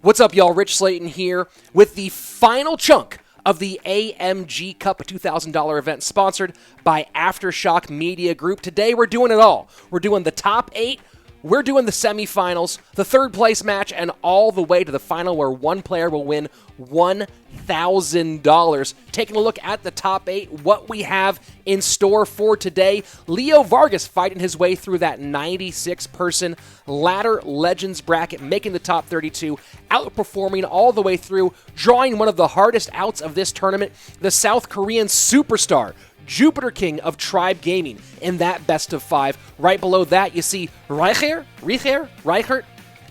What's up, y'all? Rich Slayton here with the final chunk of the AMG Cup, a $2,000 event sponsored by Aftershock Media Group. Today, we're doing it all. We're doing the top 8, we're doing the semifinals, the third place match, and all the way to the final where one player will win $1,000. Taking a look at the top 8, what we have in store for today. Leo Vargas fighting his way through that 96-person Ladder Legends bracket, making the top 32, outperforming all the way through, drawing one of the hardest outs of this tournament, the South Korean superstar, JupiterKing of Tribe Gaming in that best of 5. Right below that, you see Reichert,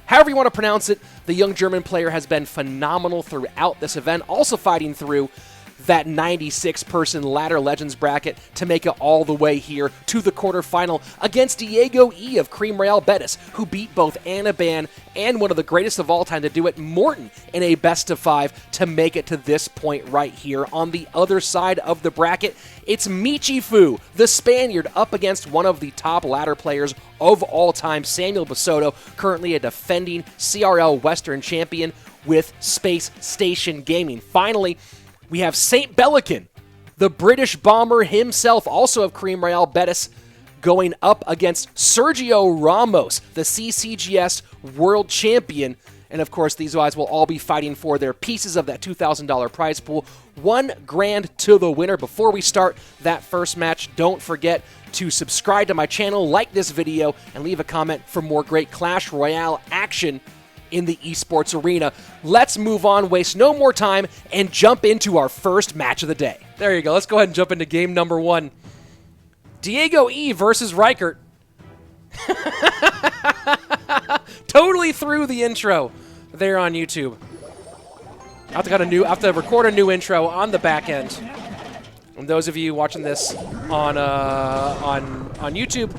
however you want to pronounce it. The young German player has been phenomenal throughout this event, also fighting through that 96-person Ladder Legends bracket to make it all the way here to the quarterfinal against DiegoE of Clash Royale Bettis, who beat both Anaban and one of the greatest of all time to do it, Morton, in a best of 5 to make it to this point right here. On the other side of the bracket, it's Michifu, the Spaniard, up against one of the top ladder players of all time, Samuel Basodo, currently a defending CRL Western champion with Space Station Gaming. Finally, we have SaintBelikin, the British bomber himself, also of Clash Royale Bettis, going up against SergioRamos, the CCGS World Champion. And of course, these guys will all be fighting for their pieces of that $2,000 prize pool. $1,000 to the winner. Before we start that first match, don't forget to subscribe to my channel, like this video, and leave a comment for more great Clash Royale action in the esports arena. Let's move on, waste no more time, and jump into our first match of the day. There you go. Let's go ahead and jump into game number 1. DiegoE versus Reichert. Totally threw the intro there on YouTube. I have to record a new intro on the back end. And those of you watching this on YouTube,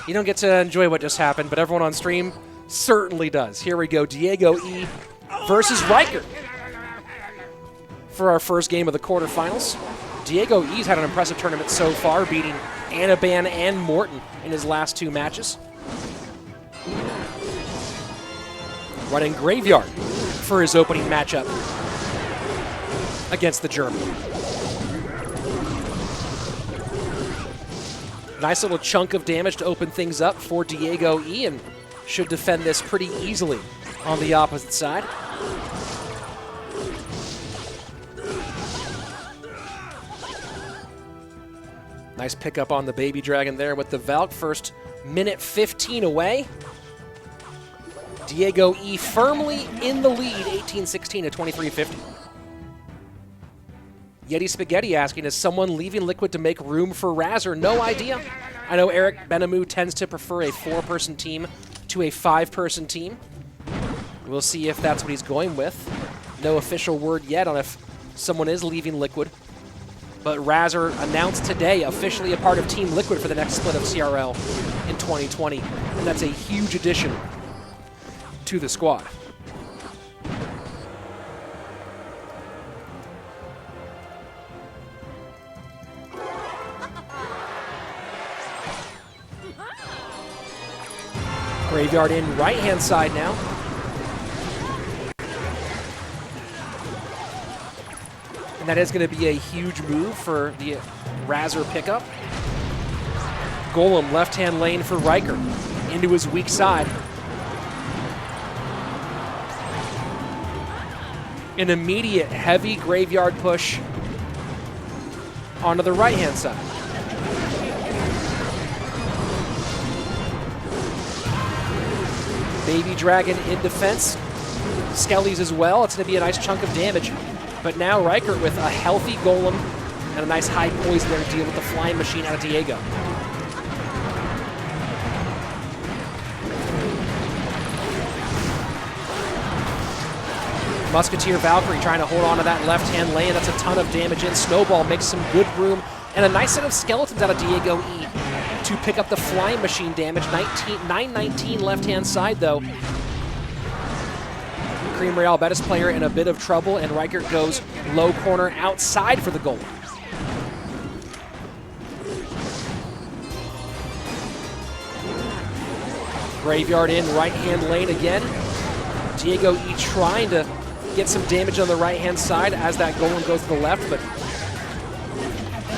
you don't get to enjoy what just happened, but everyone on stream certainly does. Here we go, DiegoE versus Reichert for our first game of the quarterfinals. DiegoE's had an impressive tournament so far, beating Anaban and Morton in his last 2 matches. Running Graveyard for his opening matchup against the German. Nice little chunk of damage to open things up for DiegoE, and should defend this pretty easily on the opposite side. Nice pickup on the Baby Dragon there with the Valk. First minute 15 away. DiegoE firmly in the lead, 18-16 to 23-50. Yeti Spaghetti asking, is someone leaving Liquid to make room for Razor? No idea. I know Eric Benamou tends to prefer a 4-person team to a 5-person team. We'll see if that's what he's going with. No official word yet on if someone is leaving Liquid. But Razor announced today officially a part of Team Liquid for the next split of CRL in 2020. And that's a huge addition to the squad. Graveyard in right-hand side now. And that is going to be a huge move for the Razor pickup. Golem left-hand lane for Reichert into his weak side. An immediate heavy Graveyard push onto the right-hand side. Baby Dragon in defense. Skellies as well. It's going to be a nice chunk of damage. But now Reichert with a healthy Golem and a nice high poison there to deal with the flying machine out of Diego. Musketeer Valkyrie trying to hold on to that left-hand lane. That's a ton of damage in. Snowball makes some good room. And a nice set of skeletons out of DiegoE to pick up the flying machine damage. 919 left-hand side, though. Clash Royale Bettis player in a bit of trouble, and Reichert goes low corner outside for the goal. Graveyard in right-hand lane again. DiegoE trying to get some damage on the right-hand side as that golem goes to the left, but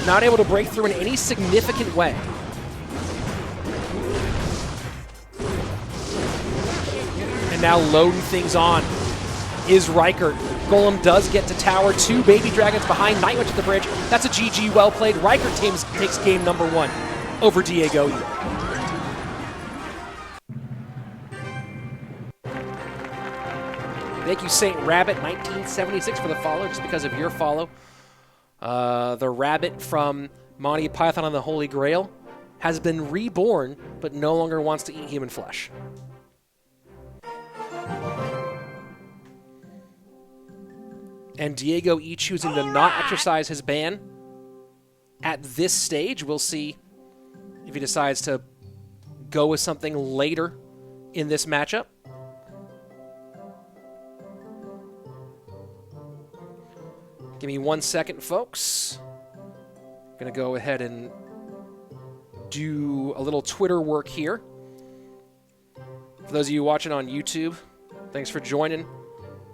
not able to break through in any significant way. And now loading things on is Reichert. Golem does get to tower. 2 baby dragons behind. Nightwitch at the bridge. That's a GG, well played. Reichert takes game number 1 over DiegoE. Thank you, Saint Rabbit 1976 for the follow, just because of your follow. The rabbit from Monty Python and the Holy Grail has been reborn, but no longer wants to eat human flesh. And DiegoE choosing to not exercise his ban at this stage. We'll see if he decides to go with something later in this matchup. Give me 1 second, folks. Gonna go ahead and do a little Twitter work here. For those of you watching on YouTube, thanks for joining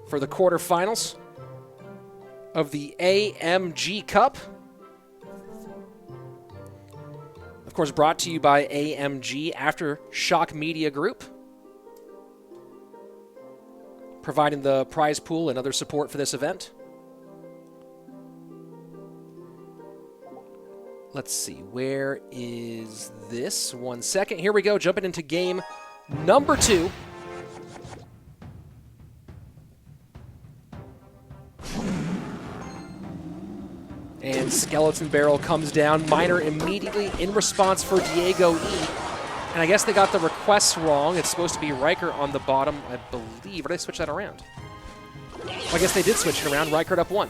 for the quarterfinals of the AMG Cup. Of course, brought to you by AMG Aftershock Media Group, providing the prize pool and other support for this event. Let's see, where is this? 1 second. Here we go, jumping into game number 2. And Skeleton Barrel comes down. Miner immediately in response for DiegoE. And I guess they got the requests wrong. It's supposed to be Reichert on the bottom, I believe. Or did they switch that around? Well, I guess they did switch it around. Reichert up 1.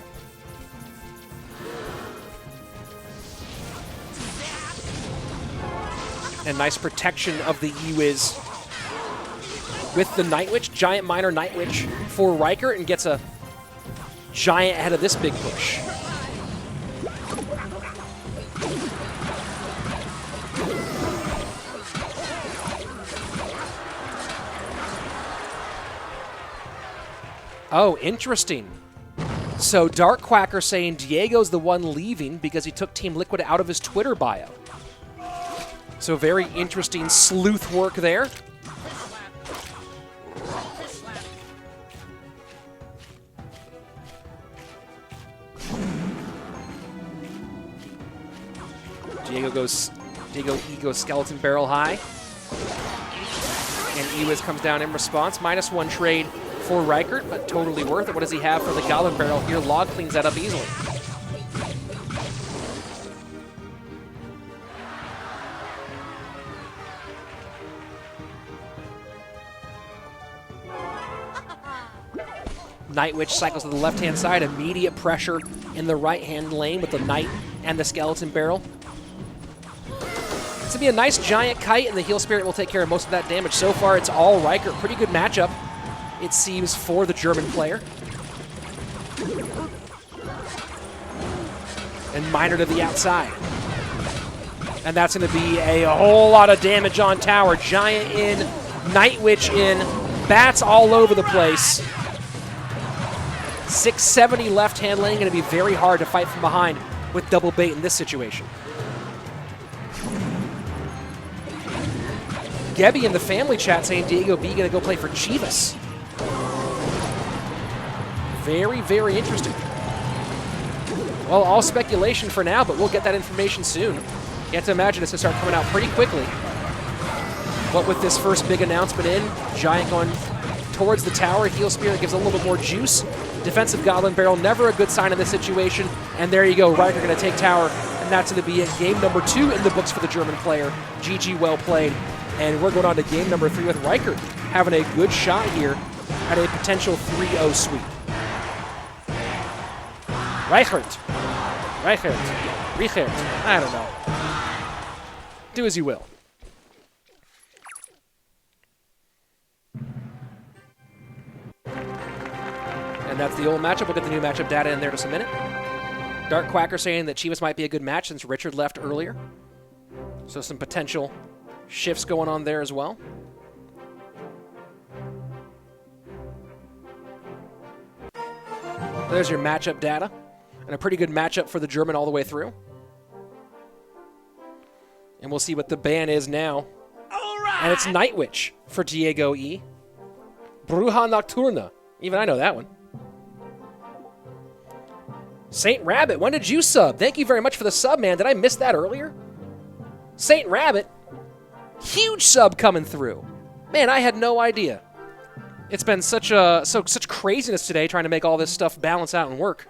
And nice protection of the Ewiz with the Nightwitch. Giant Miner Nightwitch for Reichert, and gets a giant ahead of this big push. Oh, interesting. So Dark Quacker saying Diego's the one leaving because he took Team Liquid out of his Twitter bio. So very interesting sleuth work there. DiegoE goes Skeleton Barrel high. And Ewiz comes down in response. -1 trade for Reichert, but totally worth it. What does he have for the Goblin Barrel here? Log cleans that up easily. Nightwitch cycles to the left-hand side. Immediate pressure in the right-hand lane with the Knight and the Skeleton Barrel. It's going to be a nice giant kite, and the Heal Spirit will take care of most of that damage. So far, it's all Reichert. Pretty good matchup, it seems, for the German player. And Miner to the outside. And that's going to be a whole lot of damage on tower. Giant in, Nightwitch in, bats all over the place. 670 left-hand lane, going to be very hard to fight from behind with double bait in this situation. Gebby in the family chat saying DiegoE going to go play for Chivas. Very, very interesting. Well, all speculation for now, but we'll get that information soon. You have to imagine it's going to start coming out pretty quickly. But with this first big announcement in, Giant going towards the tower, Heal Spirit gives a little bit more juice. Defensive Goblin Barrel, never a good sign in this situation. And there you go, Reichert going to take tower, and that's going to be it. Game number 2 in the books for the German player. GG, well played. And we're going on to game number 3 with Reichert having a good shot here at a potential 3-0 sweep. Reichert, I don't know. Do as you will. And that's the old matchup. We'll get the new matchup data in there in just a minute. Dark Quacker saying that Chivas might be a good match since Richard left earlier. So some potential shifts going on there as well. There's your matchup data. And a pretty good matchup for the German all the way through. And we'll see what the ban is now. All right. And it's Night Witch for DiegoE. Bruja Nocturna. Even I know that one. Saint Rabbit, when did you sub? Thank you very much for the sub, man. Did I miss that earlier? Saint Rabbit, huge sub coming through. Man, I had no idea. It's been such craziness today trying to make all this stuff balance out and work.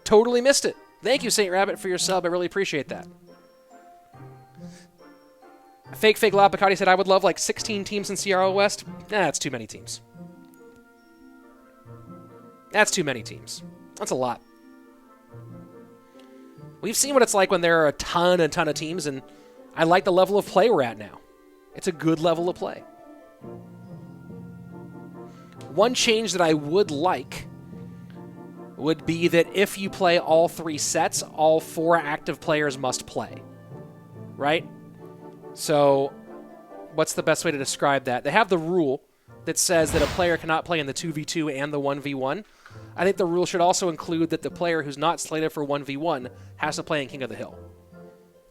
Totally missed it. Thank you, Saint Rabbit, for your sub. I really appreciate that. Fake Lapicati said, I would love like 16 teams in CRL West. Nah, that's too many teams. That's too many teams. That's a lot. We've seen what it's like when there are a ton of teams, and I like the level of play we're at now. It's a good level of play. One change that I would like would be that if you play all 3 sets, all 4 active players must play. Right? So, what's the best way to describe that? They have the rule that says that a player cannot play in the 2v2 and the 1v1. I think the rule should also include that the player who's not slated for 1v1 has to play in King of the Hill.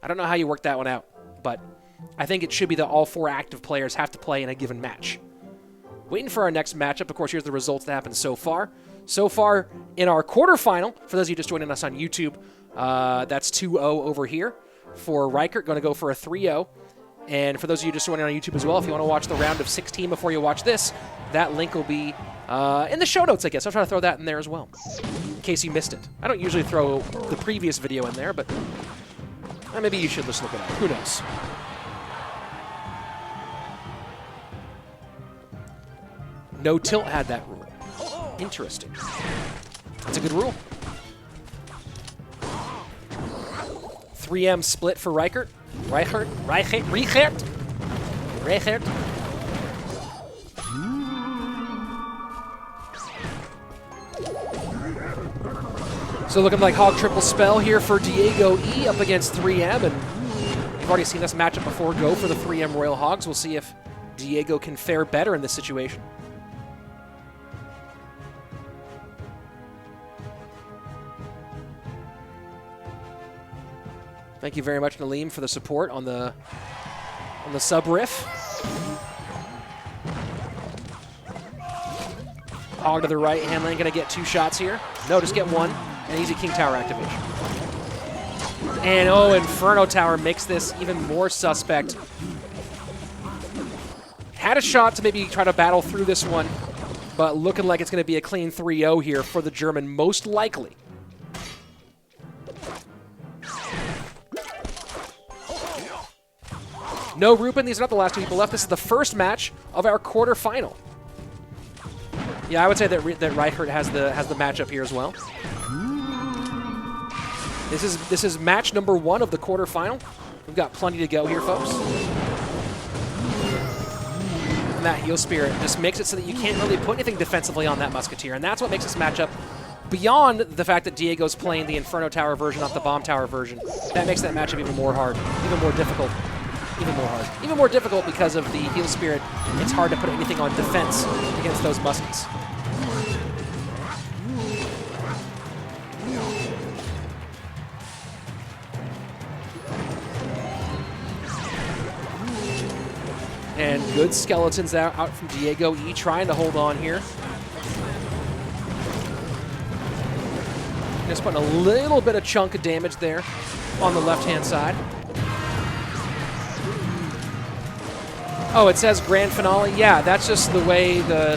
I don't know how you work that one out, but I think it should be that all 4 active players have to play in a given match. Waiting for our next matchup. Of course, here's the results that happened so far. So far, in our quarterfinal, for those of you just joining us on YouTube, that's 2-0 over here. For Reichert, going to go for a 3-0. And for those of you just joining on YouTube as well, if you want to watch the round of 16 before you watch this, that link will be in the show notes, I guess. I'll try to throw that in there as well, in case you missed it. I don't usually throw the previous video in there, but maybe you should just look it up. Who knows? No Tilt had that rule. Interesting. That's a good rule. 3M split for Reichert. Reichert. So looking like Hog triple spell here for DiegoE up against 3M, and you've already seen this matchup before go for the 3M Royal Hogs. We'll see if Diego can fare better in this situation. Thank you very much, Nalim, for the support on the sub riff. Hog to the right, hand lane going to get 2 shots here. No, just get 1. An easy King Tower activation. And oh, Inferno Tower makes this even more suspect. Had a shot to maybe try to battle through this one, but looking like it's going to be a clean 3-0 here for the German, most likely. No Rupin, these are not the last 2 people left. This is the first match of our quarterfinal. Yeah, I would say that Reichert has the matchup here as well. This is match number 1 of the quarterfinal. We've got plenty to go here, folks. And that Heal Spirit just makes it so that you can't really put anything defensively on that Musketeer, and that's what makes this matchup, beyond the fact that Diego's playing the Inferno Tower version, not the Bomb Tower version, that makes that matchup even more hard, even more difficult. Even more hard. Even more difficult because of the Heal Spirit. It's hard to put anything on defense against those muskets. And good skeletons out from DiegoE, trying to hold on here. Just putting a little bit of chunk of damage there on the left-hand side. Oh, it says grand finale. Yeah, that's just the way the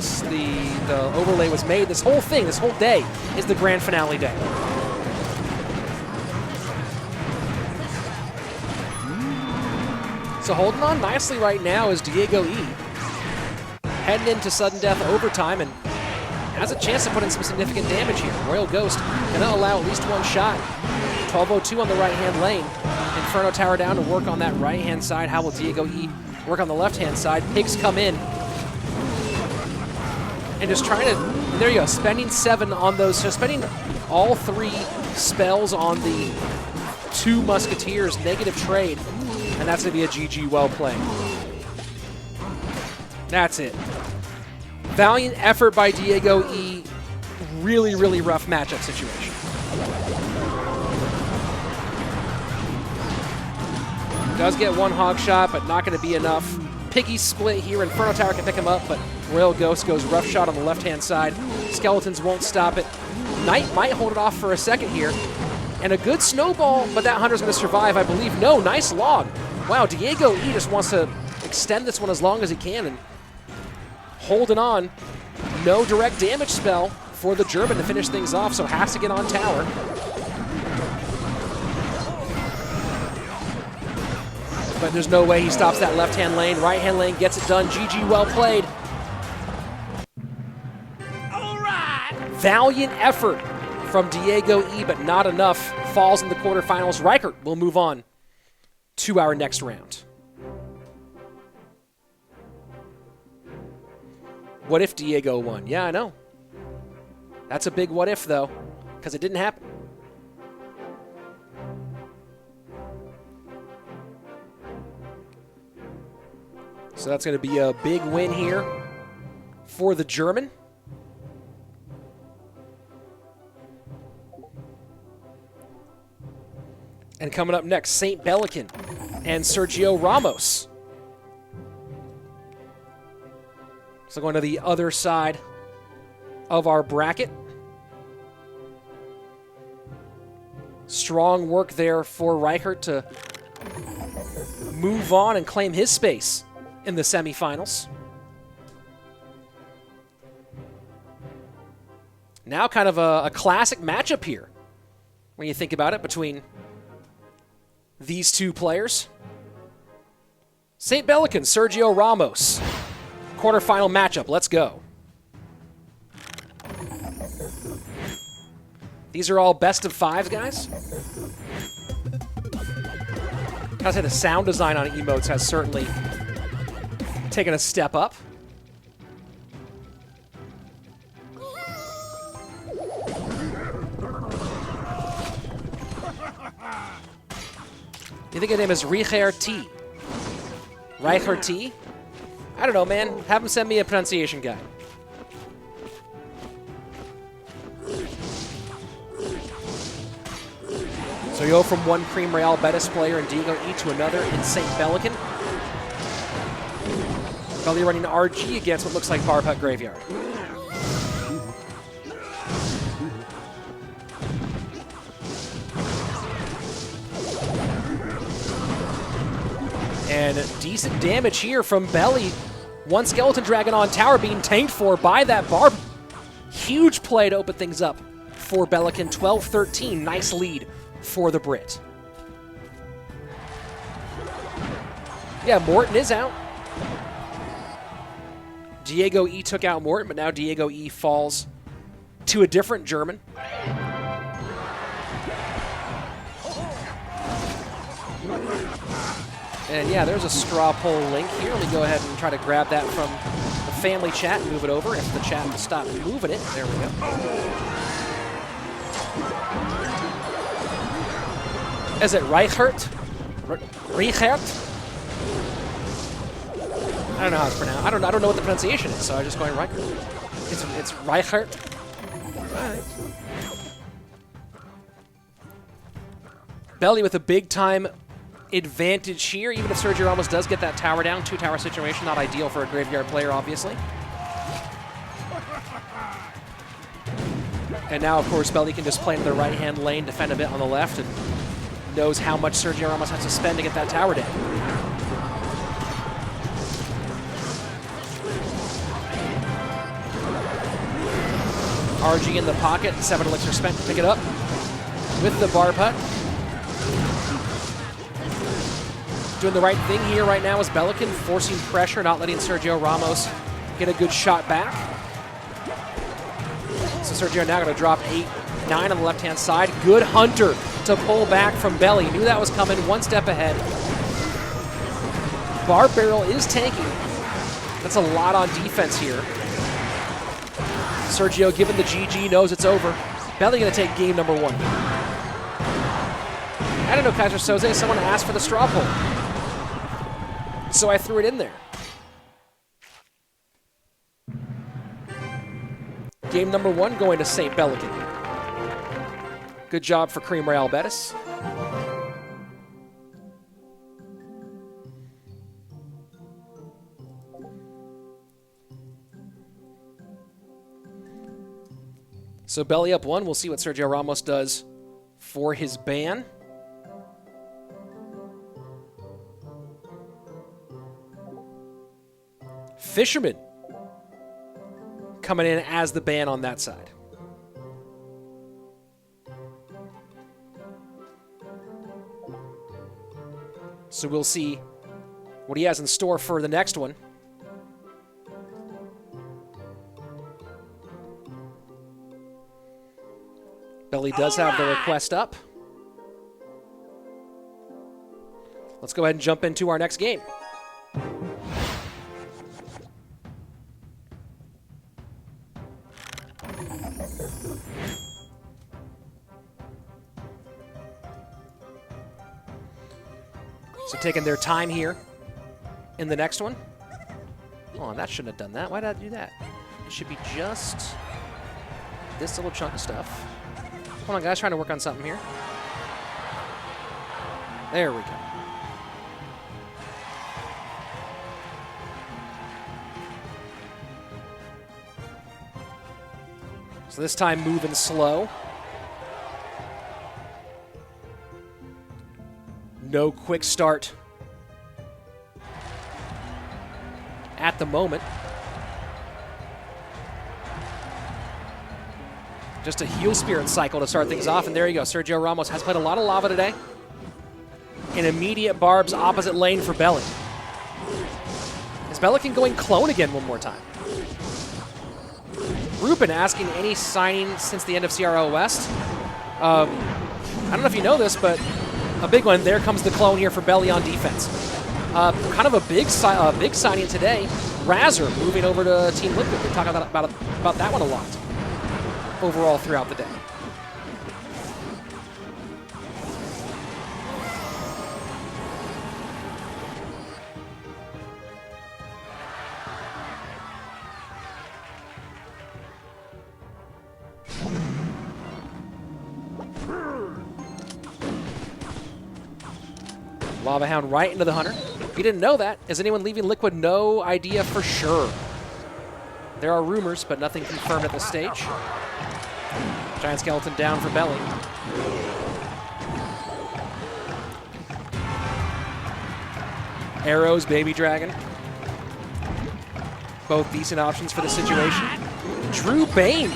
overlay was made. This whole thing, this whole day, is the grand finale day. So holding on nicely right now is DiegoE. Heading into sudden death overtime and has a chance to put in some significant damage here. Royal Ghost going to allow at least 1 shot. 12:02 on the right-hand lane. Inferno Tower down to work on that right-hand side. How will DiegoE work on the left-hand side? Pigs come in. And just trying to, there you go, spending 7 on those, so spending all 3 spells on the 2 Musketeers, negative trade, and that's going to be a GG well played. That's it. Valiant effort by DiegoE. really, really rough matchup situation. Does get one hog shot, but not going to be enough. Piggy split here. Inferno Tower can pick him up, but Royal Ghost goes rough shot on the left-hand side. Skeletons won't stop it. Knight might hold it off for a second here. And a good snowball, but that Hunter's going to survive, I believe. No, nice log. Wow, DiegoE just wants to extend this one as long as he can and holding on. No direct damage spell for the German to finish things off, so has to get on tower. But there's no way he stops that left-hand lane. Right-hand lane gets it done. GG, well played. All right. Valiant effort from DiegoE, but not enough. Falls in the quarterfinals. Reichert will move on to our next round. What if Diego won? Yeah, I know. That's a big what if, though, because it didn't happen. So that's going to be a big win here for the German. And coming up next, SaintBelikin and SergioRamos. So going to the other side of our bracket. Strong work there for Reichert to move on and claim his space in the semifinals. Now kind of a classic matchup here when you think about it between these two players. SaintBelikin, SergioRamos. Quarterfinal matchup, let's go. These are all best of fives, guys. Gotta say the sound design on emotes has certainly taken a step up. You think his name is Reichert? Reichert? I don't know, man. Have him send me a pronunciation guide. So you go from one Cream Royale Bettis player in DiegoE to another in SaintBelikin. Belly running RG against what looks like Bar Putt Graveyard. And decent damage here from Belly. One Skeleton Dragon on tower being tanked for by that Barb. Huge play to open things up for Belikin. 12-13, nice lead for the Brit. Yeah, Morton is out. DiegoE took out Morton, but now DiegoE falls to a different German. And yeah, there's a straw poll link here. Let me go ahead and try to grab that from the family chat and move it over. If the chat will stop moving it. There we go. Is it Reichert? Reichert? I don't know how it's pronounced. I don't know what the pronunciation is, so I'm just going Reichert. It's Reichert. All right. Belly with a big time advantage here, even if SergioRamos does get that tower down. Two-tower situation, not ideal for a graveyard player, obviously. And now, of course, Belly can just play in the right-hand lane, defend a bit on the left, and knows how much SergioRamos has to spend to get that tower down. RG in the pocket, 7 elixir spent to pick it up with the bar putt. Doing the right thing here right now is Belikin, forcing pressure, not letting SergioRamos get a good shot back. So Sergio now going to drop 8, 9 on the left-hand side. Good Hunter to pull back from Belly. Knew that was coming, one step ahead. Bar Barrel is tanking. That's a lot on defense here. Sergio, given the GG, knows it's over. Belly going to take game number 1. I don't know, Kaiser Soze, someone asked for the straw poll, so I threw it in there. Game number 1 going to SaintBelikin. Good job for Cream Royale Bettis. So belly up 1, we'll see what SergioRamos does for his ban. Fisherman coming in as the ban on that side. So we'll see what he has in store for the next one. Belly does have the request up. Let's go ahead and jump into our next game. So taking their time here in the next one. Oh, that shouldn't have done that. Why did I do that? It should be just this little chunk of stuff. Hold on, guys. Trying to work on something here. There we go. So this time moving slow. No quick start at the moment. Just a heel spirit cycle to start things off, and there you go. SergioRamos has played a lot of lava today. An immediate barbs opposite lane for Belly. Is Belikin going clone again one more time? Rupen asking any signing since the end of CRL West. I don't know if you know this, but a big one. There comes the clone here for Belly on defense. Kind of a big signing today. Razor moving over to Team Liquid. We talk about that one a lot overall throughout the day. Lava Hound right into the Hunter. If you didn't know that, is anyone leaving Liquid? No idea for sure. There are rumors, but nothing confirmed at this stage. Giant Skeleton down for Belly. Arrows, Baby Dragon. Both decent options for the situation. Drew Bane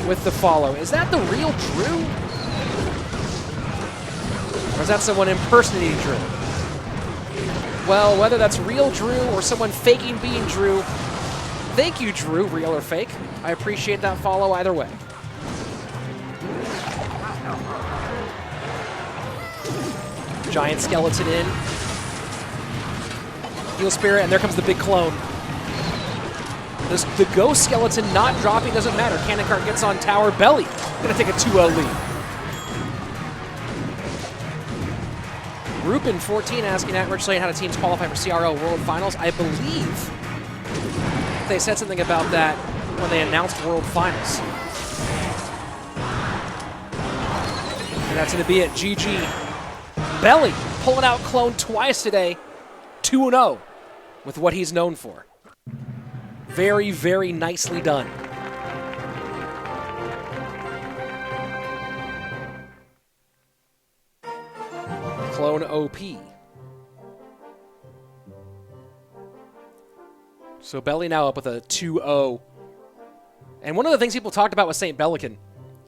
with the follow. Is that the real Drew? Or is that someone impersonating Drew? Well, whether that's real Drew or someone faking being Drew, thank you, Drew, real or fake. I appreciate that follow either way. Giant Skeleton in. Heal Spirit, and there comes the big clone. The Ghost Skeleton not dropping doesn't matter. Cannon Cart gets on tower. Belly gonna take a 2-0 lead. Rupen 14 asking at Rich Slate how do teams qualify for CRL World Finals. I believe they said something about that when they announced World Finals. And that's going to be it. GG. Belly pulling out clone twice today. 2-0 with what he's known for. Very, very nicely done. Clone OP. So Belly now up with a 2-0. And one of the things people talked about with SaintBelikin,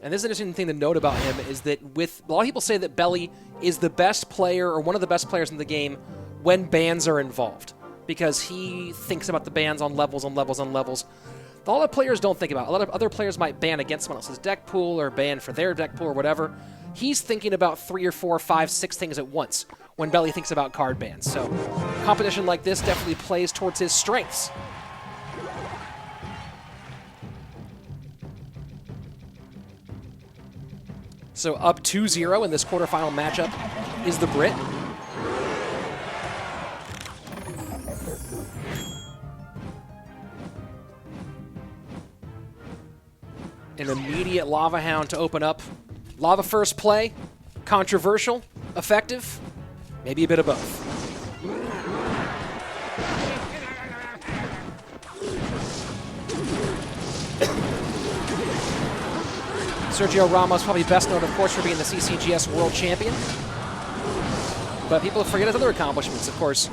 and this is an interesting thing to note about him, is that with a lot of people say that Belly is the best player or one of the best players in the game when bans are involved, because he thinks about the bans on levels, on levels, on levels. A lot of players don't think about it. A lot of other players might ban against someone else's deck pool or ban for their deck pool or whatever. He's thinking about 3 or 4, 5, 6 things at once when Belly thinks about card bans. So competition like this definitely plays towards his strengths. So up 2-0 in this quarterfinal matchup is the Brit. immediate Lava Hound to open up. Lava first play, controversial, effective, maybe a bit of both. SergioRamos probably best known, of course, for being the CCGS World Champion. But people forget his other accomplishments, of course.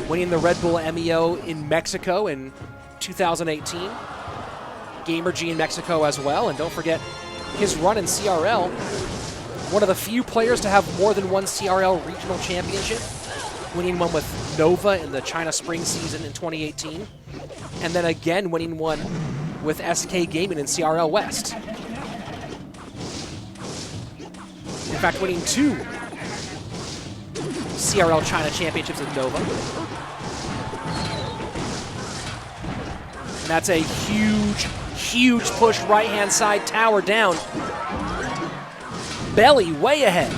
Winning the Red Bull MEO in Mexico in 2018. Gamer G in Mexico as well. And don't forget his run in CRL. One of the few players to have more than one CRL regional championship. Winning one with Nova in the China Spring season in 2018. And then again winning one with SK Gaming in CRL West. In fact, winning 2 CRL China championships in Nova. And that's a huge, huge push right-hand side tower down. Belly way ahead.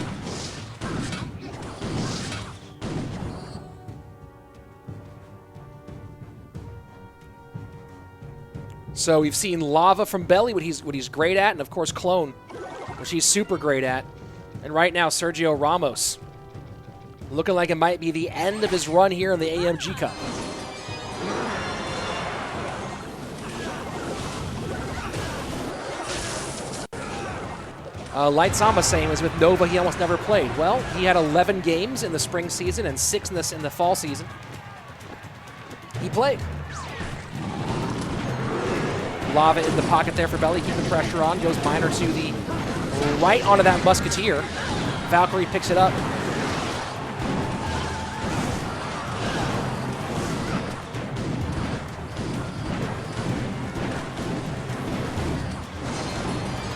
So we've seen Lava from Belly, what he's great at, and of course Clone, which he's super great at. And right now, SergioRamos looking like it might be the end of his run here in the AMG Cup. Light Samba saying was with Nova he almost never played. Well, he had 11 games in the spring season and 6 in the fall season. He played. Lava in the pocket there for Belly, keeping pressure on. Goes Miner to the right onto that Musketeer. Valkyrie picks it up.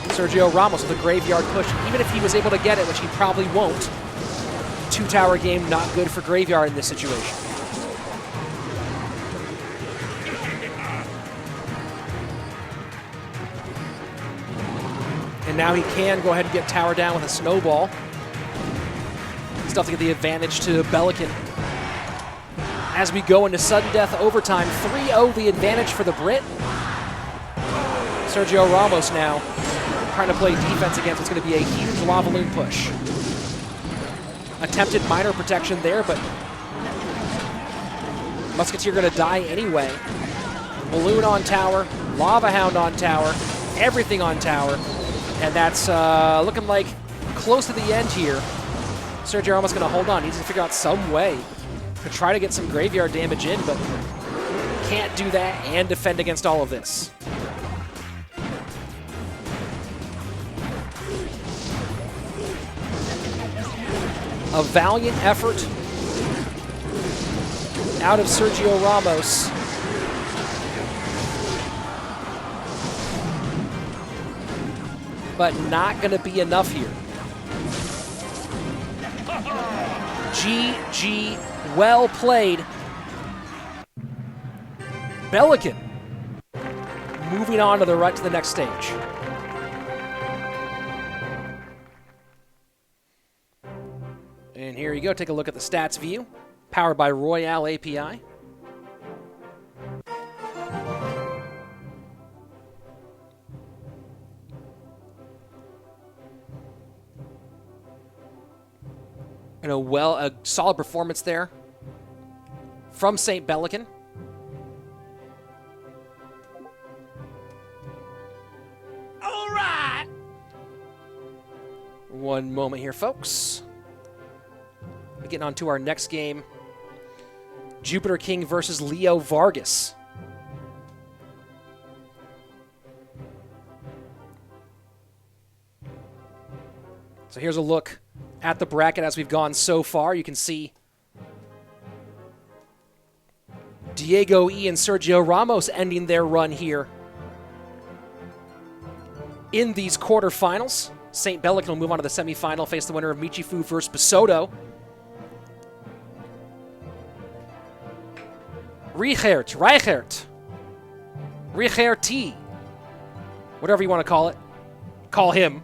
SergioRamos with a graveyard push. Even if he was able to get it, which he probably won't, 2-tower game not good for graveyard in this situation. And now he can go ahead and get tower down with a snowball. Still have to get the advantage to Belikin. As we go into sudden death overtime, 3-0 the advantage for the Brit. SergioRamos now trying to play defense against what's going to be a huge lava loon push. Attempted minor protection there, but Musketeer going to die anyway. Balloon on tower, Lava Hound on tower, everything on tower. And that's looking like close to the end here. SergioRamos going to hold on. He needs to figure out some way to try to get some graveyard damage in, but can't do that and defend against all of this. A valiant effort out of SergioRamos. But not going to be enough here. GG, well played. Belikin moving on to the next stage. And here you go, take a look at the stats view, powered by Royale API. And a solid performance there from SaintBelikin. All right. One moment here, folks. Getting on to our next game. JupiterKing versus Leo Vargas. So here's a look at the bracket as we've gone so far. You can see DiegoE and SergioRamos ending their run here in these quarterfinals. SaintBelikin will move on to the semifinal, face the winner of Michifu versus Basodo. Reichert, whatever you want to call him,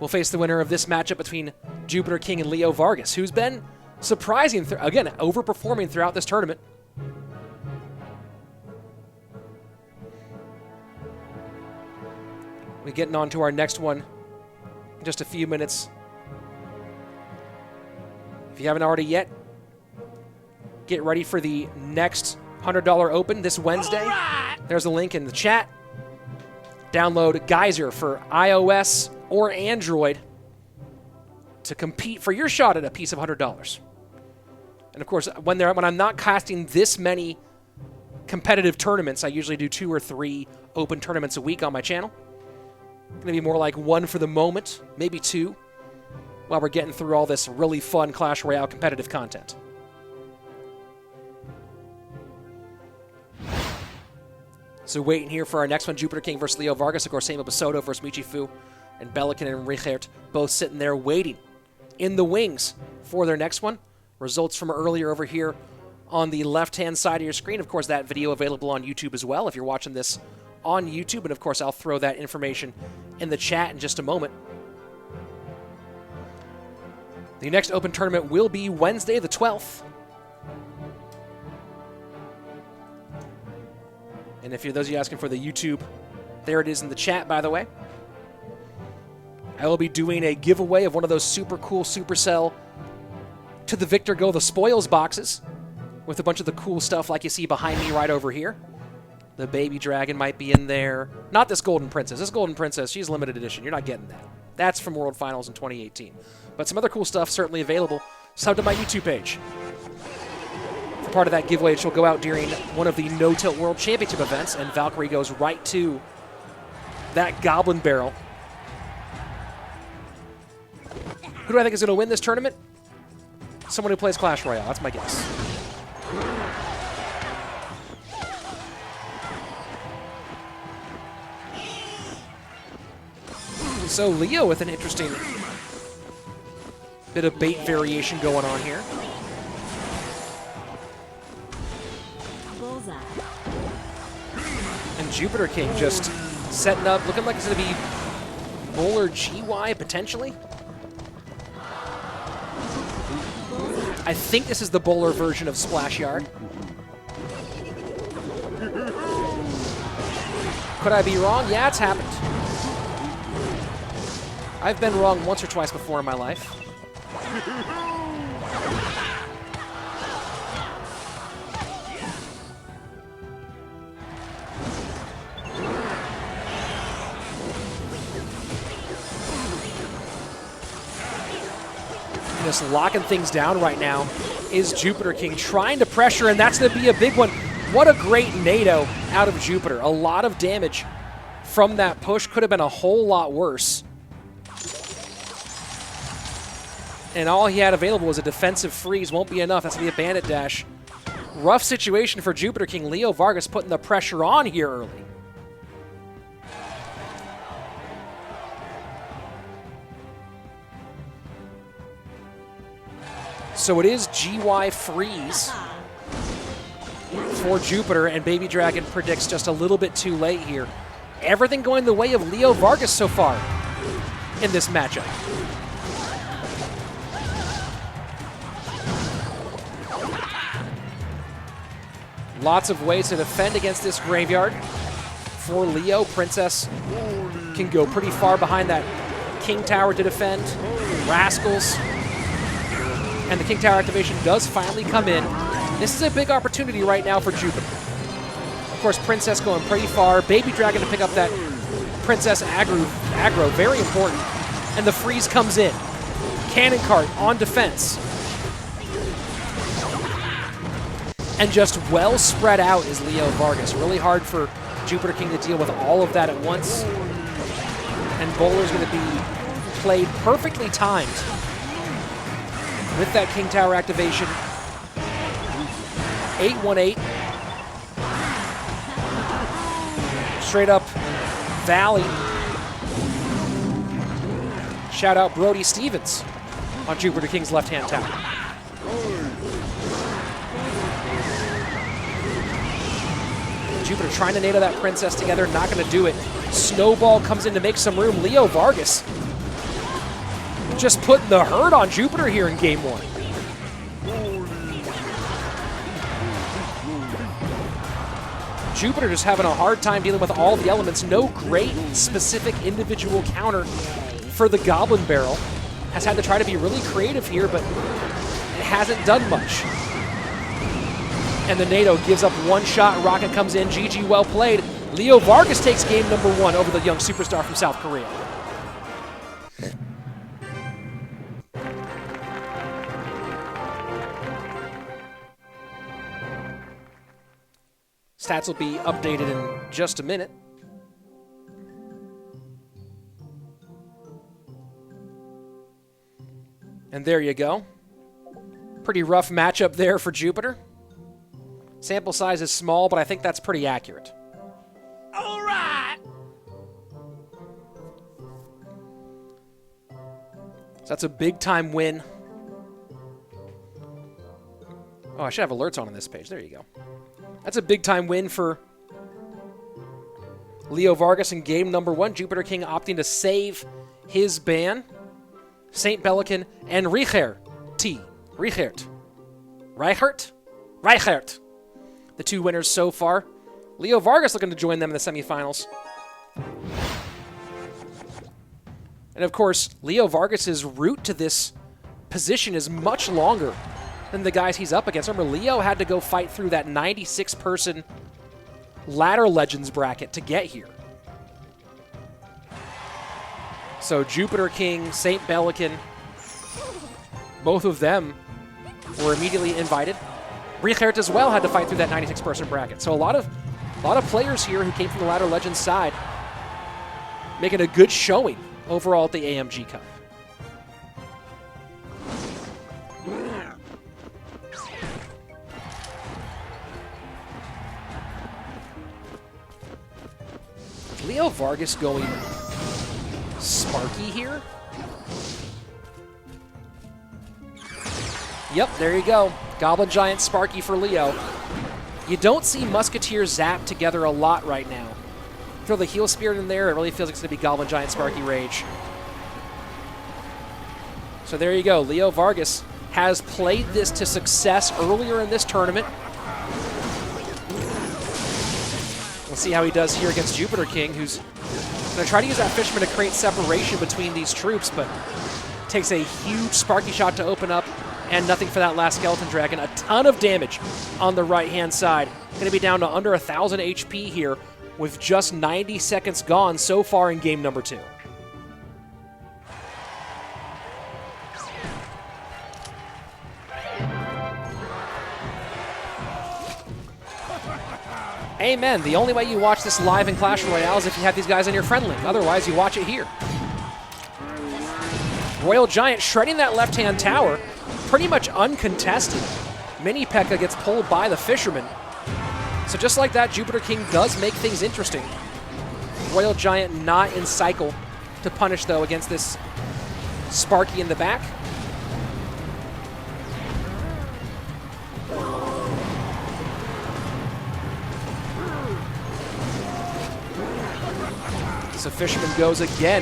will face the winner of this matchup between JupiterKing and Leo Vargas, who's been surprising, again, overperforming throughout this tournament. We're getting on to our next one in just a few minutes. If you haven't already yet, get ready for the next $100 Open this Wednesday. Right. There's a link in the chat. Download Geyser for iOS or Android to compete for your shot at a piece of $100. And of course, when I'm not casting this many competitive tournaments, I usually do 2 or 3 open tournaments a week on my channel. Going to be more like 1 for the moment, maybe 2, while we're getting through all this really fun Clash Royale competitive content. So waiting here for our next one, JupiterKing versus Leo Vargas. Of course, same with Basodo versus Michifu, and Belikin and Reichert both sitting there waiting in the wings for their next one. Results from earlier over here on the left-hand side of your screen. Of course, that video available on YouTube as well if you're watching this on YouTube. And of course, I'll throw that information in the chat in just a moment. The next open tournament will be Wednesday the 12th. And if you're those of you asking for the YouTube, there it is in the chat, by the way. I will be doing a giveaway of one of those super cool Supercell To the Victor Go the Spoils boxes with a bunch of the cool stuff like you see behind me right over here. The baby dragon might be in there. Not this golden princess. This golden princess, she's limited edition. You're not getting that. That's from World Finals in 2018. But some other cool stuff certainly available. Sub to my YouTube page. For part of that giveaway, which will go out during one of the No Tilt World Championship events, and Valkyrie goes right to that goblin barrel. Who do I think is going to win this tournament? Someone who plays Clash Royale. That's my guess. So Leo with an interesting bit of bait variation going on here. And JupiterKing just setting up, looking like it's going to be Bowler GY potentially. I think this is the bowler version of Splash Yard. Could I be wrong? Yeah, it's happened. I've been wrong once or twice before in my life. Just locking things down right now is JupiterKing, trying to pressure, and that's going to be a big one. What a great NATO out of Jupiter. A lot of damage from that push. Could have been a whole lot worse. And all he had available was a defensive freeze. Won't be enough. That's going to be a bandit dash. Rough situation for JupiterKing. Leo Vargas putting the pressure on here early. So it is GY freeze for Jupiter, and Baby Dragon predicts just a little bit too late here. Everything going the way of Leo Vargas so far in this matchup. Lots of ways to defend against this graveyard. For Leo, Princess can go pretty far behind that King Tower to defend. Rascals. And the King Tower activation does finally come in. This is a big opportunity right now for Jupiter. Of course, Princess going pretty far. Baby Dragon to pick up that Princess aggro, very important. And the freeze comes in. Cannon Cart on defense. And just well spread out is Leo Vargas. Really hard for JupiterKing to deal with all of that at once. And Bowler's going to be played perfectly timed with that King Tower activation. 8-1-8. Straight up Valley. Shout out Brody Stevens on JupiterKing's left-hand tower. Jupiter trying to NATO that Princess together, not going to do it. Snowball comes in to make some room. Leo Vargas just putting the hurt on Jupiter here in game one. Jupiter just having a hard time dealing with all the elements. No great specific individual counter for the Goblin Barrel. Has had to try to be really creative here, but it hasn't done much. And the NATO gives up one shot. Rocket comes in. GG, well played. Leo Vargas takes game number 1 over the young superstar from South Korea. Stats will be updated in just a minute. And there you go. Pretty rough matchup there for Jupiter. Sample size is small, but I think that's pretty accurate. All right. So that's a big-time win. Oh, I should have alerts on this page. There you go. That's a big-time win for Leo Vargas in game number 1. JupiterKing opting to save his ban. SaintBelikin and Reichert. Reichert. The 2 winners so far. Leo Vargas looking to join them in the semifinals. And of course, Leo Vargas' route to this position is much longer than the guys he's up against. Remember, Leo had to go fight through that 96-person Ladder Legends bracket to get here. So JupiterKing, SaintBelikin, both of them were immediately invited. Reichert as well had to fight through that 96-person bracket. So a lot of players here who came from the Ladder Legends side making a good showing overall at the AMG Cup. Leo Vargas going Sparky here. Yep, there you go. Goblin Giant Sparky for Leo. You don't see Musketeer Zap together a lot right now. Throw the Heal Spirit in there, it really feels like it's going to be Goblin Giant Sparky Rage. So there you go. Leo Vargas has played this to success earlier in this tournament. We'll see how he does here against JupiterKing, who's going to try to use that Fisherman to create separation between these troops, but takes a huge Sparky shot to open up, and nothing for that last Skeleton Dragon. A ton of damage on the right-hand side. Going to be down to under 1,000 HP here with just 90 seconds gone so far in game number 2. Amen. The only way you watch this live in Clash Royale is if you have these guys in your friend link. Otherwise, you watch it here. Royal Giant shredding that left-hand tower, pretty much uncontested. Mini P.E.K.K.A gets pulled by the Fisherman. So just like that, JupiterKing does make things interesting. Royal Giant not in cycle to punish, though, against this Sparky in the back. So Fisherman goes again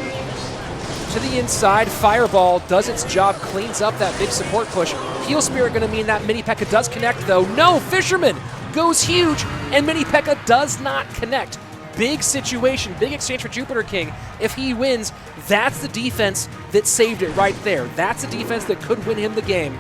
to the inside. Fireball does its job, cleans up that big support push. Heal Spirit going to mean that Mini P.E.K.K.A does connect, though. No, Fisherman goes huge, and Mini P.E.K.K.A does not connect. Big situation, big exchange for JupiterKing. If he wins, that's the defense that saved it right there. That's the defense that could win him the game.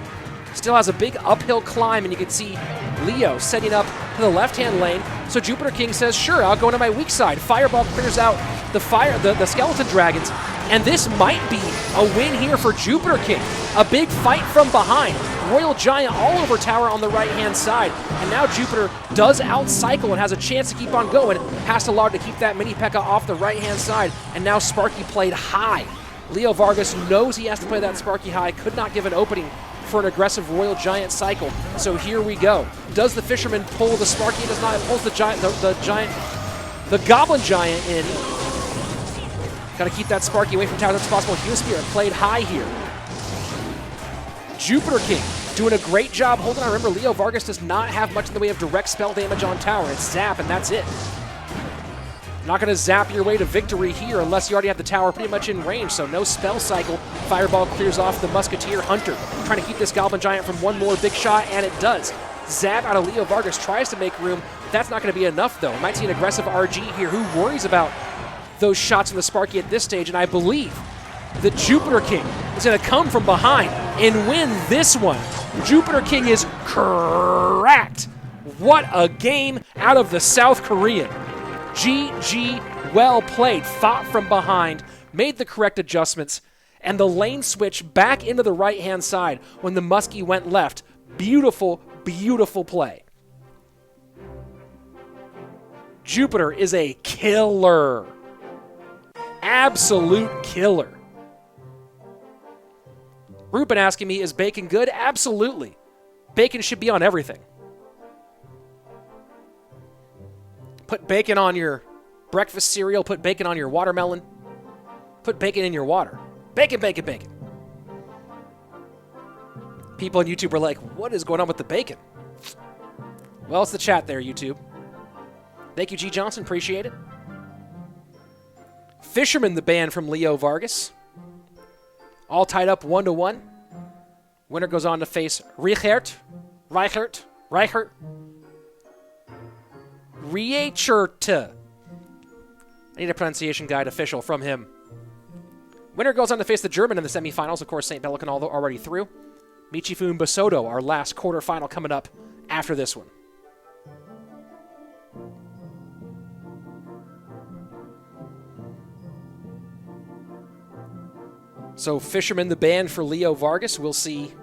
Still has a big uphill climb, and you can see Leo setting up to the left-hand lane. So JupiterKing says, sure, I'll go into my weak side. Fireball clears out the Skeleton Dragons, and this might be a win here for JupiterKing. A big fight from behind. Royal Giant all over tower on the right-hand side, and now Jupiter does out-cycle and has a chance to keep on going. Has to log to keep that Mini P.E.K.K.A off the right-hand side, and now Sparky played high. Leo Vargas knows he has to play that Sparky high, could not give an opening for an aggressive Royal Giant cycle. So here we go. Does the Fisherman pull the Sparky? It does not. It pulls the Goblin Giant in. Got to keep that Sparky away from tower as much as possible. Heal Spirit played high here. JupiterKing doing a great job holding on. Remember, Leo Vargas does not have much in the way of direct spell damage on tower. It's zap, and that's it. Not going to zap your way to victory here unless you already have the tower pretty much in range, so no spell cycle. Fireball clears off the Musketeer Hunter, trying to keep this Goblin Giant from one more big shot, and it does. Zap out of Leo Vargas, tries to make room. That's not going to be enough, though. We might see an aggressive RG here. Who worries about those shots from the Sparky at this stage? And I believe the JupiterKing is going to come from behind and win this one. JupiterKing is cracked. What a game out of the South Korean. GG, well played. Fought from behind, made the correct adjustments, and the lane switch back into the right-hand side when the Muskie went left. Beautiful, beautiful play. Jupiter is a killer. Absolute killer. Ruben asking me, is bacon good? Absolutely. Bacon should be on everything. Put bacon on your breakfast cereal. Put bacon on your watermelon. Put bacon in your water. Bacon, bacon, bacon. People on YouTube are like, what is going on with the bacon? Well, it's the chat there, YouTube. Thank you, G. Johnson. Appreciate it. Fisherman, the ban from Leo Vargas. All tied up 1-1. Winner goes on to face Reichert. Reichert. I need a pronunciation guide official from him. Winner goes on to face the German in the semifinals. Of course, SaintBelikin already through. Michifu and Basodo, our last quarterfinal coming up after this one. So Fisherman, the band for Leo Vargas. We'll see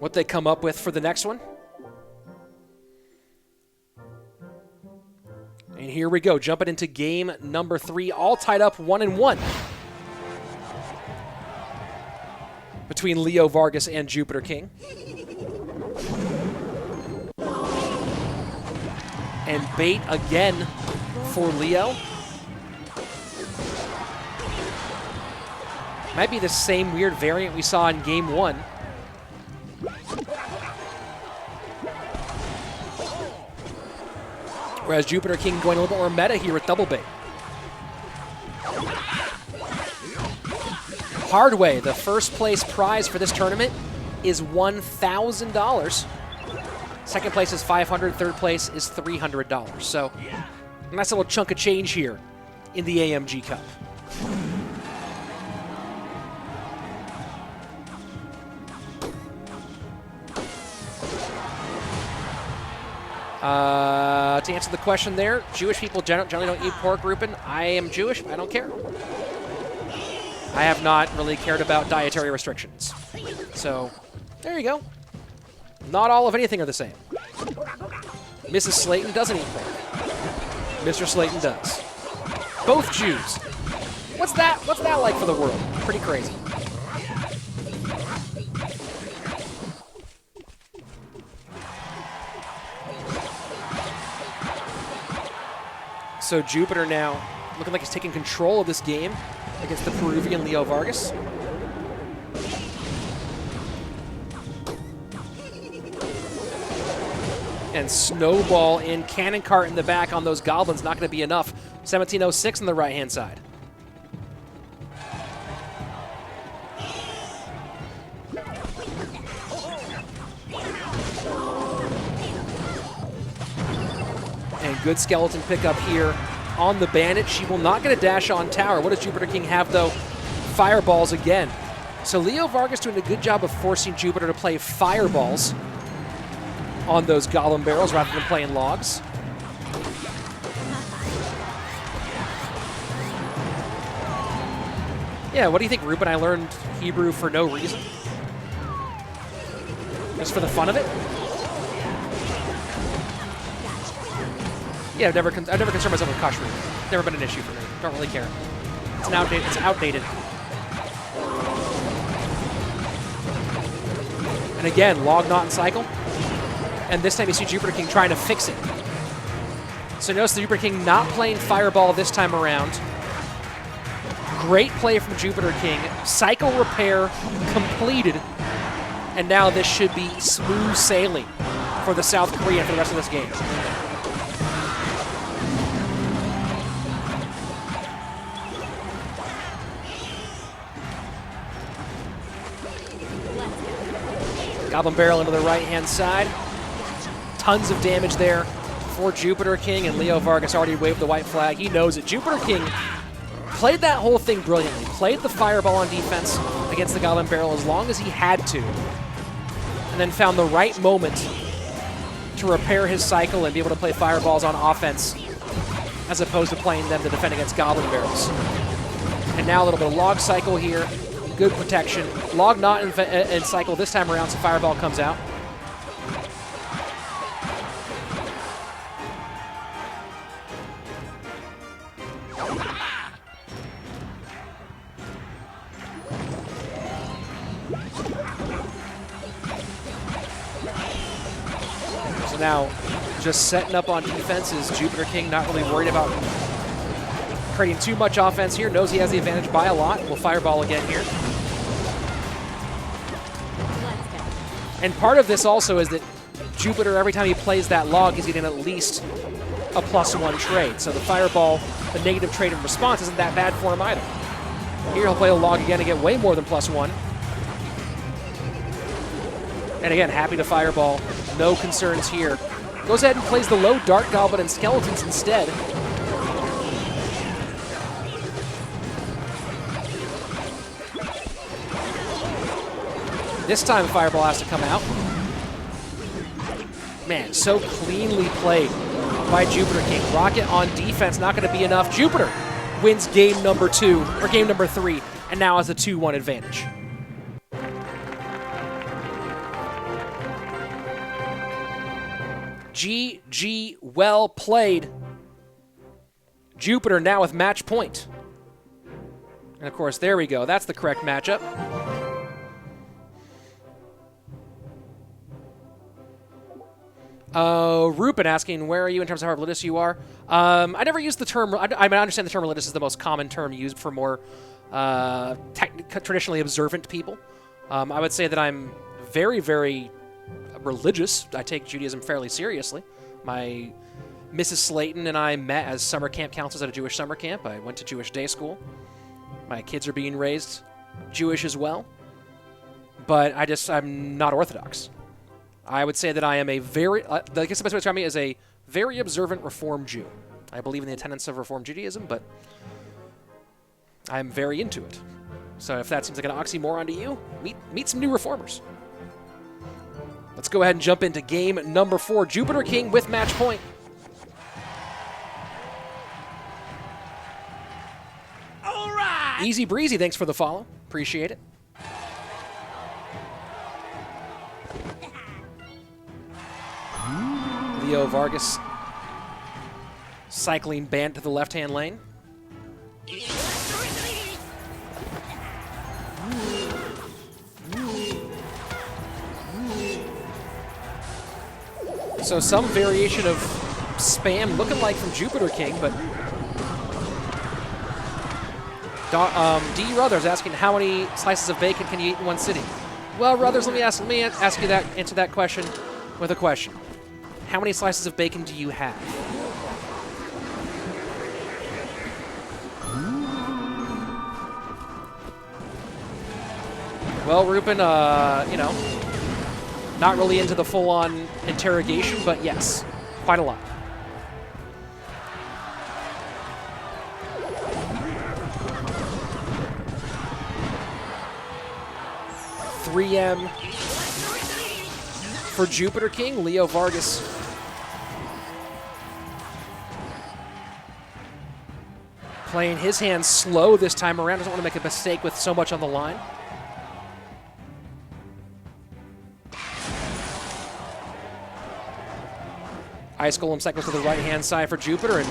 what they come up with for the next one. And here we go, jumping into game number 3, all tied up 1-1 between Leo Vargas and JupiterKing. And bait again for Leo. Might be the same weird variant we saw in game 1. Whereas JupiterKing going a little bit more meta here with double bait. Hard way, the first place prize for this tournament is $1,000. Second place is $500, third place is $300. So, a nice little chunk of change here in the AMG Cup. To answer the question there, Jewish people generally don't eat pork, Rupen. I am Jewish. I don't care. I have not really cared about dietary restrictions. So, there you go. Not all of anything are the same. Mrs. Slayton doesn't eat pork. Mr. Slayton does. Both Jews. What's that like for the world? Pretty crazy. So Jupiter now looking like he's taking control of this game against the Peruvian Leo Vargas. And Snowball and Cannon Cart in the back on those Goblins, not going to be enough. 1706 on the right-hand side. And good skeleton pickup here on the Bandit. She will not get a dash on tower. What does JupiterKing have, though? Fireballs again. So Leo Vargas doing a good job of forcing Jupiter to play fireballs on those Goblin barrels rather than playing logs. Yeah, what do you think, Ruben? I learned Hebrew for no reason. Just for the fun of it? Yeah, I've never concerned myself with kashrut. Never been an issue for me. Don't really care. It's outdated. And again, log not in cycle. And this time you see JupiterKing trying to fix it. So notice the JupiterKing not playing Fireball this time around. Great play from JupiterKing. Cycle repair completed. And now this should be smooth sailing for the South Korean for the rest of this game. Goblin Barrel into the right-hand side. Tons of damage there for JupiterKing, and Leo Vargas already waved the white flag. He knows it. JupiterKing played that whole thing brilliantly. Played the Fireball on defense against the Goblin Barrel as long as he had to, and then found the right moment to repair his cycle and be able to play Fireballs on offense as opposed to playing them to defend against Goblin Barrels. And now a little bit of Log cycle here. Good protection. Log not in cycle this time around, so Fireball comes out. So now, just setting up on defenses. JupiterKing not really worried about creating too much offense here. Knows he has the advantage by a lot. Will Fireball again here. And part of this also is that Jupiter, every time he plays that Log, he's getting at least a +1 trade. So the Fireball, the negative trade in response, isn't that bad for him either. Here he'll play a Log again and get way more than +1. And again, happy to Fireball. No concerns here. Goes ahead and plays the low Dart Goblin and Skeletons instead. This time Fireball has to come out. Man, so cleanly played by JupiterKing. Rocket on defense, not going to be enough. Jupiter wins game number 2, or game number 3, and now has a 2-1 advantage. GG, well played. Jupiter now with match point. And of course, there we go. That's the correct matchup. Rupin asking, where are you in terms of how religious you are? I never used the term, I mean, I understand the term religious is the most common term used for more traditionally observant people. I would say that I'm very, very religious. I take Judaism fairly seriously. My Mrs. Slayton and I met as summer camp counselors at a Jewish summer camp. I went to Jewish day school. My kids are being raised Jewish as well. But I'm not Orthodox. I would say that I am a very, I guess the best way to describe me is a very observant Reform Jew. I believe in the tenets of Reform Judaism, but I'm very into it. So if that seems like an oxymoron to you, meet some new Reformers. Let's go ahead and jump into game number 4. JupiterKing with match point. All right. Easy breezy. Thanks for the follow. Appreciate it. Leo Vargas cycling band to the left-hand lane. So some variation of spam looking like from JupiterKing, but D. Ruthers asking how many slices of bacon can you eat in one sitting? Well, Ruthers, let me ask you that, answer that question with a question. How many slices of bacon do you have? Well, Rupin, you know, not really into the full-on interrogation, but yes, quite a lot. $3M for JupiterKing. Leo Vargas playing his hand slow this time around. Doesn't want to make a mistake with so much on the line. Ice Golem cycles to the right-hand side for Jupiter and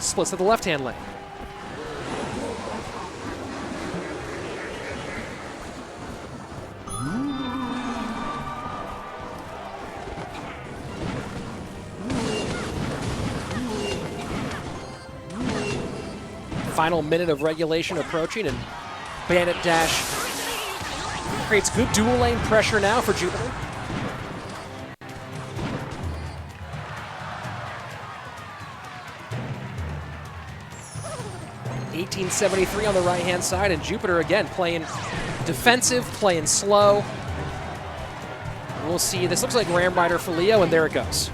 splits to the left-hand lane. Final minute of regulation approaching, and Bandit Dash creates good dual lane pressure now for Jupiter. $18.73 on the right-hand side, and Jupiter again playing defensive, playing slow. we'll see. This looks like Ram Rider for Leo, and there it goes.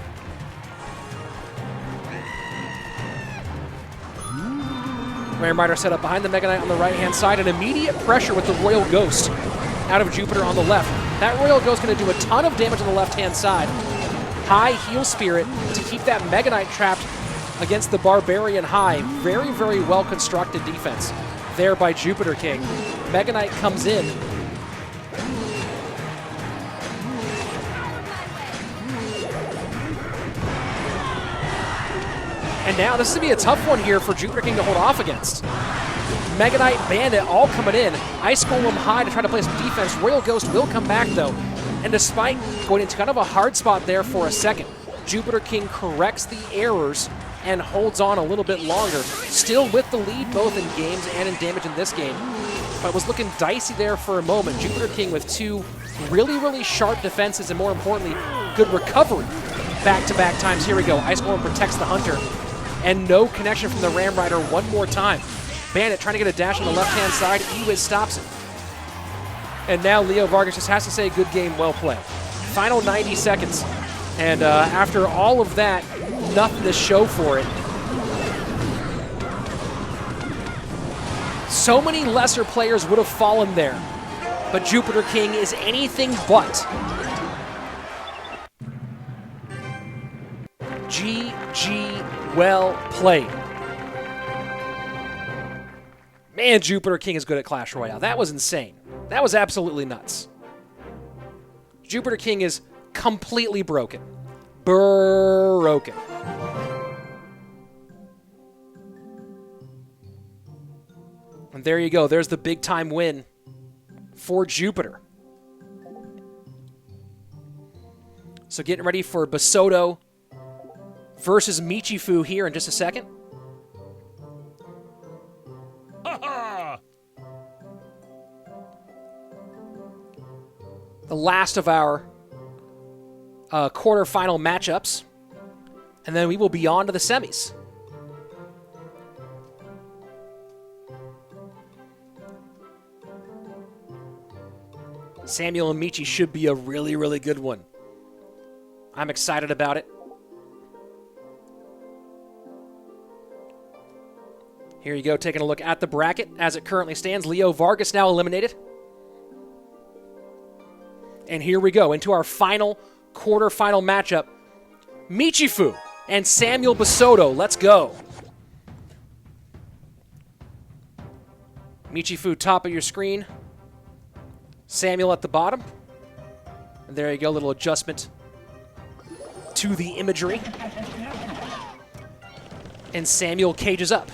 Ram Rider set up behind the Mega Knight on the right-hand side, and immediate pressure with the Royal Ghost out of Jupiter on the left. That Royal Ghost going to do a ton of damage on the left-hand side. High heal spirit to keep that Mega Knight trapped against the Barbarian High. Very, very well-constructed defense there by JupiterKing. Mega Knight comes in. And now this is going to be a tough one here for JupiterKing to hold off against. Mega Knight, Bandit all coming in. Ice Golem high to try to play some defense. Royal Ghost will come back though. And despite going into kind of a hard spot there for a second, JupiterKing corrects the errors and holds on a little bit longer. Still with the lead both in games and in damage in this game. But was looking dicey there for a moment. JupiterKing with two really, really sharp defenses and more importantly, good recovery back-to-back times. Here we go. Ice Golem protects the Hunter. And no connection from the Ram Rider one more time. Bandit trying to get a dash on the left-hand side. Ewiz stops it. And now Leo Vargas just has to say good game, well played. Final 90 seconds. And after all of that, nothing to show for it. So many lesser players would have fallen there. But JupiterKing is anything but. GG, well played. Man, JupiterKing is good at Clash Royale. That was insane. That was absolutely nuts. JupiterKing is completely broken. Broken. And there you go. There's the big time win for Jupiter. So getting ready for Basodo versus Michifu here in just a second. The last of our quarterfinal matchups. And then we will be on to the semis. Samuel and Michi should be a really, really good one. I'm excited about it. Here you go, taking a look at the bracket as it currently stands. Leo Vargas now eliminated. And here we go into our final quarterfinal matchup. Michifu and Samuel Basodo. Let's go. Michifu, top of your screen. Samuel at the bottom. And there you go, little adjustment to the imagery. And Samuel cages up.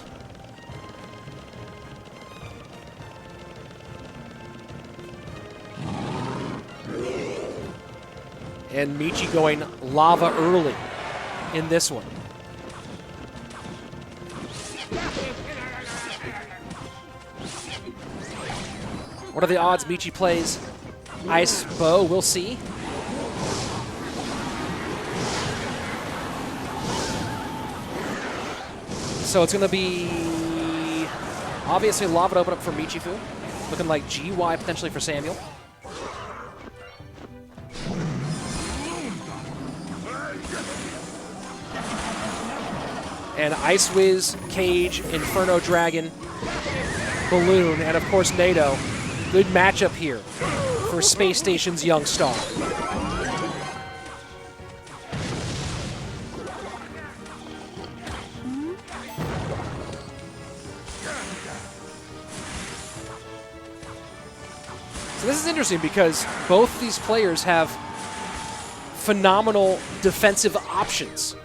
And Michi going lava early in this one. What are the odds Michi plays Ice Bow? We'll see. So it's going to be obviously lava to open up for Michifu. Looking like GY potentially for Samuel. And Ice Wiz, Cage, Inferno Dragon, Balloon, and of course NATO. Good matchup here for Space Station's young star. So this is interesting because both these players have phenomenal defensive options.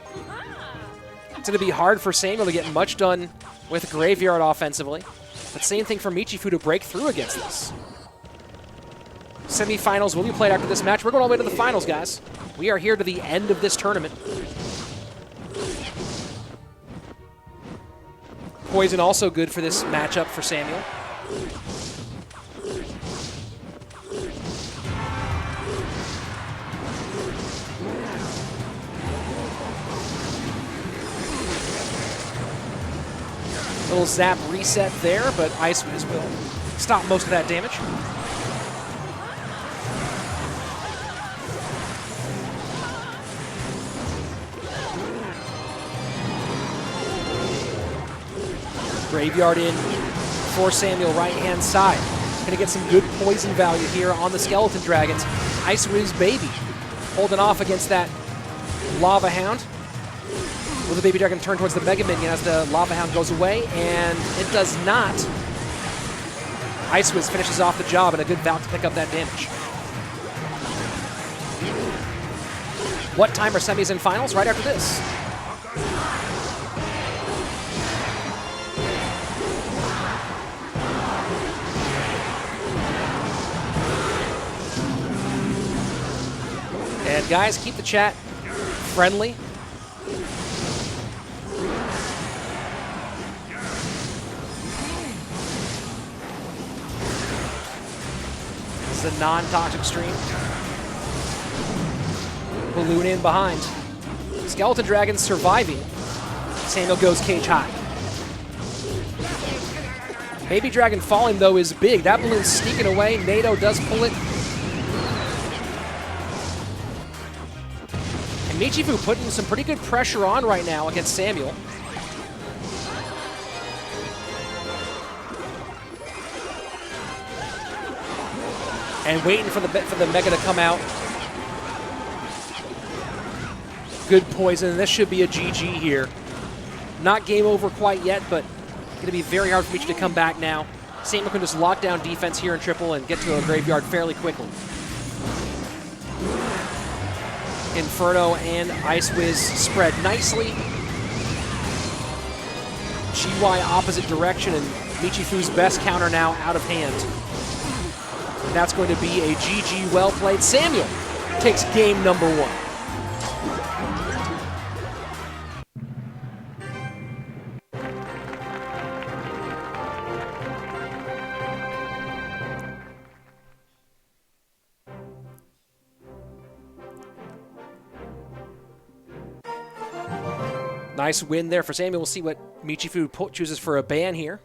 It's going to be hard for Samuel to get much done with Graveyard offensively. But same thing for Michifu to break through against this. Semifinals will be played after this match. We're going all the way to the finals, guys. We are here to the end of this tournament. Poison also good for this matchup for Samuel. Little zap reset there, but Ice Wiz will stop most of that damage. Graveyard in for Samuel, right-hand side. Gonna get some good poison value here on the Skeleton Dragons. Ice Wiz Baby holding off against that Lava Hound. Will the Baby Dragon turn towards the Mega Minion as the Lava Hound goes away? And it does not. Ice Wiz finishes off the job, and a good Valk to pick up that damage. What time are semis and finals? Right after this. And guys, keep the chat friendly. This is a non-toxic stream. Balloon in behind. Skeleton Dragons surviving. Samuel goes cage high. Baby Dragon falling, though, is big. That balloon's sneaking away. NATO does pull it. And Michifu putting some pretty good pressure on right now against Samuel. And waiting for the Mega to come out. Good poison. This should be a GG here. Not game over quite yet, but going to be very hard for Michi to come back now. Saint can just lock down defense here in triple and get to a graveyard fairly quickly. Inferno and Ice Wiz spread nicely. GY opposite direction, and Michifu's best counter now out of hand. And that's going to be a GG well played. Samuel takes game number 1. Nice win there for Samuel. We'll see what Michifu chooses for a ban here.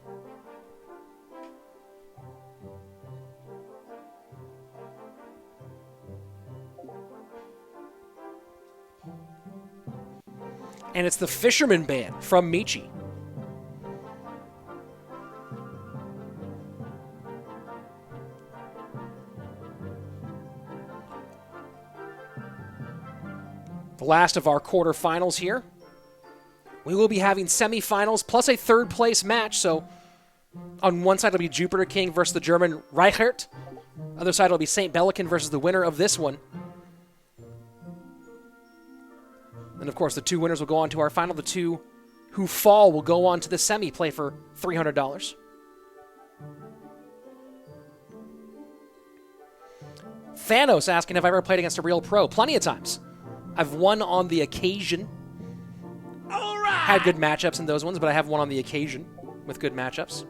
And it's the Fisherman ban from Michi. The last of our quarterfinals here. We will be having semifinals plus a third place match. So on one side it'll be JupiterKing versus the German Reichert. Other side will be SaintBelikin versus the winner of this one. And of course the two winners will go on to our final. The two who fall will go on to the semi, play for $300. Thanos asking, have I ever played against a real pro? Plenty of times. I've won on the occasion. Had good matchups in those ones, but I have won on the occasion with good matchups.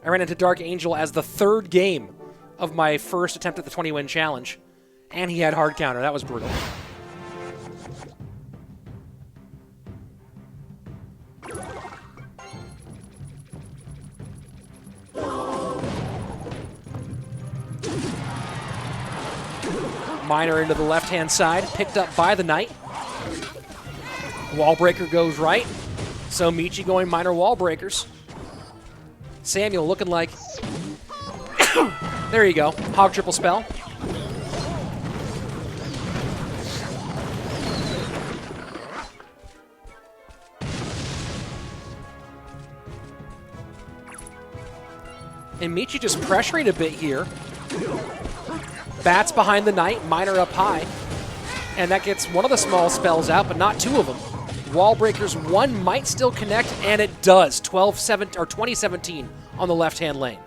I ran into Dark Angel as the third game of my first attempt at the 20-win challenge, and he had hard counter. That was brutal. Miner into the left-hand side, picked up by the Knight. Wall breaker goes right. So Michi going Miner wall breakers. Samuel looking like... there you go. Hog triple spell. And Michi just pressuring a bit here. Bats behind the Knight, Miner up high. And that gets one of the small spells out, but not two of them. Wall breakers, one might still connect, and it does. 2017 on the left-hand lane.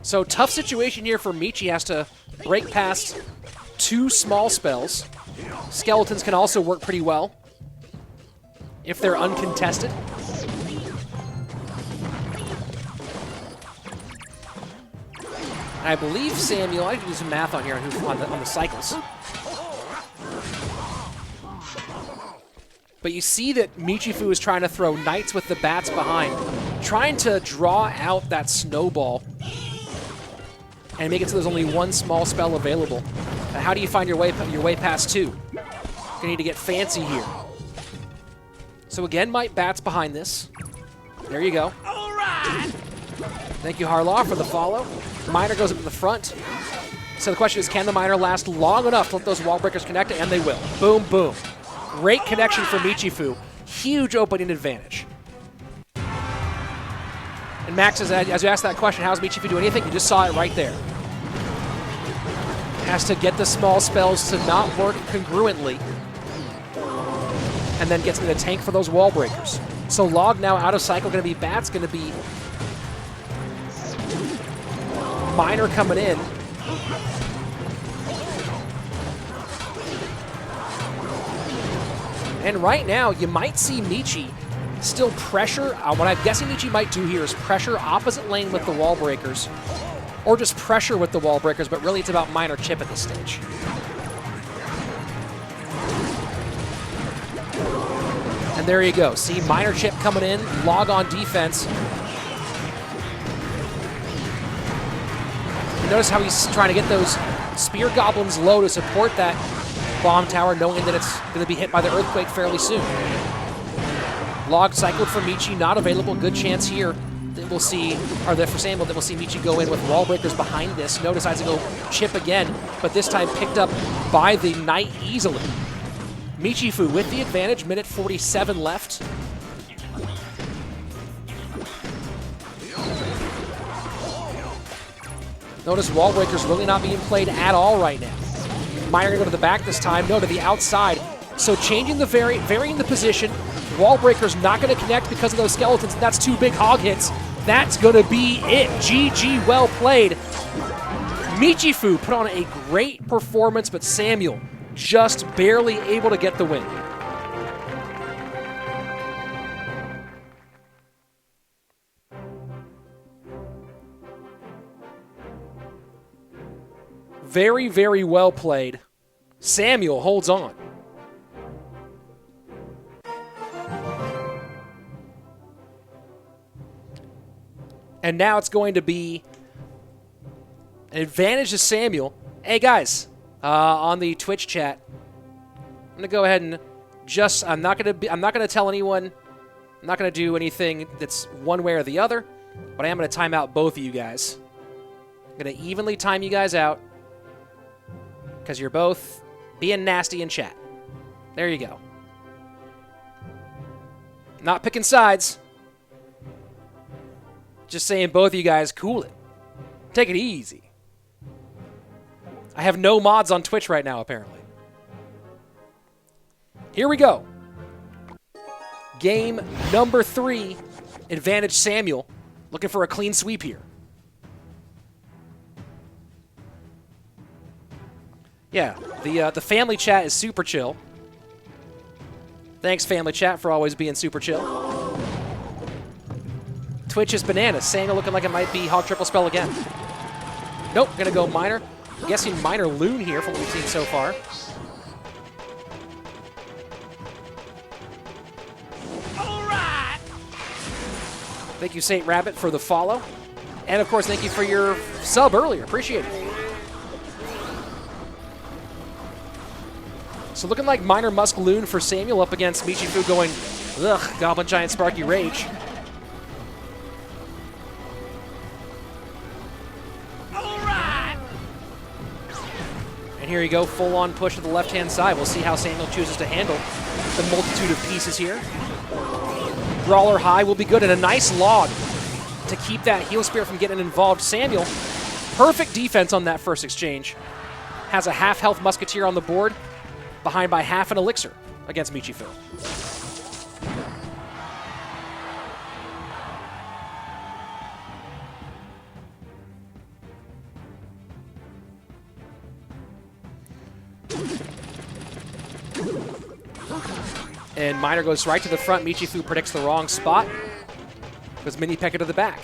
So tough situation here for Michi. Has to break past two small spells. Skeletons can also work pretty well if they're uncontested. I believe Samuel, I can do some math on here on the cycles. But you see that Michifu is trying to throw Knights with the bats behind, trying to draw out that snowball and make it so there's only one small spell available. Now, how do you find your way past two? You're gonna need to get fancy here. So again, Mike Bats behind this. There you go. All right. Thank you, Harlaw, for the follow. Miner goes up to the front. So the question is, can the Miner last long enough to let those wall breakers connect? And they will. Boom, boom. Great connection for Michifu. Huge opening advantage. And Max, as you asked that question, how's Michifu do anything? You just saw it right there. Has to get the small spells to not work congruently. And then gets into the tank for those wall breakers. So Log now out of cycle, going to be Bats, going to be Miner coming in. And right now, you might see Michi still pressure. What I'm guessing Michi might do here is pressure opposite lane with the wall breakers, or just pressure with the wall breakers, but really it's about Miner chip at this stage. And there you go. See Miner chip coming in, Log on defense. Notice how he's trying to get those spear goblins low to support that bomb tower, knowing that it's going to be hit by the earthquake fairly soon. Log cycled for Michi, not available. Good chance here that we'll see, or that for Samuel, that we'll see Michi go in with wall breakers behind this. No decides to go chip again, but this time picked up by the Knight easily. Michifu with the advantage, minute 47 left. Notice wall breakers really not being played at all right now. Miner gonna go to the back this time, no, to the outside. So changing the varying the position. Wall breakers not gonna connect because of those skeletons. That's two big hog hits. That's gonna be it. GG, well played. Michifu put on a great performance, but Samuel just barely able to get the win. Very, very well played. Samuel holds on. And now it's going to be an advantage to Samuel. Hey guys, on the Twitch chat, I'm gonna go ahead and just I'm not gonna tell anyone. I'm not gonna do anything that's one way or the other, but I am gonna time out both of you guys. I'm gonna evenly time you guys out, because you're both being nasty in chat. There you go. Not picking sides. Just saying both of you guys, cool it. Take it easy. I have no mods on Twitch right now, apparently. Here we go. Game number 3. Advantage Samuel. Looking for a clean sweep here. Yeah, the family chat is super chill. Thanks, family chat, for always being super chill. Twitch is bananas. Samuel looking like it might be Hog Triple Spell again. Nope, gonna go Miner. I'm guessing Miner Loon here from what we've seen so far. All right. Thank you, Saint Rabbit, for the follow. And, of course, thank you for your sub earlier. Appreciate it. So looking like Miner Musk Loon for Samuel up against Michifu going, ugh, Goblin Giant Sparky Rage. All right. And here you go, full-on push to the left-hand side. We'll see how Samuel chooses to handle the multitude of pieces here. Brawler high will be good, and a nice log to keep that heal spear from getting involved. Samuel, perfect defense on that first exchange. Has a half-health musketeer on the board, behind by half an elixir against Michifu. And Miner goes right to the front. Michifu predicts the wrong spot. Goes Mini Pekka to the back.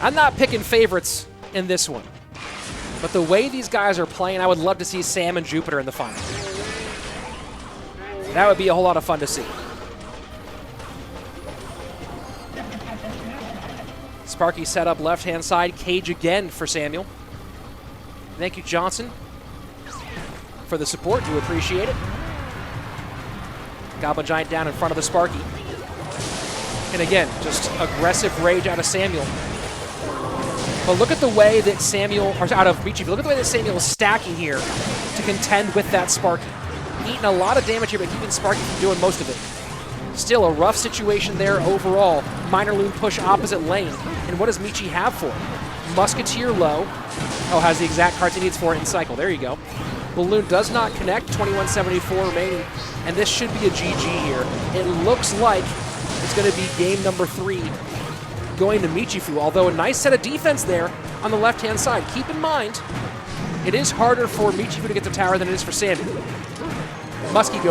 I'm not picking favorites in this one. But the way these guys are playing, I would love to see Sam and Jupiter in the final. That would be a whole lot of fun to see. Sparky set up left-hand side. Cage again for Samuel. Thank you, Johnson, for the support. Do appreciate it. Goblin Giant down in front of the Sparky. And again, just aggressive rage out of Samuel. But look at the way that out of Michifu, look at the way that Samuel is stacking here to contend with that Sparky. Eating a lot of damage here, but keeping Sparky from doing most of it. Still a rough situation there overall. Minor Loon push opposite lane. And what does Michi have for it? Musketeer low. Oh, has the exact cards he needs for it in cycle. There you go. Balloon does not connect. 2174 remaining. And this should be a GG here. It looks like it's going to be game number 3 going to Michifu. Although a nice set of defense there on the left-hand side. Keep in mind, it is harder for Michifu to get the tower than it is for Samuel. Muskie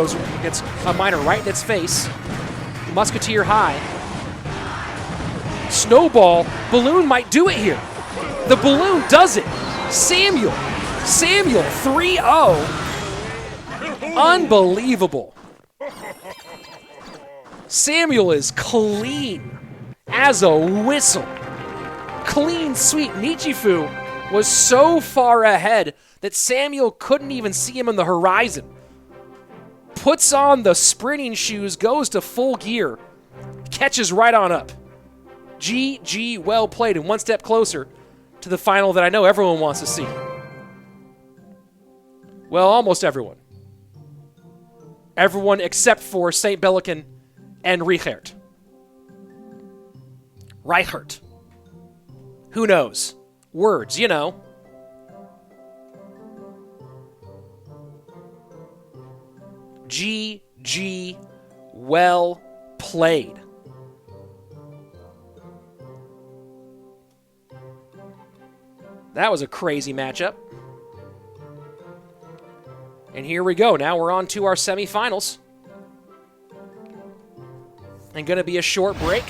gets a miner right in its face. Musketeer high. Snowball. Balloon might do it here. The Balloon does it. Samuel 3-0. Unbelievable. Samuel is clean as a whistle. Clean sweep. Michifu was so far ahead that Samuel couldn't even see him on the horizon. Puts on the sprinting shoes, goes to full gear, catches right on up. GG, well played, and one step closer to the final that I know everyone wants to see. Well, almost everyone. Everyone except for SaintBelikin and Reichert. Reichert. Who knows? Words, you know. GG, well played. That was a crazy matchup. And here we go. Now we're on to our semifinals. And going to be a short break.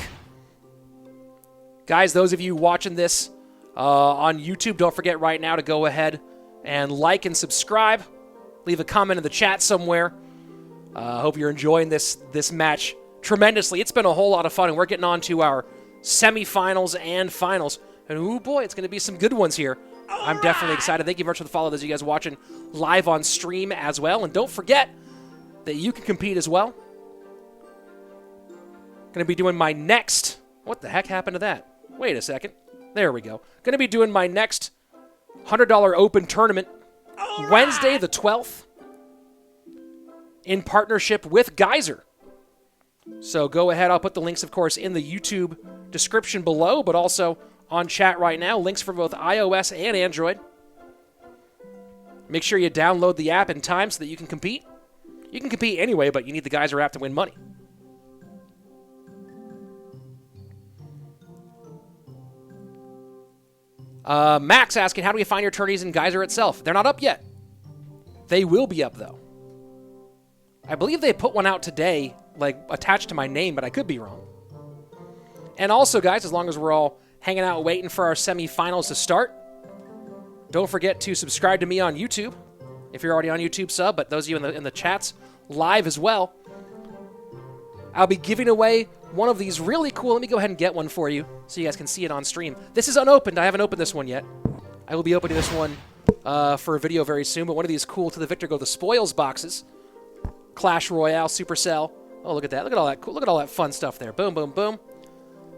Guys, those of you watching this on YouTube, don't forget right now to go ahead and like and subscribe. Leave a comment in the chat somewhere. Hope you're enjoying this match tremendously. It's been a whole lot of fun, and we're getting on to our semifinals and finals. And oh boy, it's going to be some good ones here. I'm definitely excited. Thank you very much for the follow, those of you guys watching live on stream as well. And don't forget that you can compete as well. Going to be doing my next... What the heck happened to that? Wait a second. There we go. Going to be doing my next $100 open tournament Wednesday the 12th in partnership with Geyser. So go ahead. I'll put the links, of course, in the YouTube description below, but also on chat right now. Links for both iOS and Android. Make sure you download the app in time so that you can compete. You can compete anyway, but you need the Geyser app to win money. Max asking, how do we find your tourneys in Geyser itself? They're not up yet. They will be up, though. I believe they put one out today, like, attached to my name, but I could be wrong. And also, guys, as long as we're all hanging out waiting for our semifinals to start, don't forget to subscribe to me on YouTube. If you're already on YouTube, sub, but those of you in the chats, live as well. I'll be giving away one of these really cool... Let me go ahead and get one for you so you guys can see it on stream. This is unopened. I haven't opened this one yet. I will be opening this one for a video very soon, but one of these cool to the victor go the spoils boxes. Clash Royale, Supercell. Oh, look at that. Look at all that cool. Look at all that fun stuff there. Boom, boom, boom.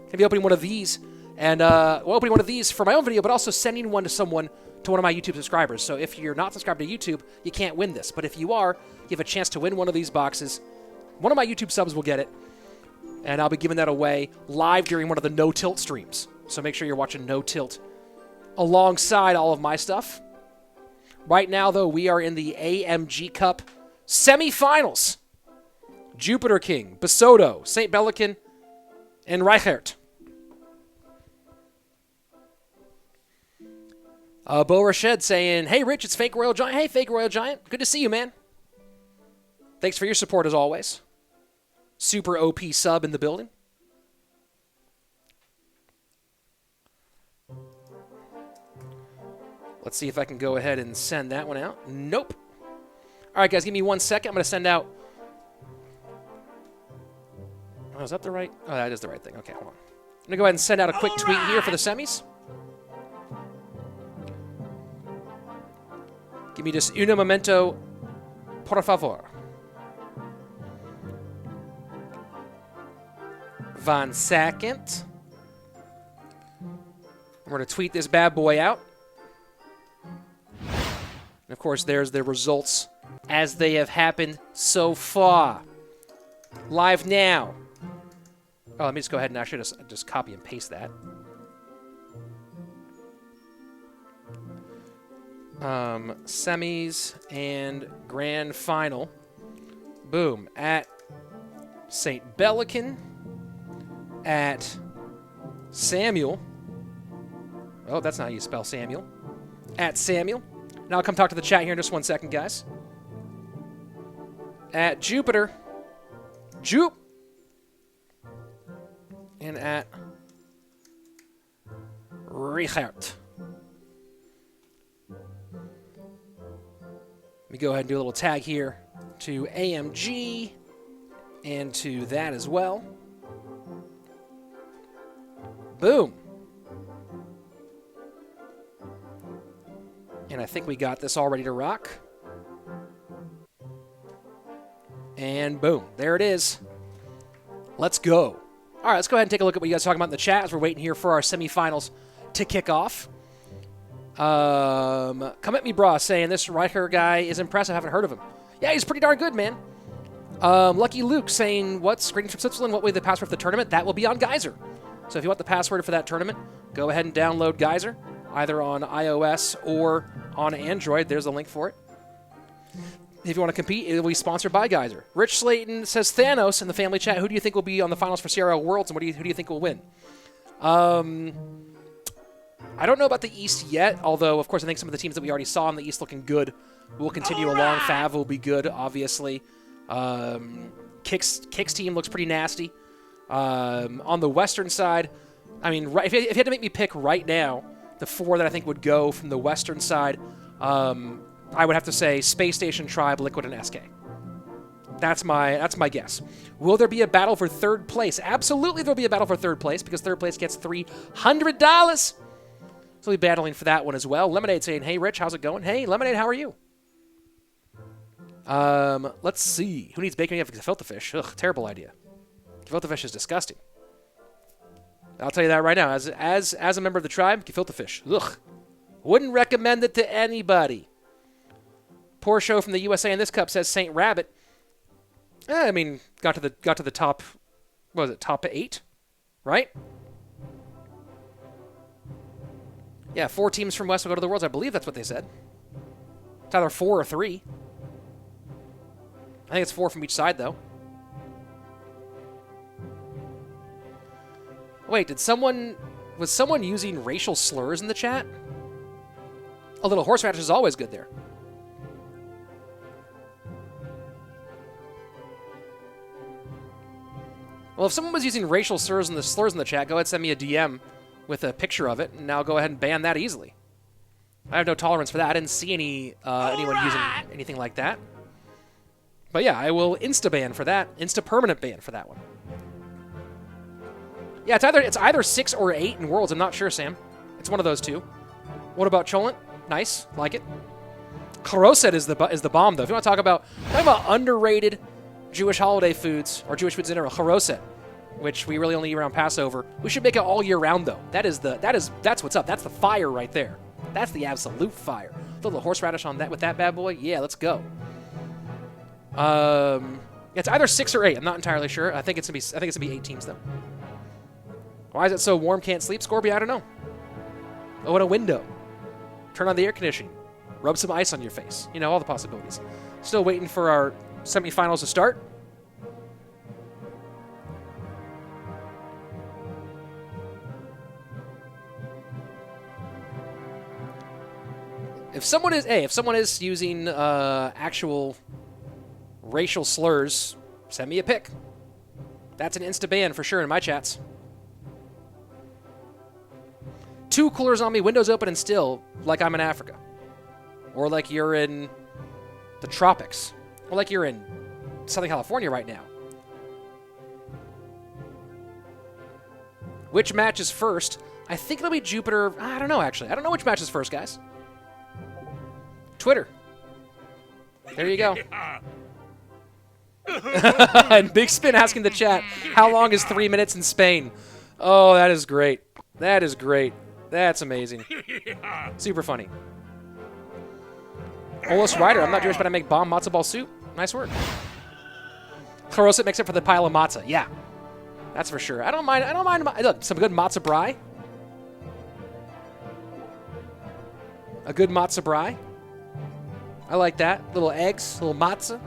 Gonna be opening one of these. And opening one of these for my own video, but also sending one to one of my YouTube subscribers. So if you're not subscribed to YouTube, you can't win this. But if you are, you have a chance to win one of these boxes. One of my YouTube subs will get it. And I'll be giving that away live during one of the No Tilt streams. So make sure you're watching No Tilt alongside all of my stuff. Right now, though, we are in the AMG Cup semifinals. JupiterKing, Basodo, SaintBelikin, and Reichert. Bo Rashed saying, hey, Rich, it's Fake Royal Giant. Hey, Fake Royal Giant. Good to see you, man. Thanks for your support, as always. Super OP sub in the building. Let's see if I can go ahead and send that one out. Nope. All right, guys, give me 1 second. I'm going to send out... Oh, is that the right... Oh, that is the right thing. Okay, hold on. I'm going to go ahead and send out a quick tweet here for the semis. Give me just un momento, por favor. Von second. We're going to tweet this bad boy out. And of course, there's the results as they have happened so far. Live now. Oh, let me just go ahead and actually just copy and paste that. Semis and grand final. Boom. At SaintBelikin. At Samuel. Oh, that's not how you spell Samuel. At Samuel. Now I'll come talk to the chat here in just 1 second, guys. At Jupiter. Jupe. And at Reichert. Let me go ahead and do a little tag here to AMG and to that as well. Boom. And I think we got this all ready to rock. And boom, there it is. Let's go. All right, let's go ahead and take a look at what you guys are talking about in the chat as we're waiting here for our semifinals to kick off. Come at me, brah, saying this Reichert guy is impressive. I haven't heard of him. Yeah, he's pretty darn good, man. Lucky Luke saying, what's greetings from Switzerland? What will be the password for the tournament? That will be on Geyser. So if you want the password for that tournament, go ahead and download Geyser, either on iOS or on Android. There's a link for it. If you want to compete, it will be sponsored by Geyser. Rich Slayton says Thanos in the family chat. Who do you think will be on the finals for CRL Worlds, and who do you think will win? I don't know about the East yet, although, of course, I think some of the teams that we already saw in the East looking good will continue along. Fav will be good, obviously. Kick's team looks pretty nasty. On the Western side, I mean, if you had to make me pick right now, the 4 that I think would go from the Western side, I would have to say Space Station, Tribe, Liquid, and SK. That's my guess. Will there be a battle for third place? Absolutely there'll be a battle for third place because third place gets $300. So we'll be battling for that one as well. Lemonade saying, hey, Rich, how's it going? Hey, Lemonade, how are you? Let's see. Who needs bacon? You have gefilte fish. Ugh, terrible idea. Gefilte fish is disgusting. I'll tell you that right now. As a member of the tribe, gefilte fish. Ugh. Wouldn't recommend it to anybody. Poor show from the USA in this cup says Saint Rabbit. I mean, got to the top. What was it? Top 8, right? Yeah, 4 teams from West will go to the Worlds. I believe that's what they said. It's either 4 or 3. I think it's 4 from each side, though. Wait, was someone using racial slurs in the chat? A little horseradish is always good there. Well, if someone was using racial slurs in the chat, go ahead and send me a DM with a picture of it, and I'll go ahead and ban that easily. I have no tolerance for that. I didn't see anyone using anything like that. But yeah, I will insta-ban for that. Insta-permanent ban for that one. Yeah, it's either 6 or 8 in Worlds. I'm not sure, Sam. It's one of those 2. What about Cholent? Nice. Like it. Karoset is the bomb, though. If you want to talk about underrated Jewish holiday foods, or Jewish foods in general, Karoset, which we really only eat around Passover. We should make it all year round, though. That's what's up. That's the fire right there. That's the absolute fire. A little horseradish on that with that bad boy. Yeah, let's go. It's either 6 or 8. I'm not entirely sure. I think it's gonna be 8 teams though. Why is it so warm? Can't sleep, Scorby? I don't know. Open a window. Turn on the air conditioning. Rub some ice on your face. You know, all the possibilities. Still waiting for our semifinals to start. If someone is using actual racial slurs, send me a pic. That's an insta ban for sure in my chats. 2 coolers on me, windows open and still, like I'm in Africa. Or like you're in the tropics. Or like you're in Southern California right now. Which match is first? I think it'll be Jupiter. I don't know, actually. I don't know which match is first, guys. Twitter. There you go. And Big Spin asking the chat, how long is 3 minutes in Spain? Oh, that is great. That is great. That's amazing. Super funny. Olus Ryder, I'm not Jewish, but I make bomb matzo ball soup. Nice work. Clarosip makes it for the pile of matzah. Yeah, that's for sure. I don't mind. Look, some good matzo brie. A good matzo brie. I like that. Little eggs, little matzah.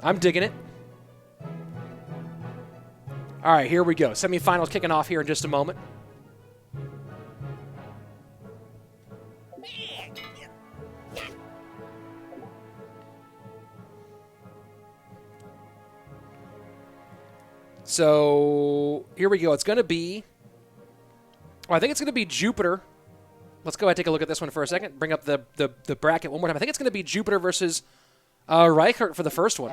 I'm digging it. All right, here we go. Semifinals kicking off here in just a moment. So here we go. It's going to be, I think it's going to be Jupiter. Let's go ahead and take a look at this one for a second. Bring up the bracket one more time. I think it's going to be Jupiter versus Reichert for the first one.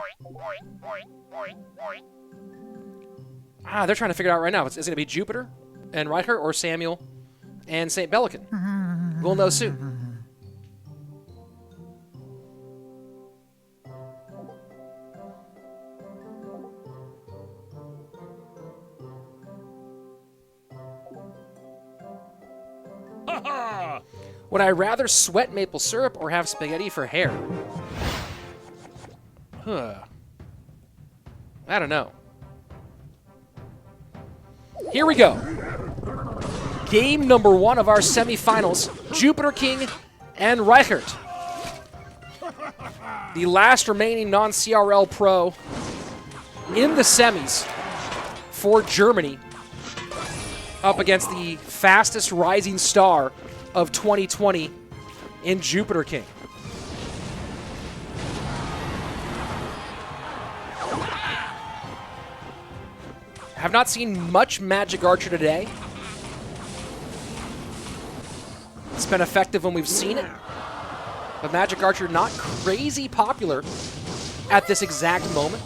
They're trying to figure it out right now. Is it going to be Jupiter and Reichert or Samuel and SaintBelikin? We'll know soon. Would I rather sweat maple syrup or have spaghetti for hair? I don't know. Here we go. Game number 1 of our semifinals. JupiterKing and Reichert. The last remaining non-CRL pro in the semis for Germany, up against the fastest rising star of 2020 in JupiterKing. Have not seen much Magic Archer today. It's been effective when we've seen it, but Magic Archer not crazy popular at this exact moment.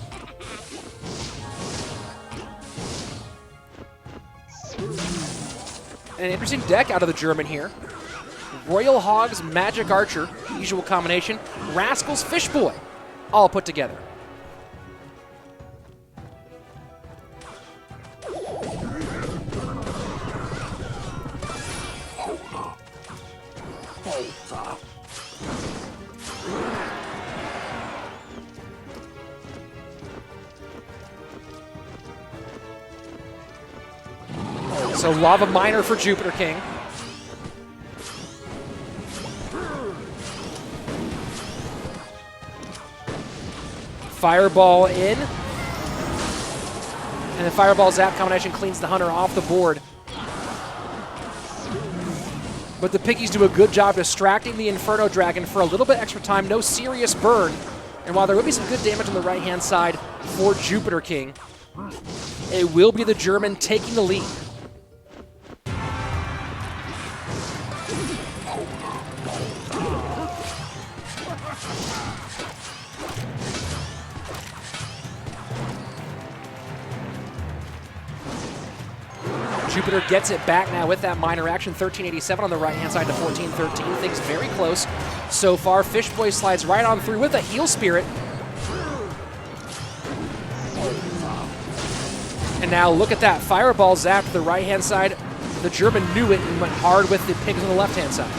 An interesting deck out of the German here. Royal Hogs, Magic Archer, usual combination. Rascals, Fishboy, all put together. So Lava Miner for JupiterKing. Fireball in. And the Fireball Zap combination cleans the Hunter off the board. But the Piggies do a good job distracting the Inferno Dragon for a little bit extra time. No serious burn. And while there will be some good damage on the right-hand side for JupiterKing, it will be the German taking the lead. Jupiter gets it back now with that minor action. 1387 on the right-hand side to 1413. Things very close so far. Fishboy slides right on through with a Heal Spirit. And now look at that. Fireball zap to the right-hand side. The German knew it and went hard with the Pigs on the left-hand side.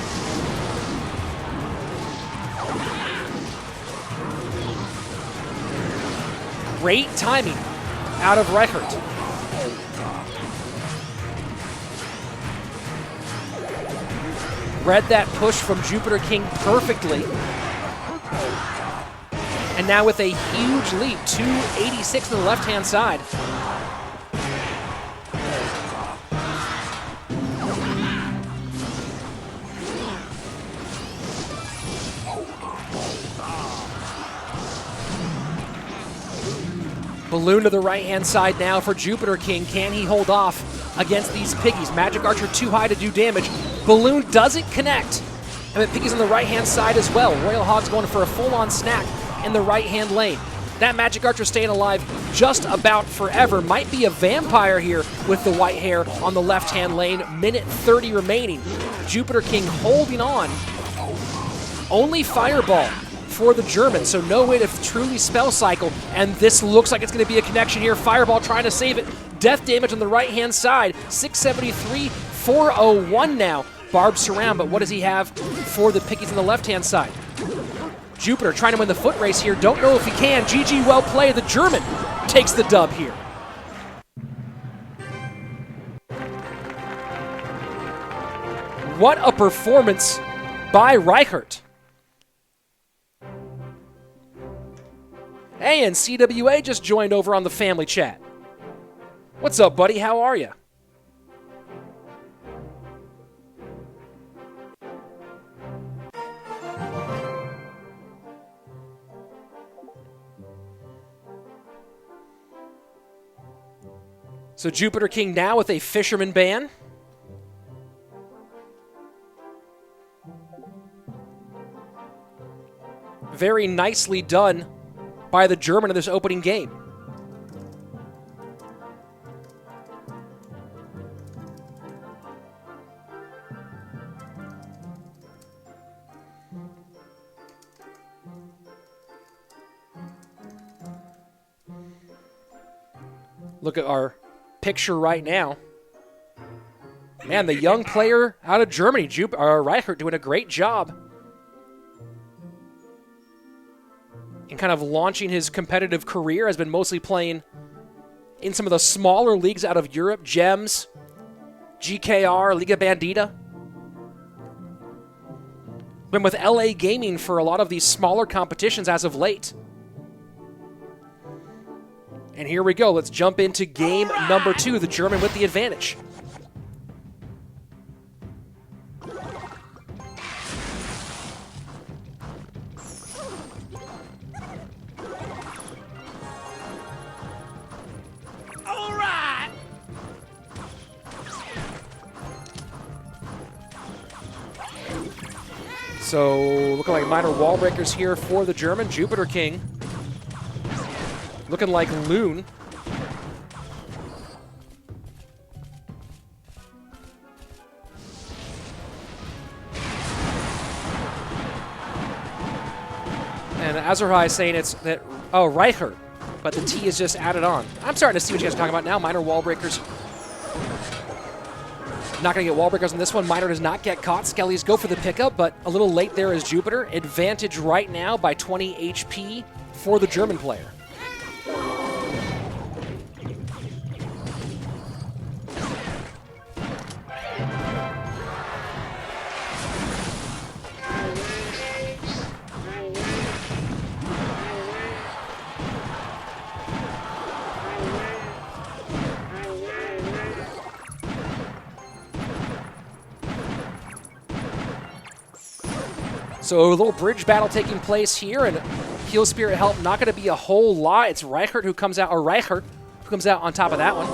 Great timing out of Reichert. Read that push from JupiterKing perfectly. And now with a huge leap, 286 on the left-hand side. Balloon to the right-hand side now for JupiterKing. Can he hold off against these Piggies? Magic Archer too high to do damage. Balloon doesn't connect. And the Piggies on the right-hand side as well. Royal Hogs going for a full-on snack in the right-hand lane. That Magic Archer staying alive just about forever. Might be a vampire here with the white hair on the left-hand lane. Minute 30 remaining. JupiterKing holding on. Only Fireball for the German, so no way to truly spell cycle, and this looks like it's going to be a connection here. Fireball trying to save it. Death damage on the right-hand side. 673, 401 now. Barb surround, but what does he have for the pickies on the left-hand side? Jupiter trying to win the foot race here. Don't know if he can. GG, well played. The German takes the dub here. What a performance by Reichert. Hey, and CWA just joined over on the family chat. What's up, buddy? How are you? So JupiterKing now with a fisherman ban. Very nicely done by the German in this opening game. Look at our picture right now. Man, the young player out of Germany, Reichert, doing a great job in kind of launching his competitive career. Has been mostly playing in some of the smaller leagues out of Europe, Gems, GKR, Liga Bandita. Been with LA Gaming for a lot of these smaller competitions as of late. And here we go. Let's jump into game number 2. The German with the advantage. All right. So looking like minor wall breakers here for the German. JupiterKing looking like Loon. And Azurhai is saying it's that, oh, Reichert, but the T is just added on. I'm starting to see what you guys are talking about now. Minor wall breakers. Not going to get wall breakers on this one. Minor does not get caught. Skellies go for the pickup, but a little late there is Jupiter. Advantage right now by 20 HP for the German player. So a little bridge battle taking place here, and Heal Spirit help not going to be a whole lot. It's Reichert who comes out on top of that one.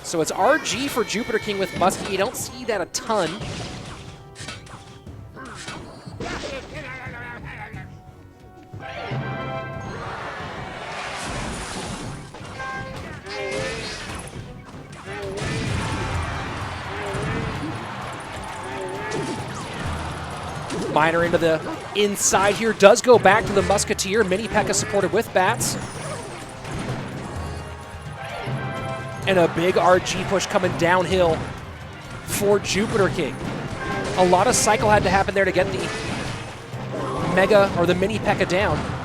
So it's RG for JupiterKing with Muskie. You don't see that a ton. Miner into the inside here, does go back to the Musketeer. Mini P.E.K.K.A supported with bats. And a big RG push coming downhill for JupiterKing. A lot of cycle had to happen there to get the Mega or the Mini P.E.K.K.A down.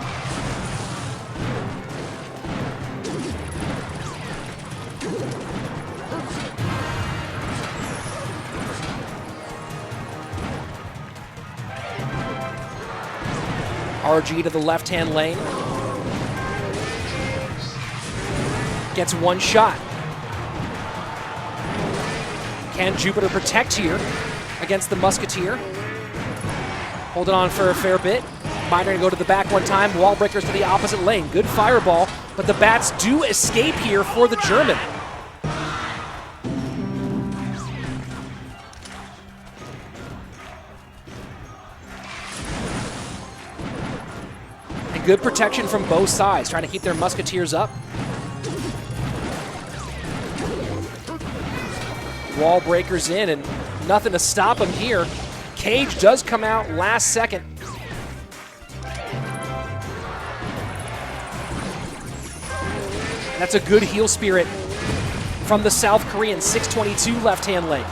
RG to the left-hand lane. Gets one shot. Can Jupiter protect here against the Musketeer? Holding on for a fair bit. Miner gonna go to the back one time. Wall breakers to the opposite lane. Good fireball, but the bats do escape here for the German. Good protection from both sides, trying to keep their Musketeers up. Wall breakers in, and nothing to stop him here. Cage does come out last second. That's a good heel spirit from the South Korean, 622 left-hand lane.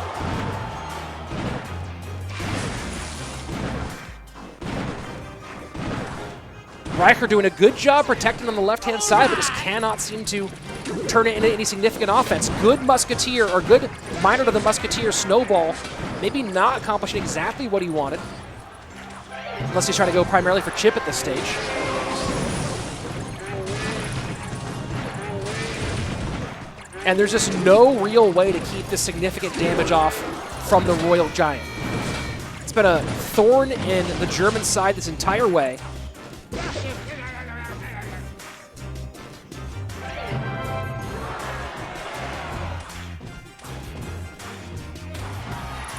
Reichert doing a good job protecting on the left-hand side, but just cannot seem to turn it into any significant offense. Good Musketeer, or good minor to the Musketeer snowball. Maybe not accomplishing exactly what he wanted. Unless he's trying to go primarily for chip at this stage. And there's just no real way to keep this significant damage off from the Royal Giant. It's been a thorn in the German side this entire way.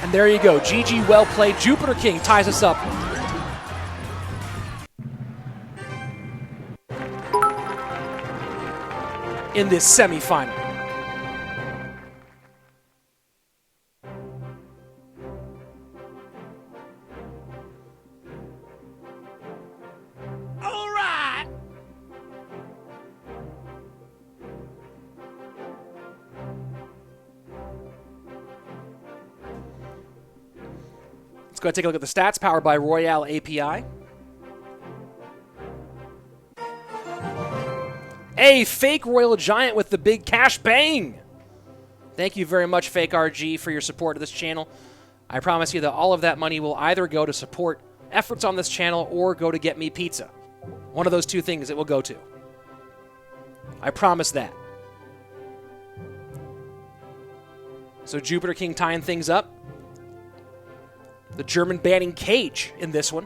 And there you go. GG, well played. JupiterKing ties us up. In this semifinal. All right. Let's go ahead and take a look at the stats powered by Royale API. A fake Royal Giant with the big cash bang. Thank you very much, Fake RG, for your support of this channel. I promise you that all of that money will either go to support efforts on this channel or go to get me pizza. One of those two things it will go to. I promise that. So JupiterKing tying things up. The German banning Cage in this one.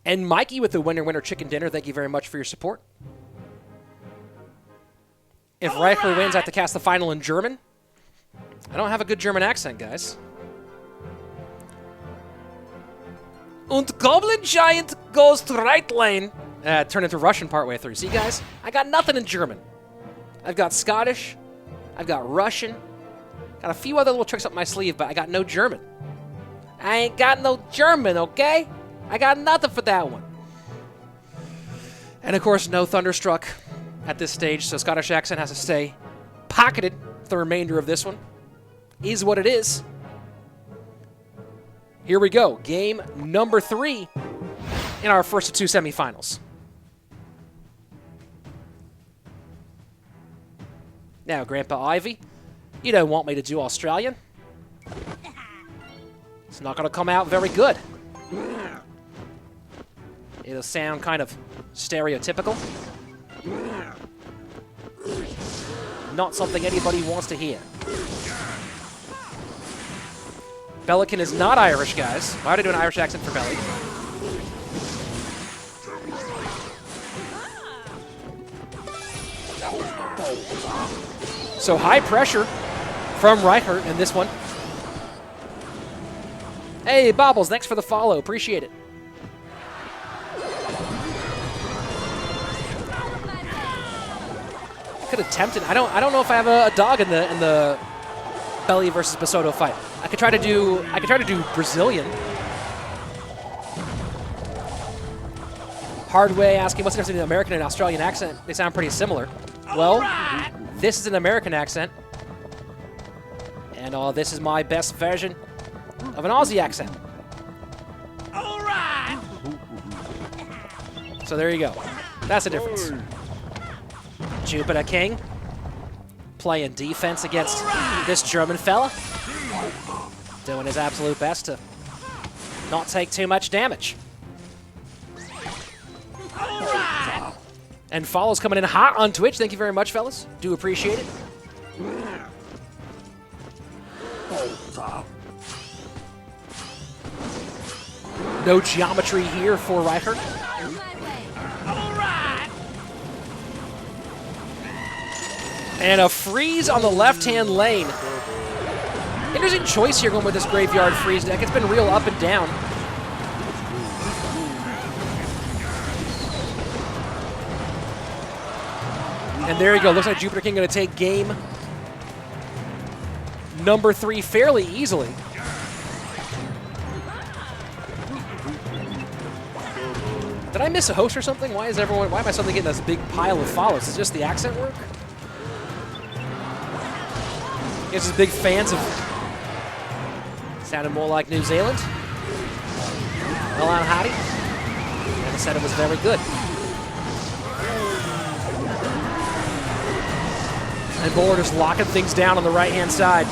And Mikey with the winner chicken dinner. Thank you very much for your support. If Reichert wins, I have to cast the final in German. I don't have a good German accent, guys. Und Goblin Giant goes to right lane. Turned into Russian partway through. See, guys? I got nothing in German. I've got Scottish. I've got Russian. Got a few other little tricks up my sleeve, but I got no German. I ain't got no German, okay? I got nothing for that one. And, of course, no Thunderstruck at this stage, so Scottish accent has to stay pocketed for the remainder of this one. Is what it is. Here we go. Game number 3 in our first of 2 semifinals. Now, Grandpa Ivy, you don't want me to do Australian. It's not going to come out very good. It'll sound kind of stereotypical. Not something anybody wants to hear. Belikin is not Irish, guys. Why would I do an Irish accent for Belly? So high pressure from Reichert in this one. Hey, Bobbles, thanks for the follow. Appreciate it. Could have tempted. I don't know if I have a dog in the Belly versus Basodo fight. I could try to do Brazilian. Hardway asking what's the difference between the American and Australian accent? They sound pretty similar. Well, this is an American accent. And this is my best version of an Aussie accent. All right. So there you go. That's the difference. JupiterKing playing defense against this German fella. Doing his absolute best to not take too much damage. And follows coming in hot on Twitch. Thank you very much, fellas. Do appreciate it. No geometry here for Reichert. And a freeze on the left-hand lane. Interesting choice here going with this Graveyard Freeze deck. It's been real up and down. And there you go. Looks like JupiterKing going to take game number 3 fairly easily. Did I miss a host or something? Why am I suddenly getting this big pile of follows? Is it just the accent work? Guess just big fans of sounded more like New Zealand. Well, I'm Hardy. And I said it was very good. And Bowler just locking things down on the right-hand side.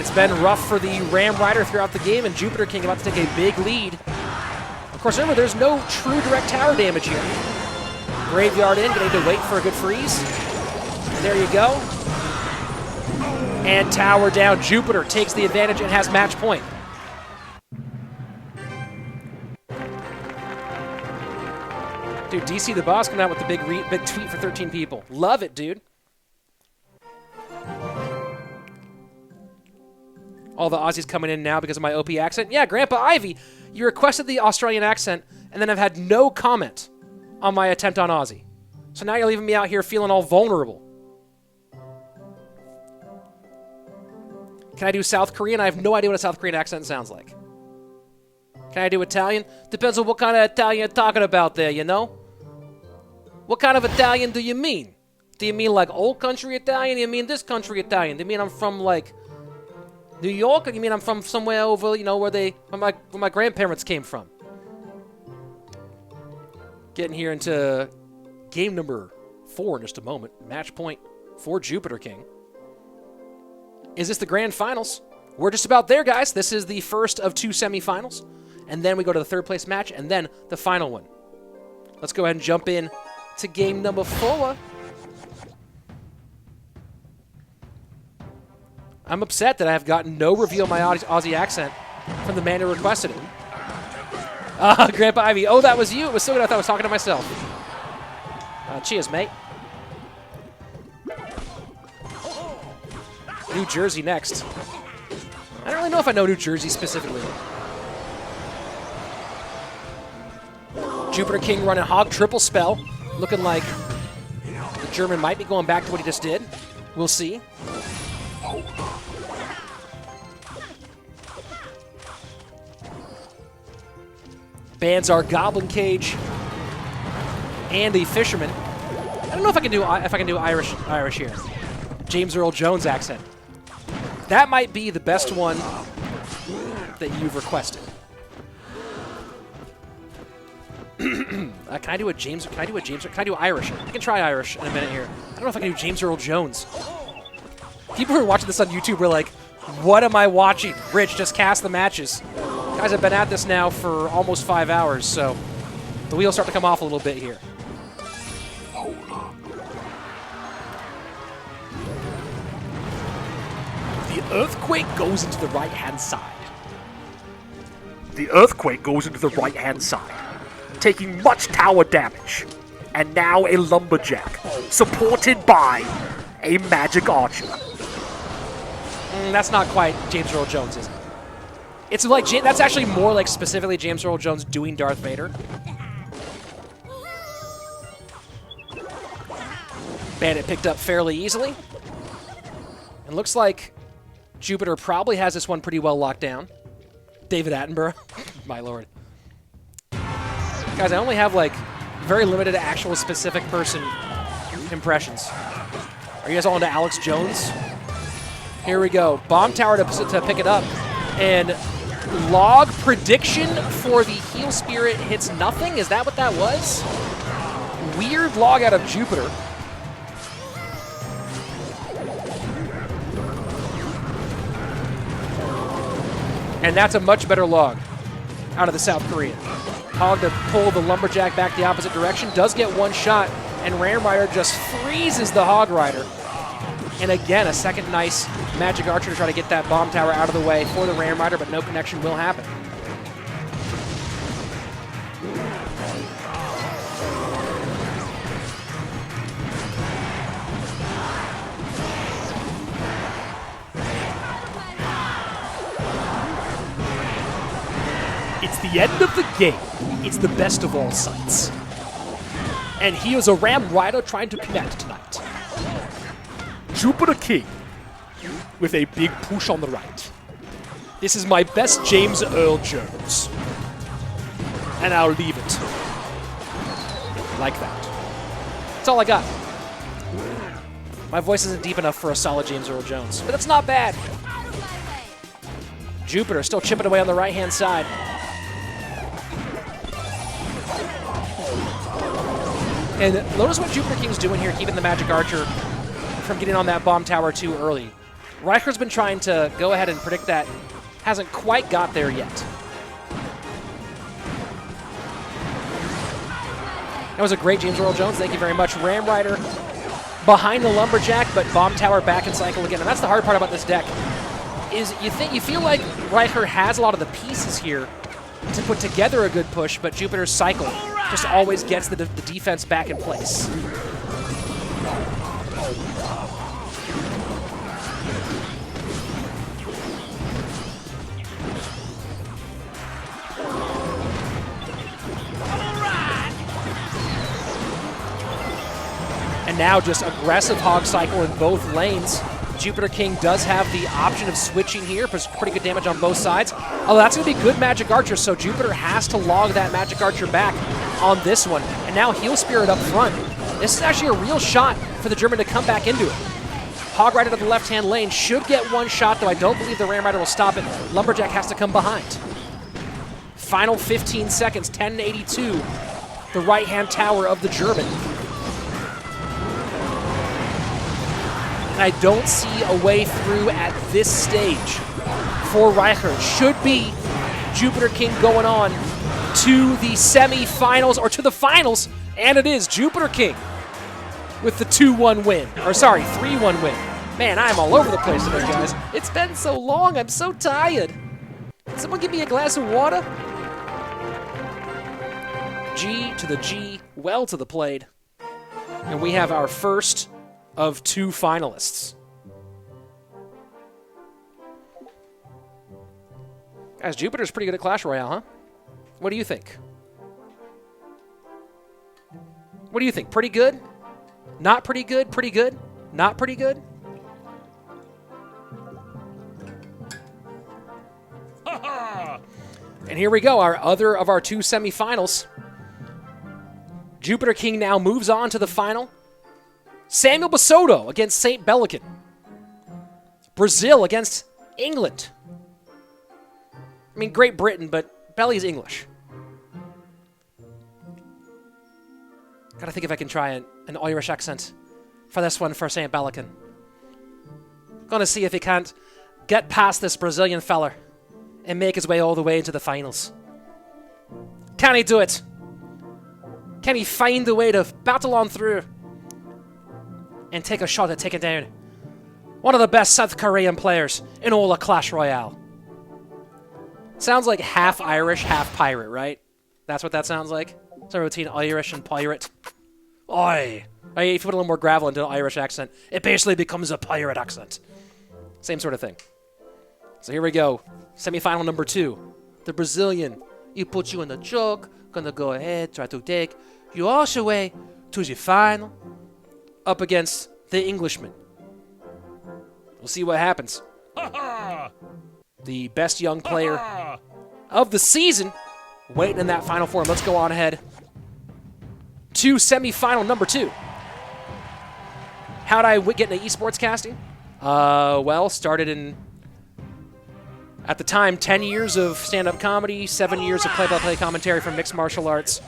It's been rough for the Ram Rider throughout the game, and JupiterKing about to take a big lead. Of course, remember, there's no true direct tower damage here. Graveyard in, gonna need to wait for a good freeze. And there you go. And tower down. Jupiter takes the advantage and has match point. Dude, DC the Boss coming out with the big tweet for 13 people. Love it, dude. All the Aussies coming in now because of my OP accent. Yeah, Grandpa Ivy, you requested the Australian accent, and then I've had no comment on my attempt on Aussie. So now you're leaving me out here feeling all vulnerable. Can I do South Korean? I have no idea what a South Korean accent sounds like. Can I do Italian? Depends on what kind of Italian you're talking about there, you know? What kind of Italian do you mean? Do you mean like old country Italian? Do you mean this country Italian? Do you mean I'm from like New York? Or do you mean I'm from somewhere over, you know, where my grandparents came from? Getting here into game number 4 in just a moment. Match point for JupiterKing. Is this the grand finals? We're just about there, guys. This is the first of 2 semifinals. And then we go to the 3rd place match, and then the final one. Let's go ahead and jump in to game number 4. I'm upset that I have gotten no review of my Aussie accent from the man who requested it. Grandpa Ivy. Oh, that was you. It was so good I thought I was talking to myself. Cheers, mate. New Jersey next. I don't really know if I know New Jersey specifically. JupiterKing running Hog triple spell. Looking like the German might be going back to what he just did. We'll see. Bans our Goblin Cage and the Fisherman. I don't know if I can do Irish here. James Earl Jones accent. That might be the best one that you've requested. Can I do Irish? I can try Irish in a minute here. I don't know if I can do James Earl Jones. People who are watching this on YouTube were like, what am I watching? Rich, just cast the matches. Guys have been at this now for almost 5 hours, so the wheels start to come off a little bit here. The Earthquake goes into the right-hand side. The Earthquake goes into the right-hand side, taking much tower damage. And now a Lumberjack, supported by a Magic Archer. That's not quite James Earl Jones, is it? It's like, that's actually more like specifically James Earl Jones doing Darth Vader. Bandit picked up fairly easily. And looks like Jupiter probably has this one pretty well locked down. David Attenborough. My lord. Guys, I only have, like, very limited actual specific person impressions. Are you guys all into Alex Jones? Here we go. Bomb tower to pick it up. And log prediction for the Heal Spirit hits nothing? Is that what that was? Weird log out of Jupiter. And that's a much better log out of the South Korean. Hog to pull the Lumberjack back the opposite direction. Does get one shot, and Ram Rider just freezes the Hog Rider. And again, a second nice Magic Archer to try to get that bomb tower out of the way for the Ram Rider, but no connection will happen. It's the end of the game, it's the best of all sights. And he is a Ram Rider trying to connect tonight. JupiterKing with a big push on the right. This is my best James Earl Jones. And I'll leave it like that. That's all I got. My voice isn't deep enough for a solid James Earl Jones, but that's not bad. Jupiter still chipping away on the right-hand side. And notice what JupiterKing's doing here, keeping the Magic Archer from getting on that bomb tower too early. Reichert's been trying to go ahead and predict that. Hasn't quite got there yet. That was a great James Earl Jones. Thank you very much. Ram Rider behind the Lumberjack, but bomb tower back and cycle again. And that's the hard part about this deck. Is you feel like Reichert has a lot of the pieces here to put together a good push, but Jupiter's cycle just always gets the defense back in place. And now just aggressive hog cycle in both lanes. JupiterKing does have the option of switching here, but pretty good damage on both sides. Although that's going to be good Magic Archer, so Jupiter has to log that Magic Archer back on this one. And now Heal Spirit up front. This is actually a real shot for the German to come back into it. Hog Rider to the left-hand lane should get one shot, though I don't believe the Ram Rider will stop it. Lumberjack has to come behind. Final 15 seconds, 10:82. The right-hand tower of the German. And I don't see a way through at this stage for Reichert. Should be JupiterKing going on to the semifinals, or to the finals, and it is JupiterKing with the 2-1 win. Or sorry, 3-1 win. Man, I'm all over the place today, guys. It's been so long, I'm so tired. Can someone give me a glass of water? G to the G, well to the plate. And we have our first of 2 finalists. Guys, Jupiter's pretty good at Clash Royale, huh? What do you think? What do you think? Pretty good? Not pretty good? Pretty good? Not pretty good? And here we go, our other of our 2 semifinals. JupiterKing now moves on to the final. Samuel Basodo against SaintBelikin. Brazil against England. I mean, Great Britain, but Belly's English. Gotta think if I can try an Irish accent for this one for SaintBelikin. Gonna see if he can't get past this Brazilian feller and make his way all the way into the finals. Can he do it? Can he find a way to battle on through and take a shot at taking down one of the best South Korean players in all of Clash Royale? Sounds like half Irish, half pirate, right? That's what that sounds like? So between Irish and pirate. Oi! If you put a little more gravel into an Irish accent, it basically becomes a pirate accent. Same sort of thing. So here we go. Semi-final number 2. The Brazilian. He put you in the choke. Gonna go ahead, try to take you all the way to the final. Up against the Englishman. We'll see what happens. The best young player of the season waiting in that final form. Let's go on ahead to semifinal number 2. How'd I get into esports casting? Well, started in, at the time, 10 years of stand-up comedy, 7 years of play-by-play commentary from mixed martial arts,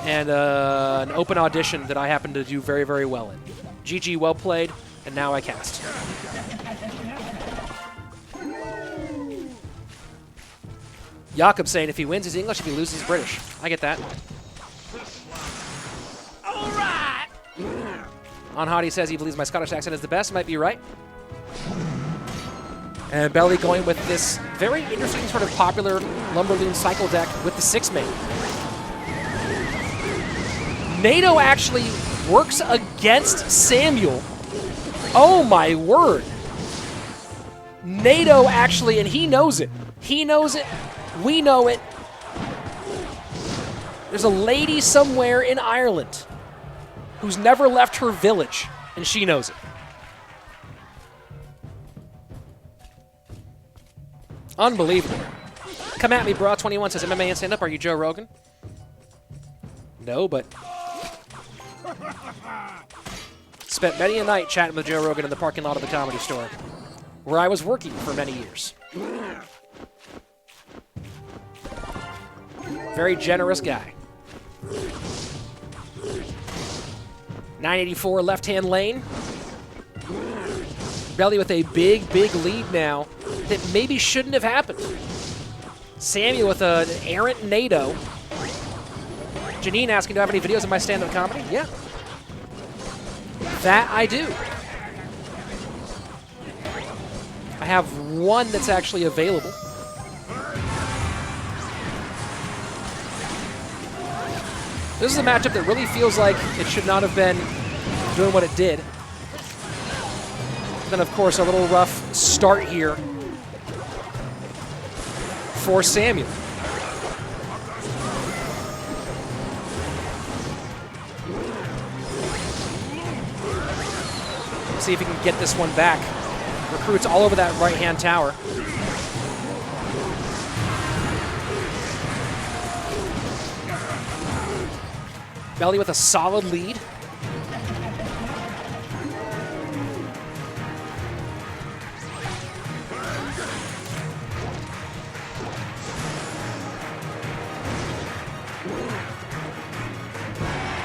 and an open audition that I happened to do very, very well in. GG, well played, and now I cast. Jakob saying if he wins, he's English. If he loses, he's British. I get that. All right. On Hottie says he believes my Scottish accent is the best. Might be right. And Belly going with this very interesting sort of popular Lumberloon cycle deck with the 6-main. NATO actually works against Samuel. Oh my word. NATO actually, and he knows it. He knows it. We know it. There's a lady somewhere in Ireland who's never left her village, and she knows it. Unbelievable. Come at me, bro. 21 says, MMA and stand-up. Are you Joe Rogan? No, but spent many a night chatting with Joe Rogan in the parking lot of the Comedy Store, where I was working for many years. Very generous guy. 984 left-hand lane. Belly with a big, big lead now that maybe shouldn't have happened. Samuel with an errant NATO. Janine asking, do I have any videos of my stand-up comedy? Yeah. That I do. I have one that's actually available. This is a matchup that really feels like it should not have been doing what it did. Then, of course, a little rough start here for Samuel. See if he can get this one back. Recruits all over that right-hand tower. Belly with a solid lead.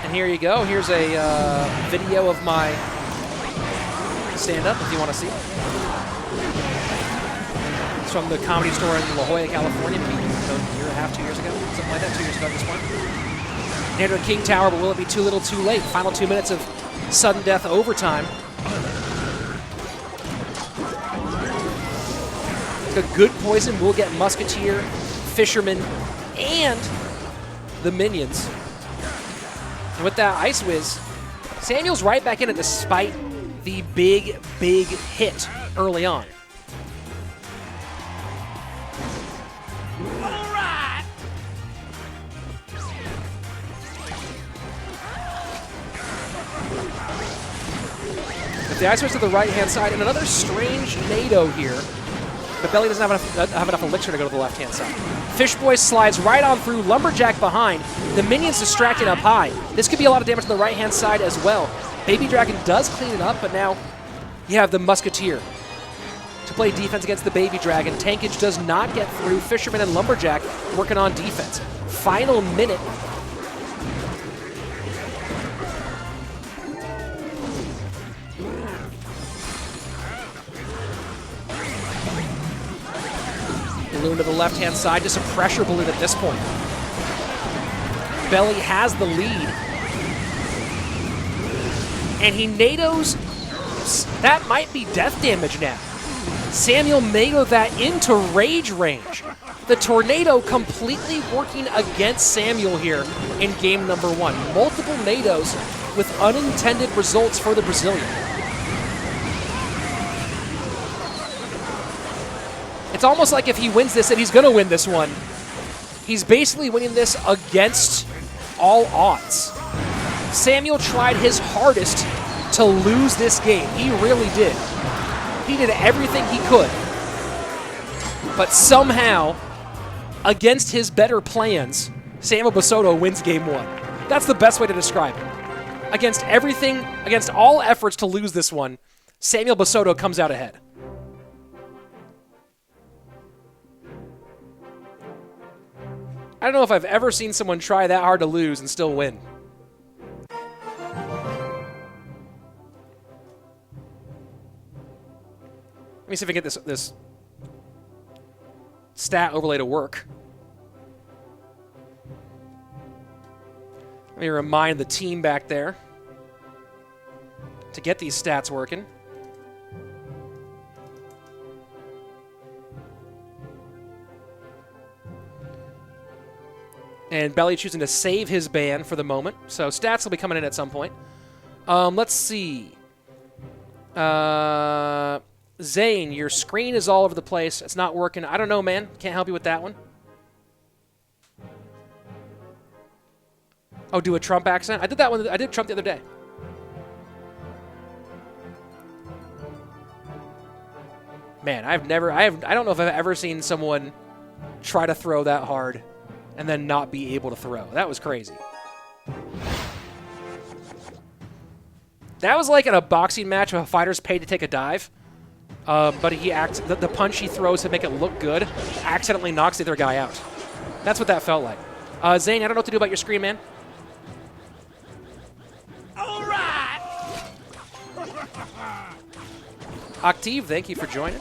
And here you go. Here's a video of my stand-up if you want to see it. It's from the Comedy Store in La Jolla, California, maybe a year and a half, 2 years ago, something like that, 2 years ago at this point. King Tower, but will it be too little too late? Final 2 minutes of sudden death overtime. A good poison will get Musketeer, Fisherman, and the minions. And with that Ice Whiz, Samuel's right back in it despite the big, big hit early on. The Ice Whiz to the right-hand side, and another strange NATO here. But Belly doesn't have enough elixir to go to the left-hand side. Fish Boy slides right on through, Lumberjack behind. The minions distracted up high. This could be a lot of damage on the right-hand side as well. Baby Dragon does clean it up, but now you have the Musketeer to play defense against the Baby Dragon. Tankage does not get through. Fisherman and Lumberjack working on defense. Final minute. Balloon to the left-hand side, just a pressure balloon at this point. Belly has the lead. And he NATOs. That might be death damage now. Samuel NATO'd that into rage range. The Tornado completely working against Samuel here in game number 1. Multiple NATOs with unintended results for the Brazilian. It's almost like if he wins this, and he's going to win this one, he's basically winning this against all odds. Samuel tried his hardest to lose this game. He really did. He did everything he could. But somehow, against his better plans, Samuel Basodo wins game 1. That's the best way to describe it. Against everything, against all efforts to lose this one, Samuel Basodo comes out ahead. I don't know if I've ever seen someone try that hard to lose and still win. Let me see if I can get this stat overlay to work. Let me remind the team back there to get these stats working. And Belly choosing to save his ban for the moment. So stats will be coming in at some point. Let's see. Zane, your screen is all over the place. It's not working. I don't know, man. Can't help you with that one. Oh, do a Trump accent? I did that one. I did Trump the other day. Man, I don't know if I've ever seen someone try to throw that hard and then not be able to throw. That was crazy. That was like in a boxing match where a fighter's paid to take a dive, but the punch he throws to make it look good accidentally knocks the other guy out. That's what that felt like. Zane, I don't know what to do about your screen, man. All right. Active, thank you for joining.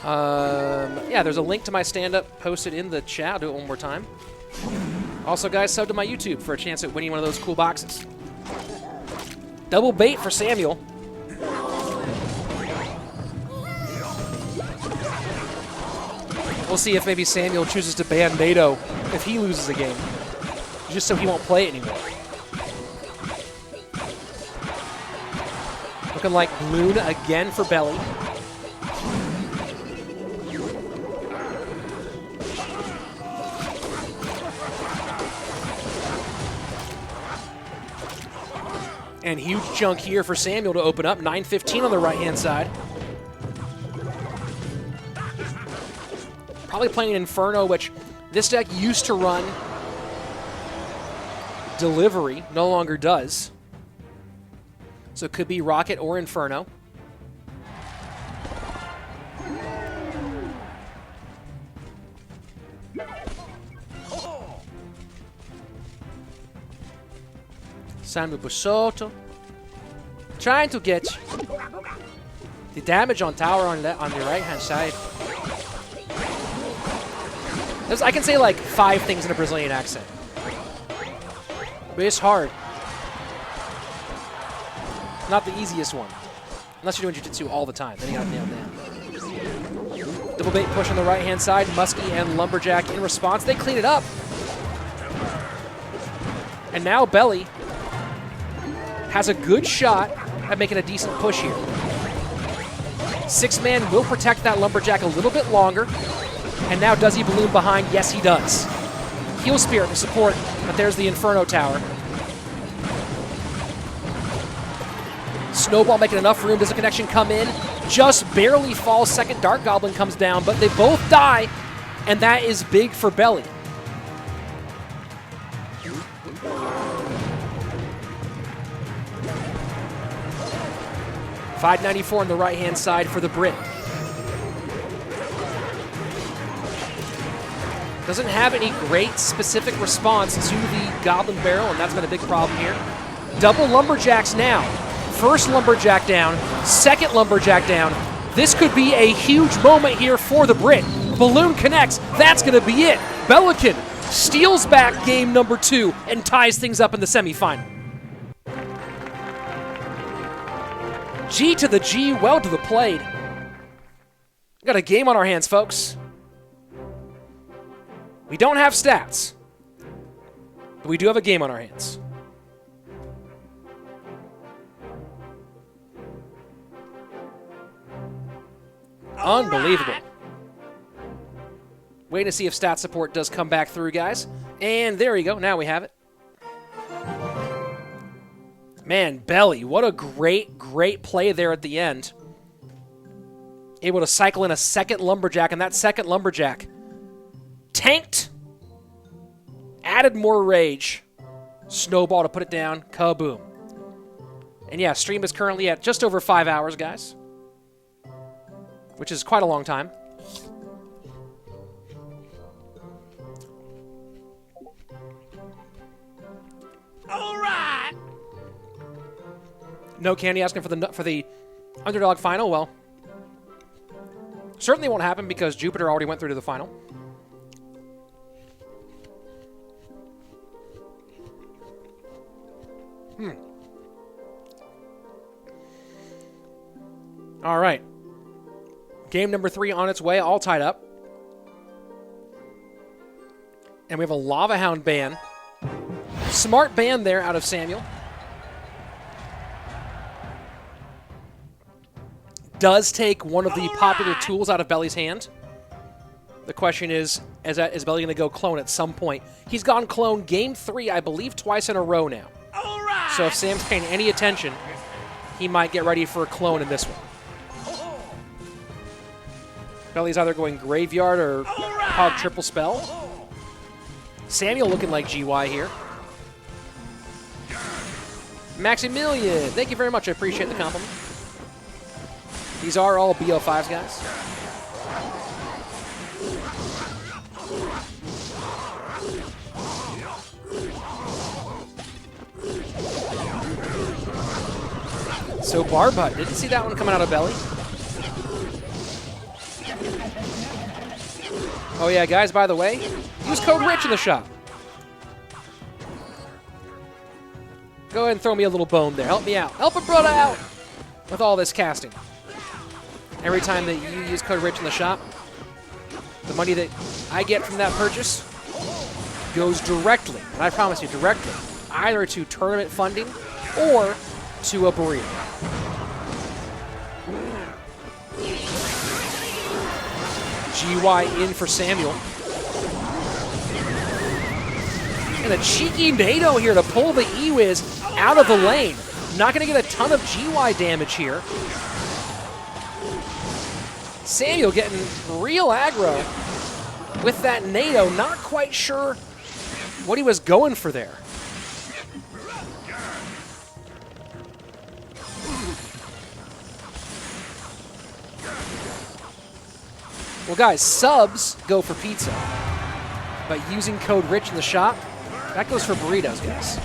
Yeah, there's a link to my stand-up posted in the chat. I'll do it one more time. Also, guys, sub to my YouTube for a chance at winning one of those cool boxes. Double bait for Samuel. We'll see if maybe Samuel chooses to ban NATO if he loses a game, just so he won't play it anymore. Looking like Bloon again for Belly. And huge chunk here for Samuel to open up. 9-15 on the right-hand side. Probably playing Inferno, which this deck used to run Delivery, no longer does. So it could be Rocket or Inferno. Samuel Bassotto. Trying to get the damage on tower on the right-hand side. I can say like 5 things in a Brazilian accent. But it's hard. Not the easiest one. Unless you're doing jiu-jitsu all the time. Then you gotta nail it down. Double bait push on the right-hand side. Muskie and Lumberjack in response. They clean it up. And now Belly has a good shot at making a decent push here. 6-man will protect that Lumberjack a little bit longer. And now does he balloon behind? Yes, he does. Heal Spirit to support, but there's the Inferno Tower. Snowball making enough room. Does the connection come in? Just barely falls. Second Dark Goblin comes down, but they both die, and that is big for Belly. $5.94 on the right-hand side for the Brit. Doesn't have any great specific response to the Goblin Barrel, and that's been a big problem here. Double Lumberjacks now. First Lumberjack down, second Lumberjack down. This could be a huge moment here for the Brit. Balloon connects. That's going to be it. Belikin steals back game number 2 and ties things up in the semifinal. G to the G, well to the plate. We got a game on our hands, folks. We don't have stats, but we do have a game on our hands. Unbelievable. Waiting to see if stat support does come back through, guys. And there you go. Now we have it. Man, Belly, what a great, great play there at the end. Able to cycle in a second Lumberjack, and that second Lumberjack tanked, added more rage. Snowball to put it down. Kaboom. And yeah, stream is currently at just over 5 hours, guys, which is quite a long time. All right. No Candy asking for the underdog final. Well, certainly won't happen because Jupiter already went through to the final. All right. Game number 3 on its way, all tied up. And we have a Lava Hound ban. Smart ban there out of Samuel. Does take one of the popular tools out of Belly's hand. The question is, is Belly going to go clone at some point? He's gone clone game 3, I believe, twice in a row now. All right. So if Sam's paying any attention, he might get ready for a clone in this one. Belly's either going Graveyard or Hog Triple Spell. Samuel looking like GY here. Maximilian, thank you very much. I appreciate the compliment. These are all BO5s, guys. So Barbut, didn't see that one coming out of Belly. Oh yeah, guys, by the way, use code RICH in the shop. Go ahead and throw me a little bone there. Help me out. Help a brother out with all this casting. Every time that you use code RICH in the shop, the money that I get from that purchase goes directly, and I promise you, directly, either to tournament funding or to a burrito. GY in for Samuel. And a cheeky NATO here to pull the E-Wiz out of the lane. Not going to get a ton of GY damage here. Samuel getting real aggro with that NATO. Not quite sure what he was going for there. Well, guys, subs go for pizza, but using code RICH in the shop, that goes for burritos, guys.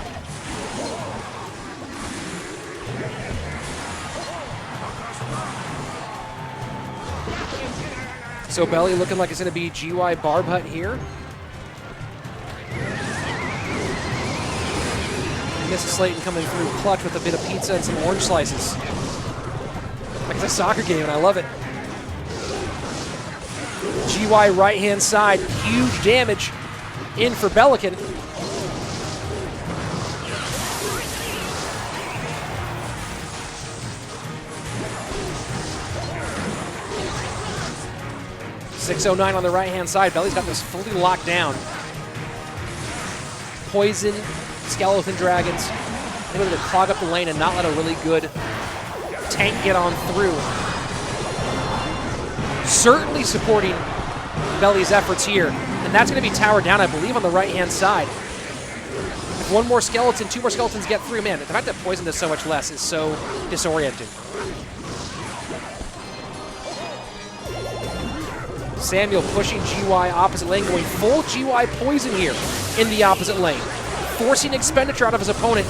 So Belly looking like it's going to be GY Barb Hut here. Mrs. Slayton coming through clutch with a bit of pizza and some orange slices. Like it's a soccer game, and I love it. GY right-hand side, huge damage in for Belikin. .609 on the right-hand side. Belly's got this fully locked down. Poison, Skeleton Dragons, able to clog up the lane and not let a really good tank get on through. Certainly supporting Belly's efforts here, and that's going to be towered down, I believe, on the right-hand side. If one more skeleton, two more skeletons get through, man, the fact that Poison does so much less is so disorienting. Samuel pushing GY opposite lane, going full GY Poison here in the opposite lane. Forcing expenditure out of his opponent,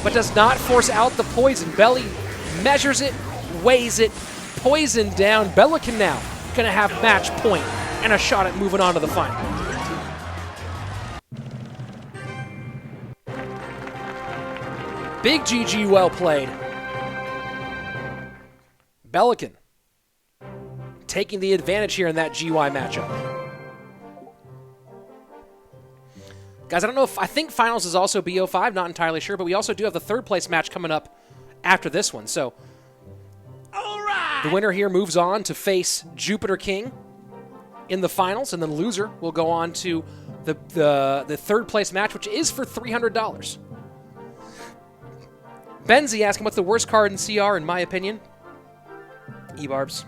but does not force out the Poison. Belly measures it, weighs it, Poison down. Belikin now going to have match point and a shot at moving on to the final. Big GG, well played. Belikin taking the advantage here in that GY matchup. Guys, I don't know if, I think finals is also BO5, not entirely sure, but we also do have the third place match coming up after this one. So the winner here moves on to face JupiterKing in the finals, and then the loser will go on to the third place match, which is for $300. Benzie asking, what's the worst card in CR, in my opinion? E-Barbs.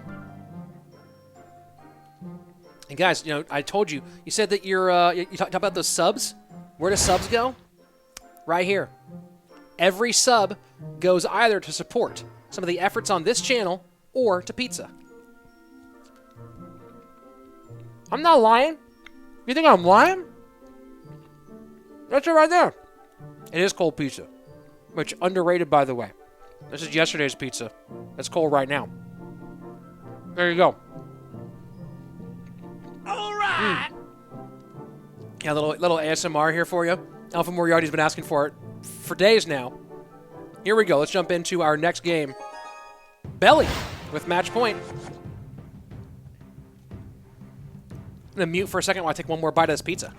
And guys, you know, I told you, you said that you talked about those subs. Where do subs go? Right here. Every sub goes either to support some of the efforts on this channel or to pizza. I'm not lying. You think I'm lying? That's it right there. It is cold pizza, which underrated, by the way. This is yesterday's pizza. It's cold right now. There you go. All right. Yeah, little ASMR here for you. Alpha Moriarty's been asking for it for days now. Here we go. Let's jump into our next game. Belly with match point. I'm going to mute for a second while I take one more bite of this pizza.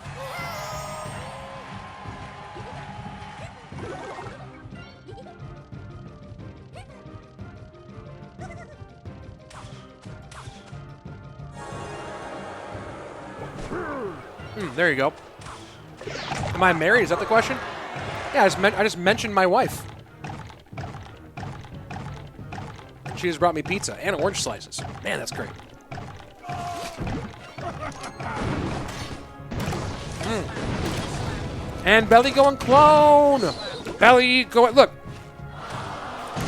There you go. Am I married? Is that the question? Yeah, I just mentioned my wife. She just brought me pizza and orange slices. Man, that's great. And Belly going clone. Belly going. Look,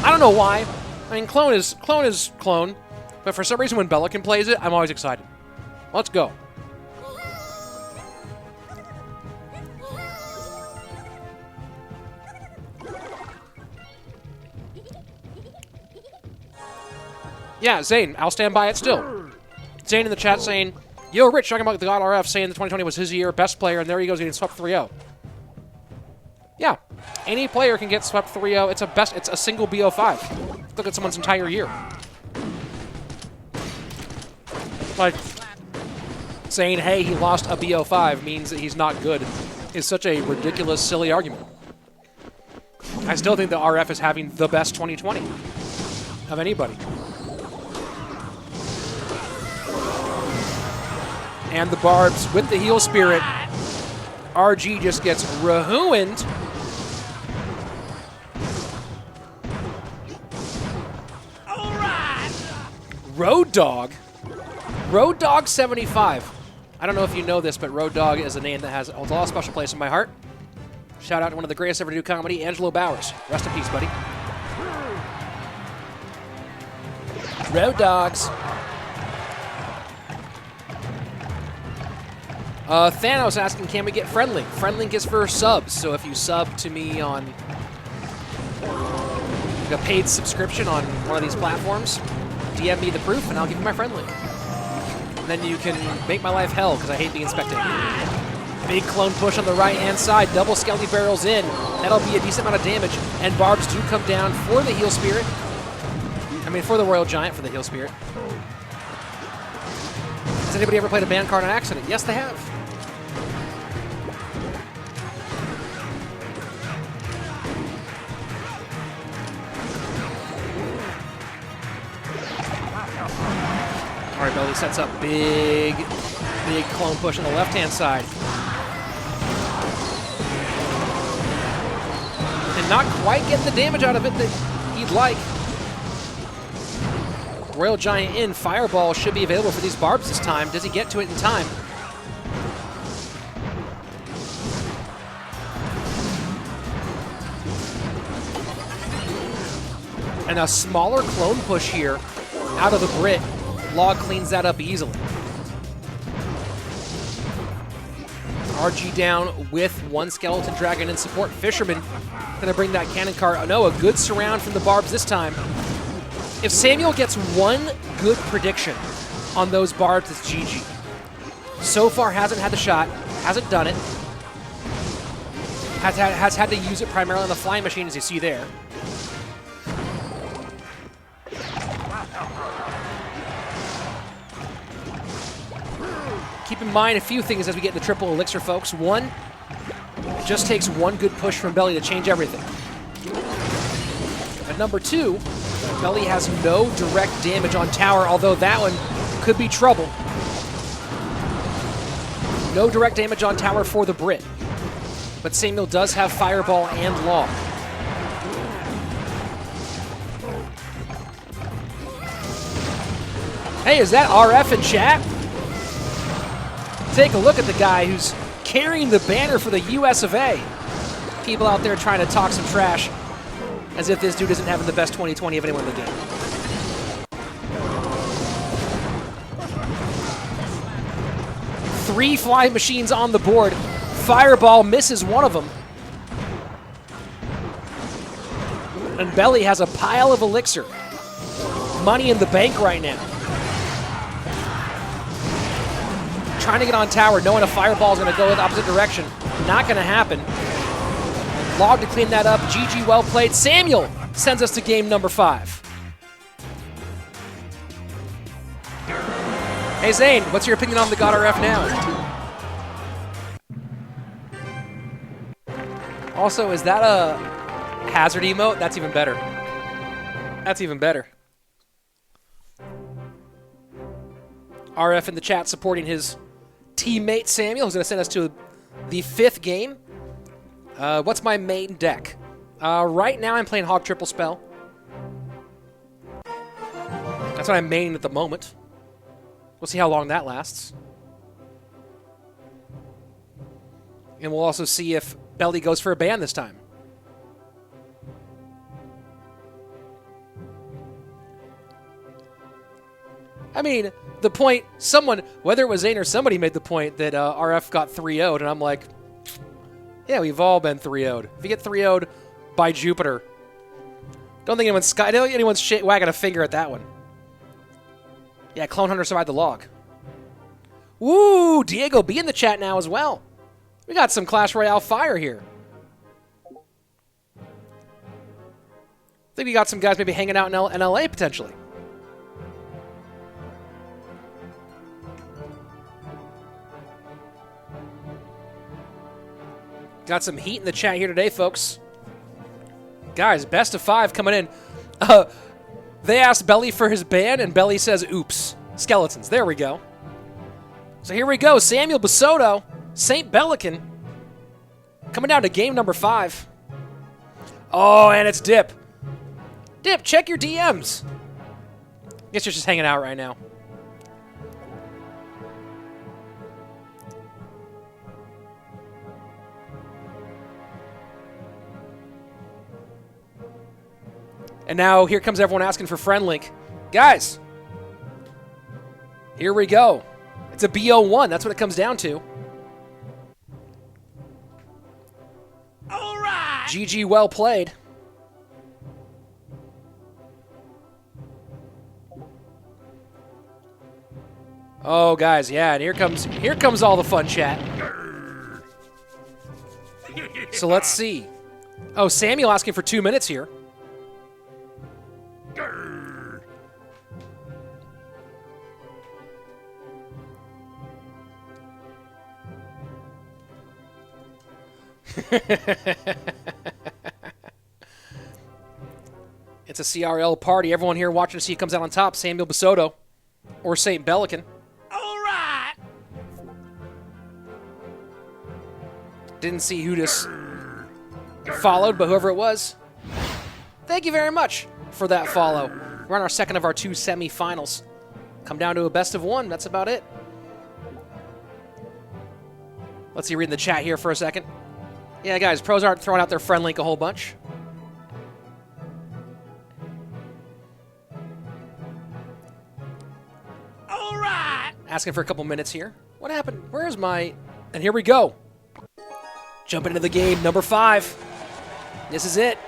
I don't know why. I mean, clone is clone, but for some reason when Belikin plays it, I'm always excited. Let's go. Yeah, Zane, I'll stand by it still. Zane in the chat saying, yo, Rich, talking about the God RF, saying the 2020 was his year, best player, and there he goes getting swept 3-0. Yeah, any player can get swept 3-0. It's a single BO5. Look at someone's entire year. Like, saying, hey, he lost a BO5 means that he's not good is such a ridiculous, silly argument. I still think the RF is having the best 2020 of anybody. And the Barbs with the heel spirit. RG just gets ruined. All right. Road Dog. Road Dog 75. I don't know if you know this, but Road Dog is a name that has a lot of special place in my heart. Shout out to one of the greatest ever to do comedy, Angelo Bowers. Rest in peace, buddy. Road Dogs. Thanos asking, can we get Friendlink? Friendlink is for subs, so if you sub to me on a paid subscription on one of these platforms, DM me the proof and I'll give you my Friendlink. And then you can make my life hell because I hate being spectated. Big clone push on the right-hand side, double Skelly barrels in. That'll be a decent amount of damage, and Barbs do come down for the heel spirit. I mean, for the Royal Giant for the heel spirit. Has anybody ever played a ban card on accident? Yes, they have. All right, Belly sets up big clone push on the left-hand side. And not quite get the damage out of it that he'd like. Royal Giant in. Fireball should be available for these Barbs this time. Does he get to it in time? And a smaller clone push here out of the Brit. Log cleans that up easily. RG down with one Skeleton Dragon in support. Fisherman gonna bring that cannon cart. Oh no, a good surround from the Barbs this time. If Samuel gets one good prediction on those Barbs, it's GG. So far hasn't had the shot, hasn't done it. Has had to use it primarily on the flying machine, as you see there. Keep in mind a few things as we get into triple elixir, folks. One, it just takes one good push from Belly to change everything. And number two, Belly has no direct damage on tower, although that one could be trouble. No direct damage on tower for the Brit. But Samuel does have Fireball and Law. Hey, is that RF in chat? Take a look at the guy who's carrying the banner for the US of A. People out there trying to talk some trash as if this dude isn't having the best 2020 of anyone in the game. Three flying machines on the board. Fireball misses one of them. And Belly has a pile of elixir. Money in the bank right now. Trying to get on tower, knowing a Fireball is going to go in the opposite direction. Not going to happen. Log to clean that up. GG, well played. Samuel sends us to game number 5. Hey Zane, what's your opinion on the God RF now? Also, is that a hazard emote? That's even better. That's even better. RF in the chat supporting his teammate Samuel, who's going to send us to the 5th game. What's my main deck? Right now I'm playing Hog Triple Spell. That's what I'm maining at the moment. We'll see how long that lasts. And we'll also see if Belly goes for a ban this time. I mean, the point, someone, whether it was Zane or somebody made the point that RF got 3-0'd, and I'm like, yeah, we've all been 3-0'd. If you get 3-0'd by Jupiter, don't think anyone's wagging a finger at that one. Yeah, Clone Hunter survived the log. Woo, DiegoE in the chat now as well. We got some Clash Royale fire here. I think we got some guys maybe hanging out in LA potentially. Got some heat in the chat here today, folks. Guys, best of 5 coming in. They asked Belly for his ban, and Belly says, oops. Skeletons. There we go. So here we go. Samuel Basodo, SaintBelikin, coming down to game number 5. Oh, and it's Dip. Dip, check your DMs. Guess you're just hanging out right now. And now here comes everyone asking for friend link. Guys, here we go. It's a BO1. That's what it comes down to. All right. GG, well played. Oh, guys, yeah, and here comes all the fun chat. So let's see. Oh, Samuel asking for 2 minutes here. It's a CRL party. Everyone here watching to see who comes out on top. Samuel Basodo or SaintBelikin. All right. Didn't see who just followed, but whoever it was, thank you very much for that follow. We're on our second of our 2 semifinals. Come down to a best of 1. That's about it. Let's see, reading the chat here for a second. Yeah, guys, pros aren't throwing out their friend link a whole bunch. All right. Asking for a couple minutes here. What happened? Where's my... And here we go. Jumping into the game, number 5. This is it.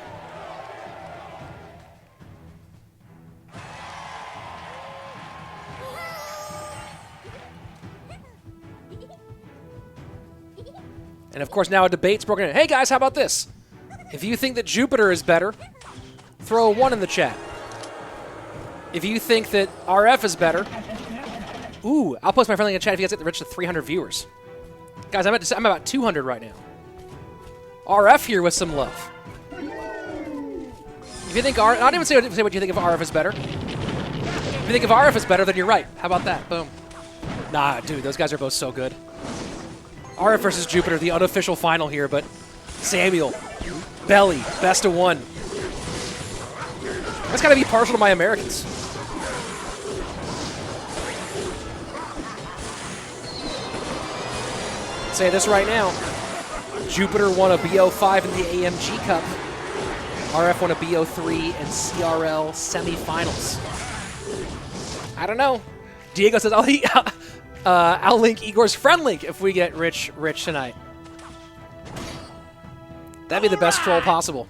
And of course, now a debate's broken in. Hey guys, how about this? If you think that Jupiter is better, throw a 1 in the chat. If you think that RF is better, ooh, I'll post my friendly in the chat if you guys get the reach to 300 viewers. Guys, I'm about 200 right now. RF here with some love. If you think not even say what you think of RF is better. If you think of RF is better, then you're right. How about that? Boom. Nah, dude, those guys are both so good. RF versus Jupiter, the unofficial final here, but Samuel, Belly, best of 1. That's got to be partial to my Americans. Say this right now. Jupiter won a BO5 in the AMG Cup. RF won a BO3 in CRL semifinals. I don't know. Diego says, I'll link Igor's friend link if we get rich tonight. That'd be the best troll possible.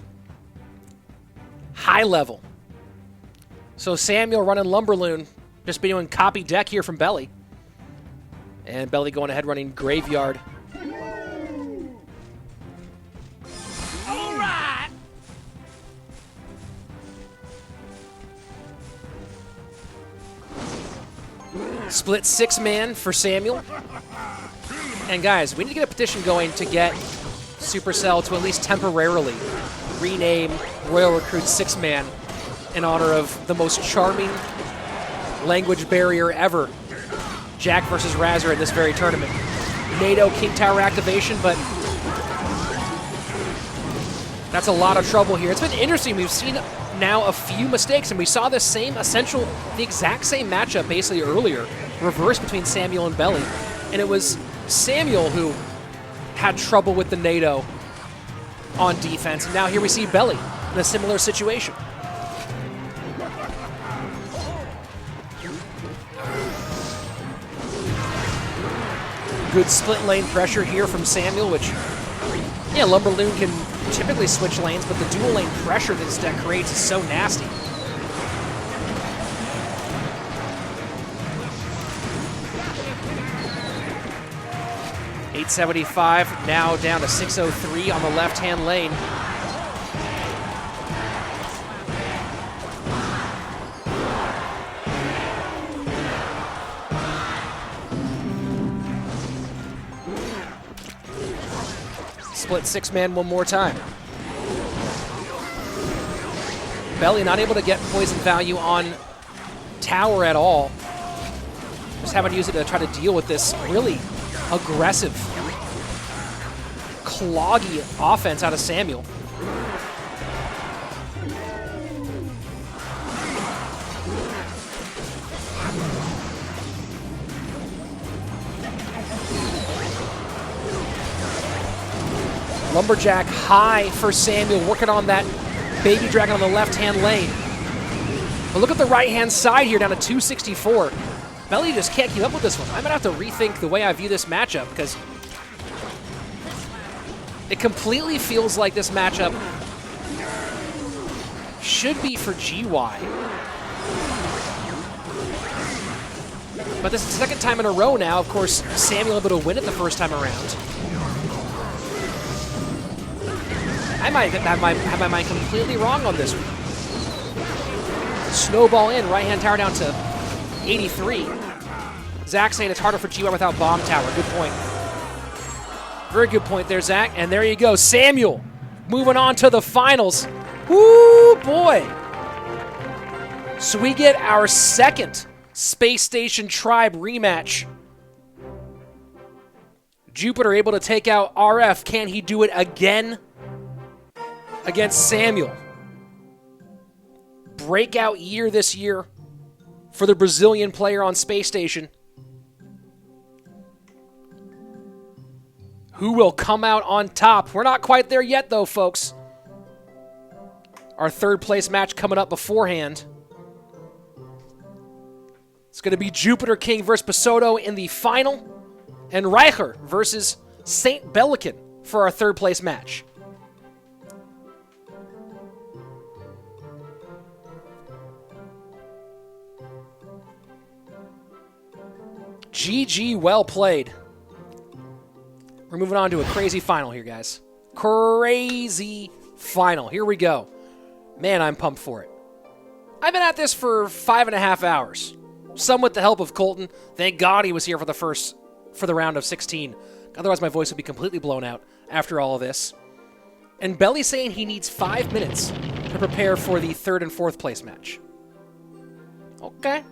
High level. So Samuel running Lumberloon, just be doing copy deck here from Belly. And Belly going ahead running Graveyard. All right. Split 6-man for Samuel. And guys, we need to get a petition going to get Supercell to at least temporarily rename Royal Recruit 6-man in honor of the most charming language barrier ever, Jack versus Razor in this very tournament. NATO King Tower activation, but that's a lot of trouble here. It's been interesting. We've seen now a few mistakes, and we saw the exact same matchup basically earlier, reverse between Samuel and Belly, and it was Samuel who had trouble with the NATO on defense, and now here we see Belly in a similar situation. Good split lane pressure here from Samuel, which, yeah, Lumberloon can typically switch lanes, but the dual lane pressure that this deck creates is so nasty. $875 now down to $603 on the left-hand lane. Split 6-man one more time. Belly not able to get poison value on tower at all. Just having to use it to try to deal with this really aggressive, cloggy offense out of Samuel. Lumberjack high for Samuel, working on that Baby Dragon on the left-hand lane. But look at the right-hand side here, down to 264. Belly just can't keep up with this one. I'm going to have to rethink the way I view this matchup, because it completely feels like this matchup should be for GY. But this is the second time in a row now. Of course, Samuel able to win it the first time around. I might have my mind completely wrong on this one. Snowball in, right-hand tower down to 83. Zach saying it's harder for GY without bomb tower. Good point. Very good point there, Zach. And there you go, Samuel moving on to the finals. Woo, boy. So we get our second Space Station Tribe rematch. Jupiter able to take out RF. Can he do it again against Samuel? Breakout year this year for the Brazilian player on Space Station. Who will come out on top? We're not quite there yet, though, folks. Our third place match coming up beforehand. It's going to be JupiterKing versus Basodo in the final, and Reichert versus SaintBelikin for our third place match. GG, well played. We're moving on to a crazy final here, guys. Crazy final. Here we go. Man, I'm pumped for it. I've been at this for 5.5 hours. Some with the help of Colton. Thank God he was here for the round of 16. Otherwise, my voice would be completely blown out after all of this. And Belly's saying he needs 5 minutes to prepare for the third and fourth place match. Okay.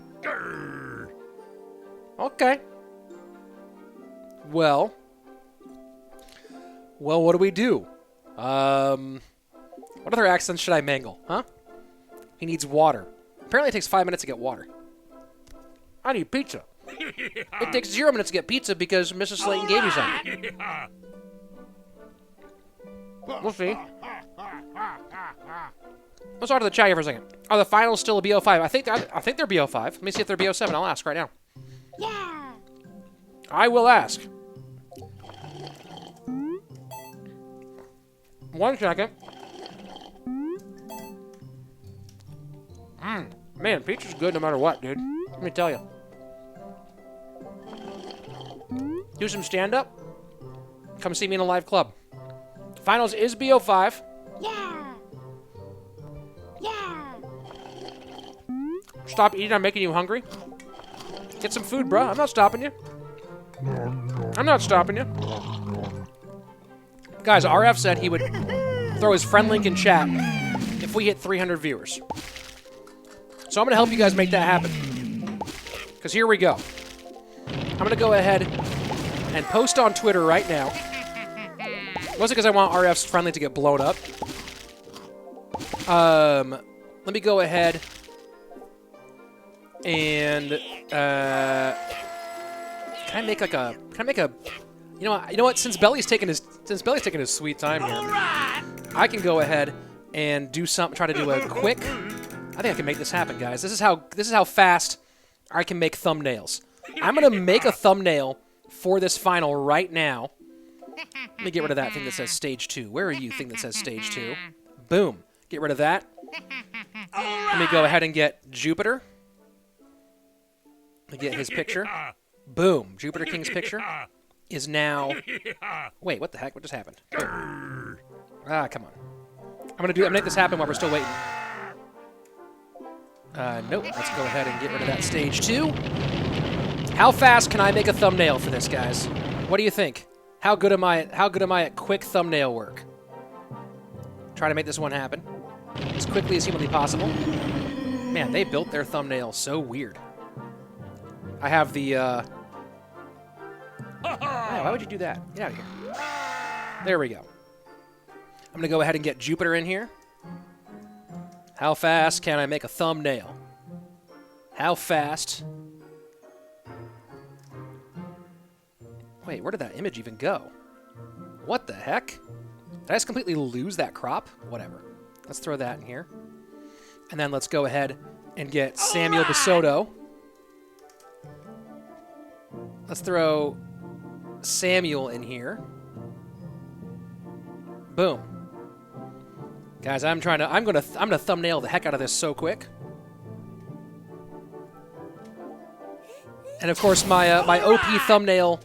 Okay. Well, what do we do? What other accents should I mangle, huh? He needs water. Apparently it takes 5 minutes to get water. I need pizza. It takes 0 minutes to get pizza because Mrs. Slayton gave you something. We'll see. Let's talk to the chat here for a second. Are the finals still a BO5? I think they're BO5. Let me see if they're BO7. I'll ask right now. Yeah. I will ask. 1 second. Man, pizza's good no matter what, dude. Let me tell you. Do some stand-up. Come see me in a live club. Finals is BO5. Yeah. Yeah. Stop eating. I'm making you hungry. Get some food, bro. I'm not stopping you. I'm not stopping you. Guys, RF said he would throw his friend link in chat if we hit 300 viewers. So I'm going to help you guys make that happen. Because here we go. I'm going to go ahead and post on Twitter right now. Mostly because I want RF's friendly to get blown up. Let me go ahead and can I make a you know what? Since Belly's taking his sweet time here, I can go ahead and do something. Try to do a quick. I think I can make this happen, guys. This is how fast I can make thumbnails. I'm gonna make a thumbnail for this final right now. Let me get rid of that thing that says Stage 2. Where are you, thing that says Stage 2? Boom. Get rid of that. Let me go ahead and get Jupiter. Let me get his picture. Boom. JupiterKing's picture is now... Wait, what the heck? What just happened? Boom. Ah, come on. I'm gonna make this happen while we're still waiting. Nope. Let's go ahead and get rid of that Stage 2. How fast can I make a thumbnail for this, guys? What do you think? How good am I at quick thumbnail work? Try to make this one happen as quickly as humanly possible. Man, they built their thumbnail so weird. I have the why would you do that? Get out of here. There we go. I'm gonna go ahead and get Jupiter in here. How fast can I make a thumbnail? How fast? Wait, where did that image even go? What the heck? Did I just completely lose that crop? Whatever. Let's throw that in here. And then let's go ahead and get Samuel Basodo. Let's throw Samuel in here. Boom. Guys, I'm gonna thumbnail the heck out of this so quick. And of course my OP thumbnail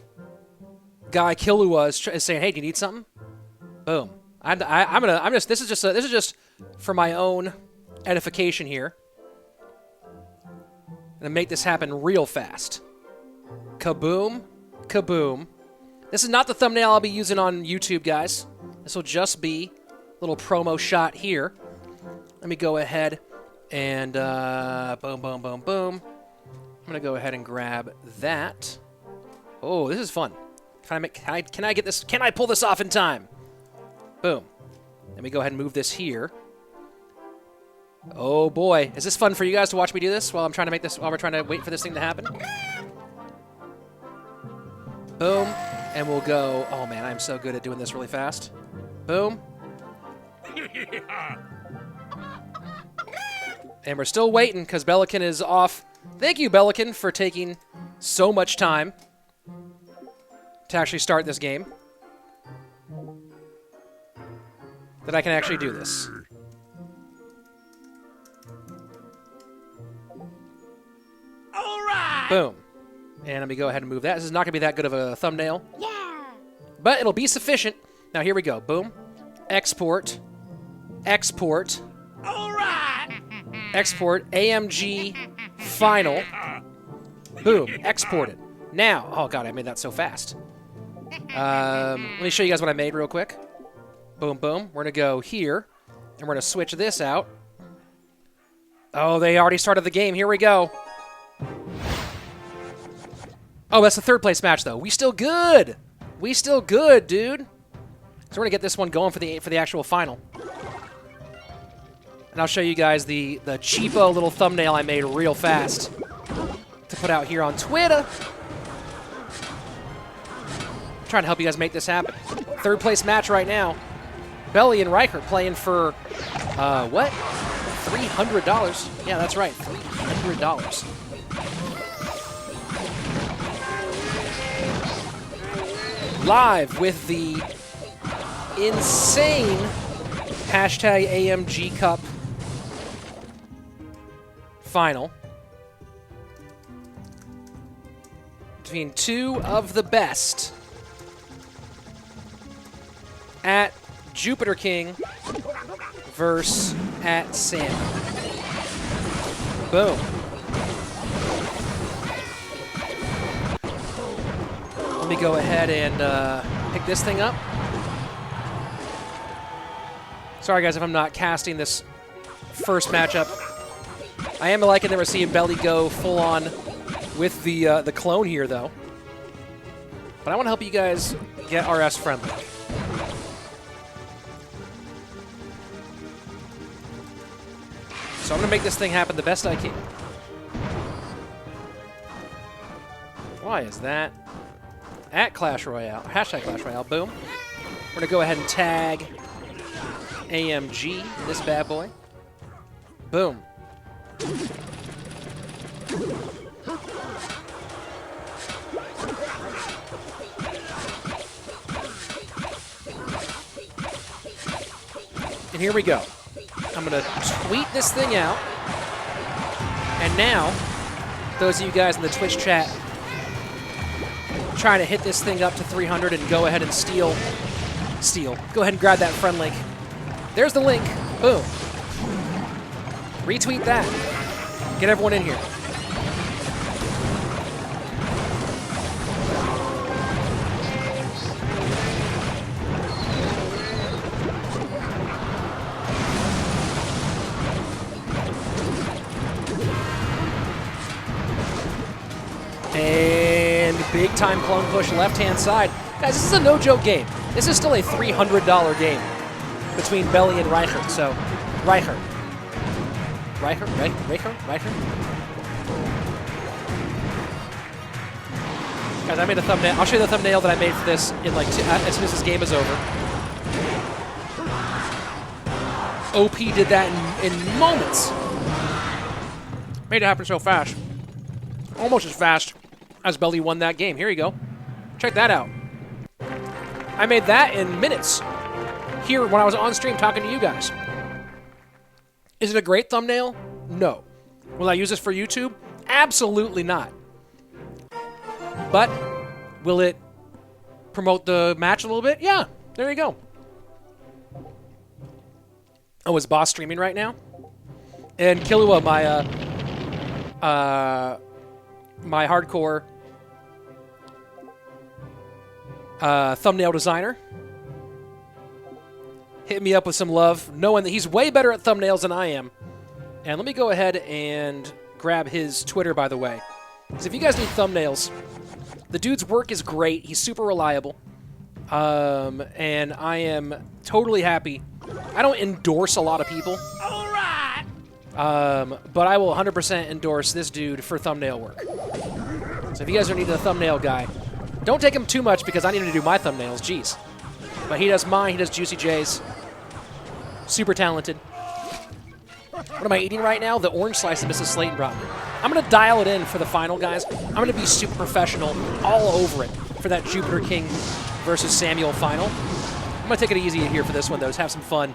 guy Killua is saying, "Hey, do you need something?" Boom. This is just for my own edification here. I'm gonna make this happen real fast. Kaboom, kaboom. This is not the thumbnail I'll be using on YouTube, guys. This will just be a little promo shot here. Let me go ahead and boom, boom, boom, boom. I'm gonna go ahead and grab that. Oh, this is fun. Can I get this? Can I pull this off in time? Boom. Let me go ahead and move this here. Oh boy, is this fun for you guys to watch me do this while I'm trying to make this? While we're trying to wait for this thing to happen. Boom, and we'll go. Oh man, I'm so good at doing this really fast. Boom. And we're still waiting because Belikin is off. Thank you, Belikin, for taking so much time to actually start this game. That I can actually do this. All right. Boom. And let me go ahead and move that. This is not going to be that good of a thumbnail. Yeah. But it'll be sufficient. Now, here we go. Boom. Export. Export. All right. Export. AMG Final. Boom. Exported. Now. Oh, God, I made that so fast. Let me show you guys what I made real quick. Boom, boom. We're going to go here. And we're going to switch this out. Oh, they already started the game. Here we go. Oh, that's the third place match, though. We still good. We still good, dude. So we're going to get this one going for the actual final. And I'll show you guys the cheapo little thumbnail I made real fast to put out here on Twitter. I'm trying to help you guys make this happen. Third place match right now. Belly and Reichert playing for, what? $300. Yeah, that's right. $300. Live with the insane hashtag AMG Cup final between two of the best at JupiterKing versus at Sam. Boom. Let me go ahead and pick this thing up. Sorry, guys, if I'm not casting this first matchup. I am liking that we're seeing Belly go full on with the clone here, though. But I want to help you guys get RS friendly. So I'm going to make this thing happen the best I can. Why is that? At Clash Royale, hashtag Clash Royale, boom. We're going to go ahead and tag AMG, this bad boy. Boom. And here we go. I'm going to tweet this thing out. And now, those of you guys in the Twitch chat trying to hit this thing up to 300 and go ahead and steal. Go ahead and grab that friend link. There's the link. Boom. Retweet that. Get everyone in here. And big time clone push left-hand side. Guys, this is a no-joke game. This is still a $300 game between Belly and Reichert. So, Reichert. Guys, I made a thumbnail. I'll show you the thumbnail that I made for this in like as soon as this game is over. OP did that in moments. Made it happen so fast. Almost as fast as Belly won that game. Here you go. Check that out. I made that in minutes here when I was on stream talking to you guys. Is it a great thumbnail? No. Will I use this for YouTube? Absolutely not. But will it promote the match a little bit? Yeah. There you go. Oh, is Boss streaming right now? And Killua, my hardcore thumbnail designer, hit me up with some love, knowing that he's way better at thumbnails than I am. And let me go ahead and grab his Twitter, by the way. Because if you guys need thumbnails, the dude's work is great. He's super reliable. And I am totally happy. I don't endorse a lot of people. All right. But I will 100% endorse this dude for thumbnail work. So if you guys are needing a thumbnail guy, don't take him too much because I need him to do my thumbnails. Jeez. But he does mine. He does Juicy J's. Super talented. What am I eating right now? The orange slice that Mrs. Slayton brought me. I'm going to dial it in for the final, guys. I'm going to be super professional all over it for that JupiterKing versus Samuel final. I'm going to take it easy here for this one, though. Just have some fun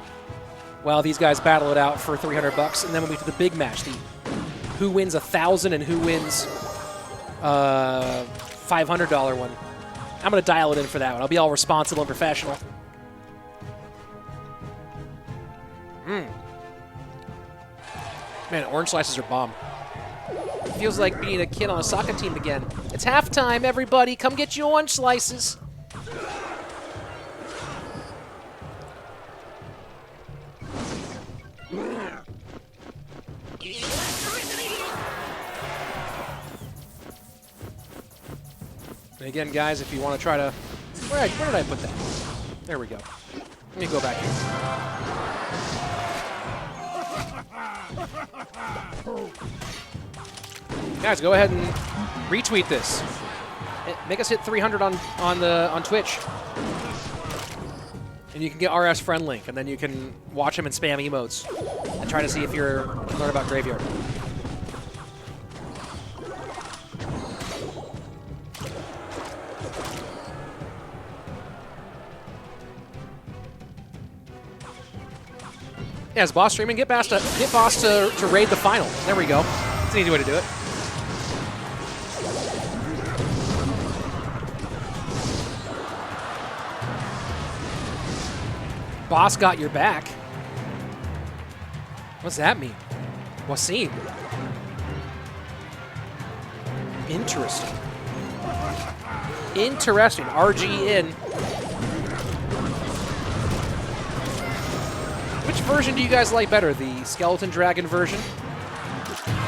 while these guys battle it out for 300 bucks. And then when we do the big match, the who wins 1,000 and who wins $500 one. I'm going to dial it in for that one. I'll be all responsible and professional. Man, orange slices are bomb. It feels like being a kid on a soccer team again. It's halftime, everybody. Come get your orange slices. And again, guys, if you want to try to... Where did I put that? There we go. Let me go back here. Guys, go ahead and retweet this. Make us hit 300 on Twitch. And you can get RS friend link, and then you can watch him and spam emotes and try to see if you can learn about Graveyard. Yeah, is Boss streaming? Get Boss to raid the final. There we go. It's an easy way to do it. Boss got your back. What's that mean? Wasim. Interesting. Interesting. RG in. Which version do you guys like better? The Skeleton Dragon version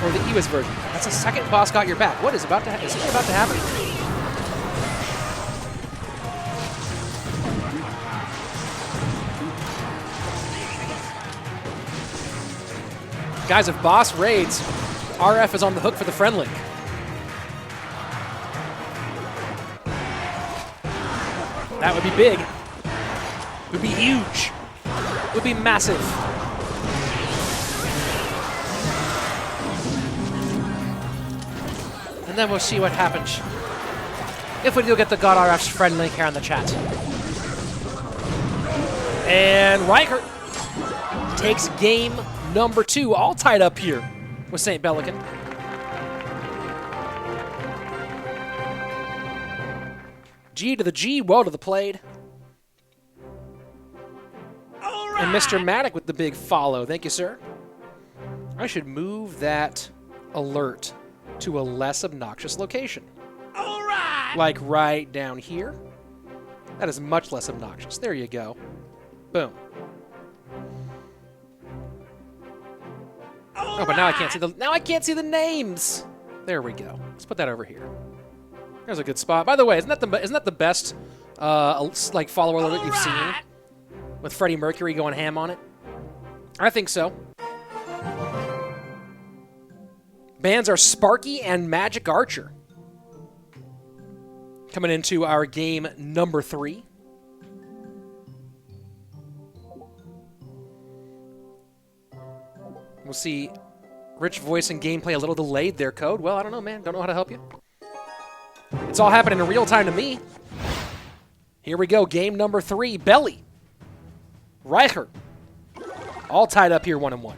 or the Ewis version? That's the second Boss got your back. What is about to happen? Is something about to happen? Guys, if Boss raids, RF is on the hook for the friend link. That would be big. It would be huge. It would be massive. And then we'll see what happens if we do get the God RF's friend link here in the chat. And Reichert takes game number 2, all tied up here with SaintBelikin. G to the G, well to the played. Right. And Mr. Maddock with the big follow. Thank you, sir. I should move that alert to a less obnoxious location. All right. Like right down here. That is much less obnoxious. There you go. Boom. Oh, but now I can't see the names. There we go. Let's put that over here. There's a good spot. By the way, isn't that the best like follower alert you've seen? With Freddie Mercury going ham on it? I think so. Bands are Sparky and Magic Archer. Coming into our game number 3. We'll see rich voice and gameplay a little delayed there, Code. Well, I don't know, man. Don't know how to help you. It's all happening in real time to me. Here we go. Game number 3. Belly. Reichert. All tied up here 1-1.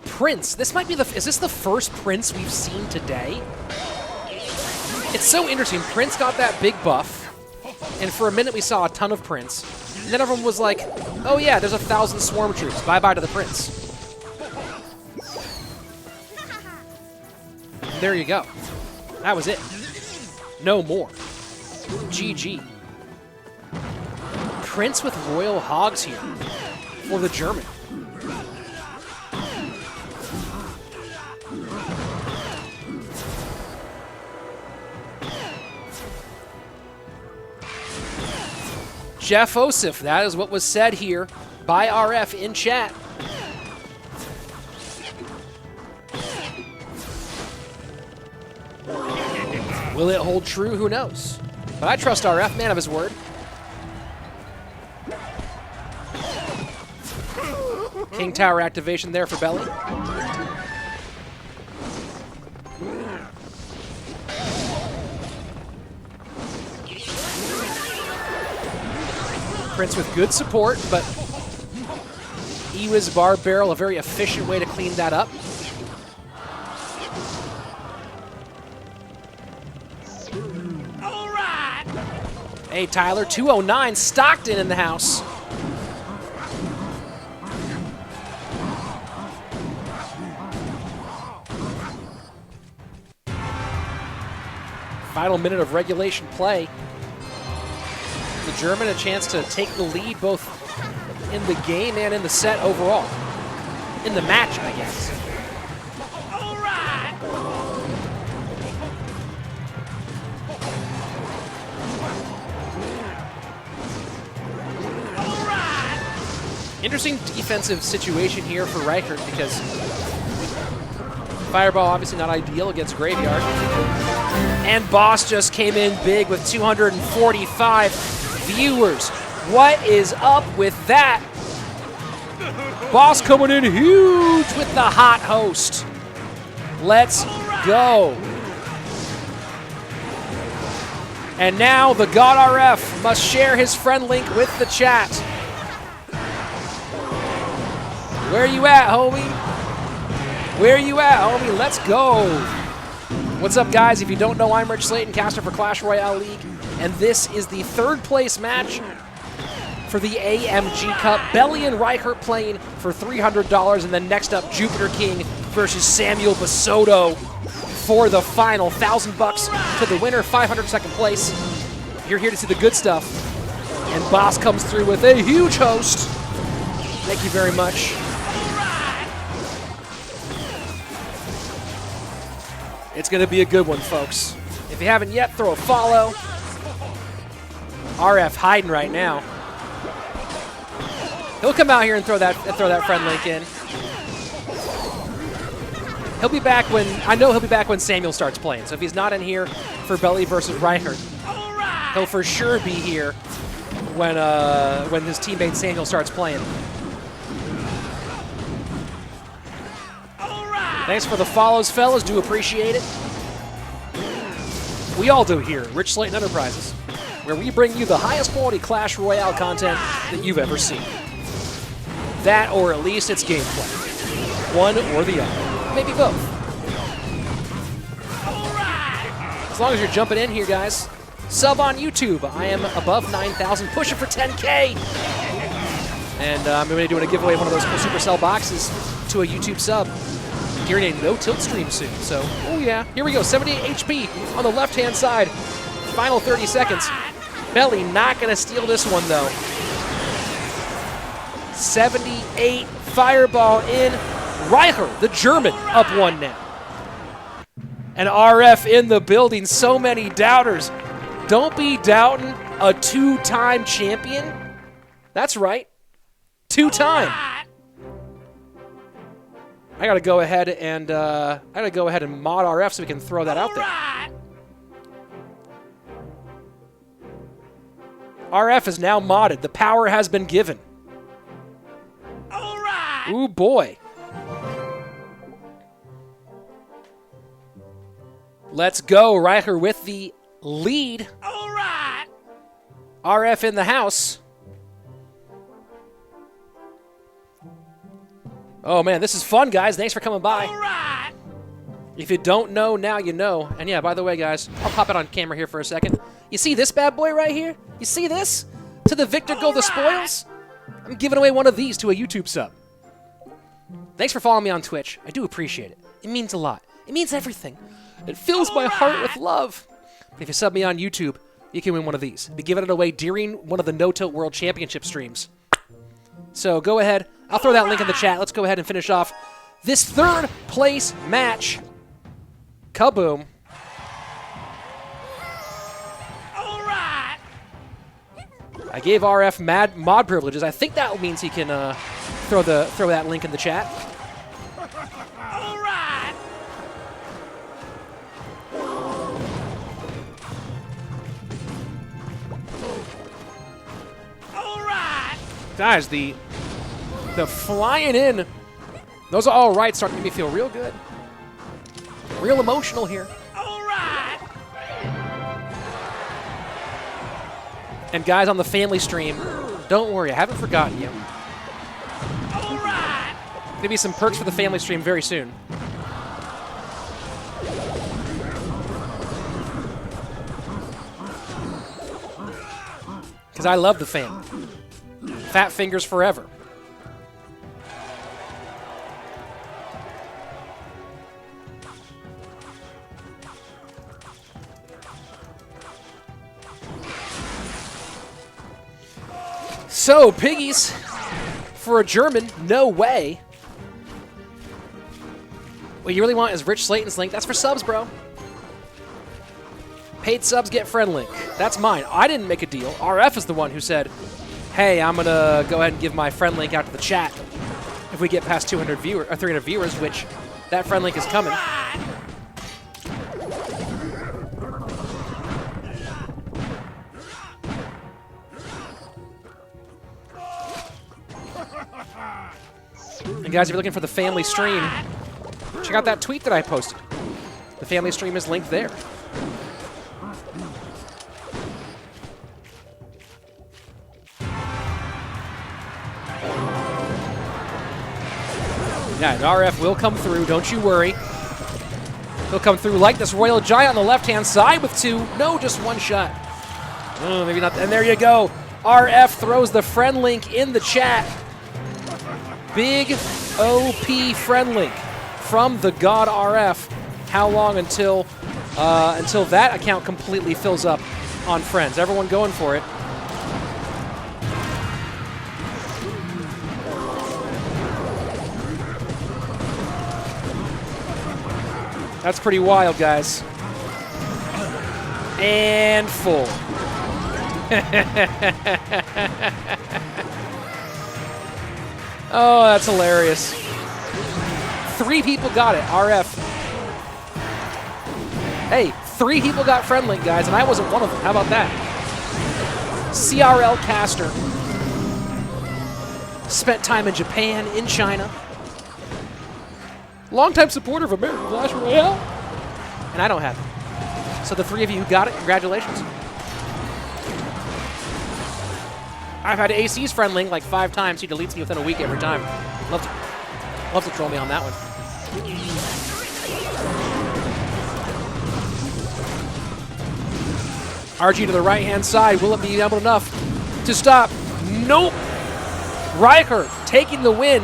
Prince. This might be is this the first Prince we've seen today? It's so interesting. Prince got that big buff, and for a minute we saw a ton of Prince. And then everyone was like, oh yeah, there's 1,000 swarm troops. Bye-bye to the Prince. And there you go. That was it. No more. GG. Prince with Royal Hogs here for the German. Jeff Osif, that is what was said here by RF in chat. Will it hold true? Who knows? But I trust RF, man of his word. King Tower activation there for Belly. Prince with good support, but Ewa's Bar Barrel, a very efficient way to clean that up. All right. Hey, Tyler, 209, Stockton in the house. Final minute of regulation play. The German a chance to take the lead both in the game and in the set overall. In the match, I guess. All right. All right. Interesting defensive situation here for Reichert because Fireball obviously not ideal against Graveyard. And Boss just came in big with 245 viewers. What is up with that? Boss coming in huge with the hot host. Let's go. And now the God RF must share his friend link with the chat. Where you at, homie? Where you at, homie? Let's go. What's up, guys? If you don't know, I'm Rich Slayton, caster for Clash Royale League, and this is the 3rd place match for the AMG Cup. Belly and Reichert playing for $300, and then next up, JupiterKing versus Samuel Basodo for the final. $1,000 to the winner, 500 second place. You're here to see the good stuff, and Boss comes through with a huge host. Thank you very much. It's going to be a good one, folks. If you haven't yet, throw a follow. RF hiding right now. He'll come out here and throw that friend link in. He'll be back when he'll be back when Samuel starts playing. So if he's not in here for Belly versus Reichert, he'll for sure be here when his teammate Samuel starts playing. Thanks for the follows, fellas. Do appreciate it. We all do here at Rich Slayton Enterprises, where we bring you the highest quality Clash Royale content that you've ever seen. That, or at least it's gameplay. One or the other. Maybe both. As long as you're jumping in here, guys. Sub on YouTube. I am above 9,000, pushing for 10K. And I'm going to be doing a giveaway of one of those Supercell boxes to a YouTube sub during a no-tilt stream soon. So, oh yeah. Here we go. 78 HP on the left-hand side. Final 30 seconds. Belly not going to steal this one, though. 78 fireball in. Reichert, the German, up 1 now. And RF in the building. So many doubters. Don't be doubting a 2-time champion. That's right. 2-time. I gotta go ahead and mod RF so we can throw that out there. RF is now modded. The power has been given. Ooh boy. Let's go. Reichert with the lead. All right. RF in the house. Oh man, this is fun, guys. Thanks for coming by. All right. If you don't know, now you know. And yeah, by the way, guys, I'll pop it on camera here for a second. You see this bad boy right here? You see this? To the victor go the spoils. I'm giving away one of these to a YouTube sub. Thanks for following me on Twitch. I do appreciate it. It means a lot. It means everything. It fills my heart with love. But if you sub me on YouTube, you can win one of these. I'll be giving it away during one of the No Tilt World Championship streams. So go ahead. I'll throw that link in the chat. Let's go ahead and finish off this third place match. Kaboom. All right. I gave RF mod privileges. I think that means he can throw that link in the chat. All right. All right. Guys, the flying in, those are all right, starting to make me feel real good. Real emotional here. All right. And guys on the family stream, don't worry, I haven't forgotten you. All right. Gonna be some perks for the family stream very soon. Because I love the family. Fat fingers forever. So, piggies, for a German, no way. What you really want is Rich Slayton's link. That's for subs, bro. Paid subs get friend link. That's mine. I didn't make a deal. RF is the one who said, hey, I'm going to go ahead and give my friend link out to the chat if we get past 200 viewers or 300 viewers, which that friend link is coming. And guys, if you're looking for the family stream, check out that tweet that I posted. The family stream is linked there. Yeah, and RF will come through, don't you worry. He'll come through like this Royal Giant on the left-hand side with 2. No, just 1 shot. Oh, maybe not. And there you go. RF throws the friend link in the chat. Big OP friend link from the God RF. How long until that account completely fills up on friends? Everyone going for it. That's pretty wild, guys. And full. Oh, that's hilarious. 3 people got it, RF. Hey, 3 people got friend link, guys, and I wasn't one of them. How about that? CRL caster. Spent time in Japan, in China. Longtime supporter of American Clash Royale. And I don't have it. So the 3 of you who got it, congratulations. I've had AC's friend link like 5 times. He deletes me within a week every time. Love to troll me on that one. RG to the right-hand side. Will it be able enough to stop? Nope. Reichert taking the win.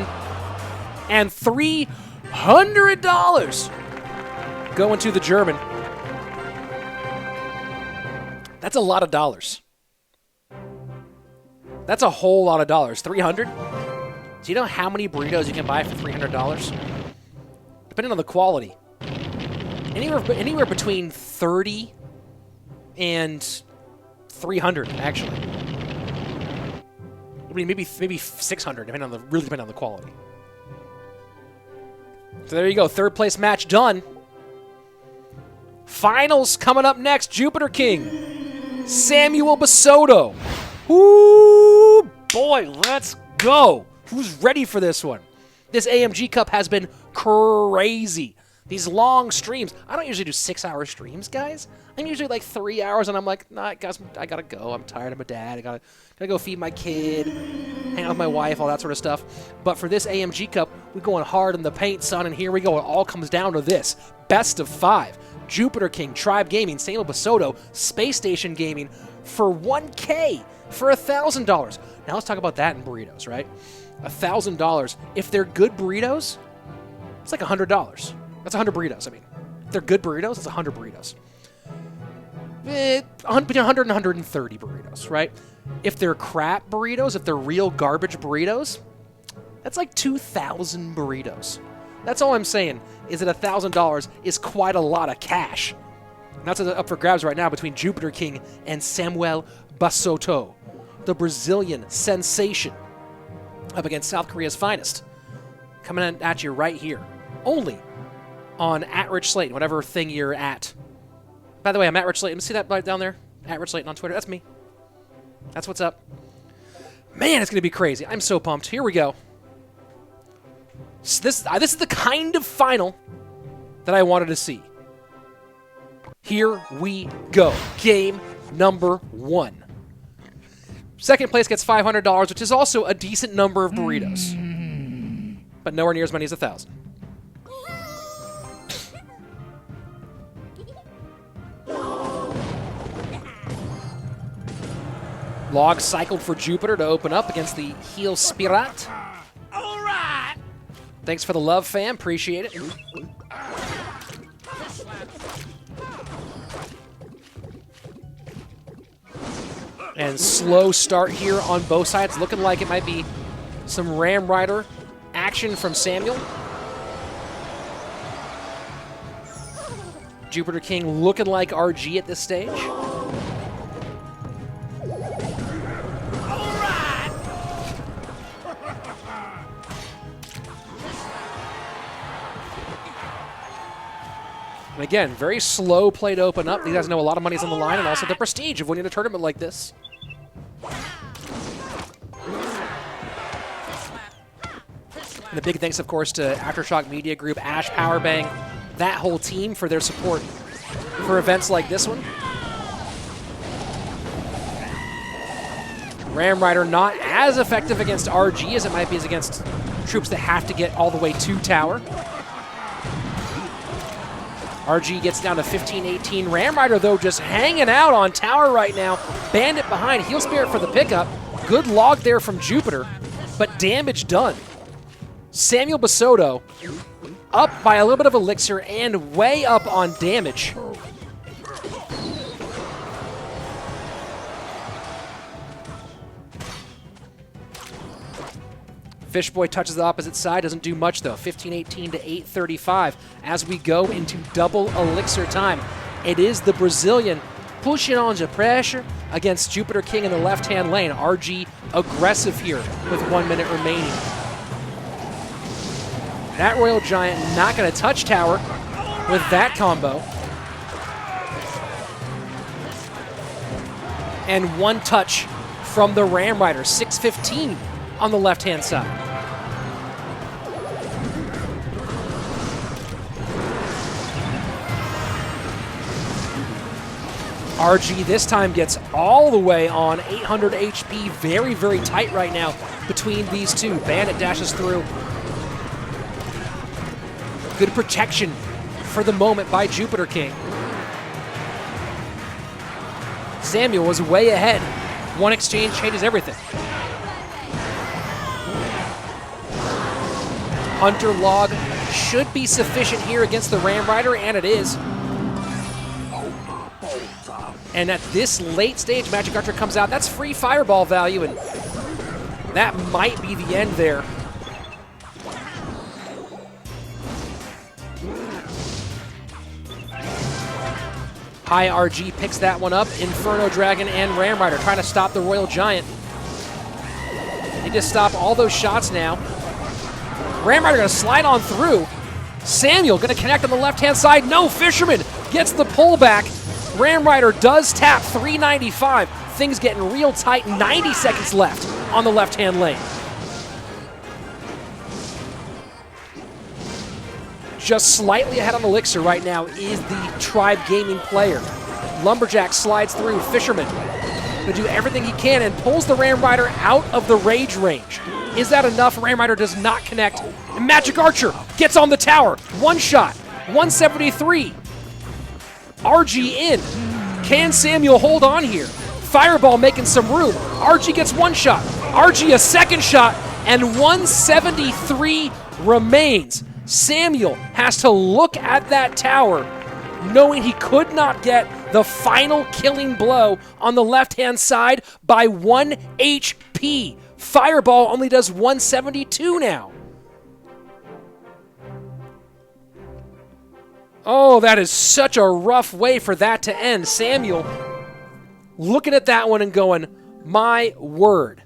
And $300 going to the German. That's a lot of dollars. That's a whole lot of dollars. 300? Do you know how many burritos you can buy for $300? Depending on the quality. Anywhere between 30 and 300, actually. I mean, maybe 600, really depending on the quality. So there you go, 3rd place match done. Finals coming up next. JupiterKing, Samuel Basodo. Ooh, boy, let's go. Who's ready for this one? This AMG Cup has been crazy. These long streams. I don't usually do 6-hour streams, guys. I'm usually like 3 hours, and I'm like, nah, guys, I gotta go. I'm tired. I'm a dad. I gotta go feed my kid, hang out with my wife, all that sort of stuff. But for this AMG Cup, we're going hard in the paint, son, and here we go. It all comes down to this. Best of 5. JupiterKing, Tribe Gaming, Samuel Basodo, Space Station Gaming for $1K, for $1,000. Now let's talk about that in burritos, right? $1,000. If they're good burritos, it's like $100. That's 100 burritos, I mean. If they're good burritos, it's 100 burritos. Between 100 and 130 burritos, right? If they're crap burritos, if they're real garbage burritos, that's like 2,000 burritos. That's all I'm saying, is that $1,000 is quite a lot of cash. And that's up for grabs right now between JupiterKing and Samuel Bassotto, the Brazilian sensation, up against South Korea's finest. Coming at you right here, only on @RichSlayton, whatever thing you're at. By the way, I'm @RichSlayton. See that down there? @RichSlayton on Twitter. That's me. That's what's up. Man, it's going to be crazy. I'm so pumped. Here we go. So this is the kind of final that I wanted to see. Here we go. Game number 1. Second place gets $500, which is also a decent number of burritos. But nowhere near as many as 1,000. Log cycled for Jupiter to open up against the heel Spirat. All right. Thanks for the love, fam. Appreciate it. And slow start here on both sides. Looking like it might be some Ram Rider action from Samuel. JupiterKing looking like RG at this stage. And again, very slow play to open up. These guys know a lot of money's on the line, and also the prestige of winning a tournament like this. And a big thanks, of course, to Aftershock Media Group, Ash Powerbang, that whole team for their support for events like this one. Ram Rider not as effective against RG as it might be as against troops that have to get all the way to tower. RG gets down to 15-18. Ram Rider, though, just hanging out on tower right now. Bandit behind. Heal Spirit for the pickup. Good log there from Jupiter, but damage done. Samuel Basodo up by a little bit of elixir and way up on damage. Fishboy touches the opposite side, doesn't do much though. 15-18 to 8:35 as we go into double elixir time. It is the Brazilian pushing on the pressure against JupiterKing in the left-hand lane. RG aggressive here with 1 minute remaining. That Royal Giant not going to touch tower with that combo. And one touch from the Ram Rider, 6:15 on the left-hand side. RG this time gets all the way on 800 HP. Very, very tight right now between these two. Bandit dashes through. Good protection for the moment by JupiterKing. Samuel was way ahead. One exchange changes everything. Hunter log should be sufficient here against the Ram Rider, and it is. And at this late stage, Magic Archer comes out. That's free fireball value, and that might be the end there. High RG picks that one up. Inferno Dragon and Ram Rider trying to stop the Royal Giant. They just stop all those shots now. Ram Rider going to slide on through. Samuel going to connect on the left-hand side. No, Fisherman gets the pullback. Ram Rider does tap 395. Things getting real tight. 90 seconds left on the left-hand lane. Just slightly ahead on Elixir right now is the Tribe Gaming player. Lumberjack slides through. Fisherman to do everything he can and pulls the Ram Rider out of the rage range. Is that enough? Ram Rider does not connect. And Magic Archer gets on the tower. One shot. 173. RG in. Can Samuel hold on here? Fireball making some room. RG gets one shot. RG a second shot. And 173 remains. Samuel has to look at that tower, knowing he could not get the final killing blow on the left-hand side by 1 HP. Fireball only does 172 now. Oh, that is such a rough way for that to end. Samuel looking at that one and going, my word.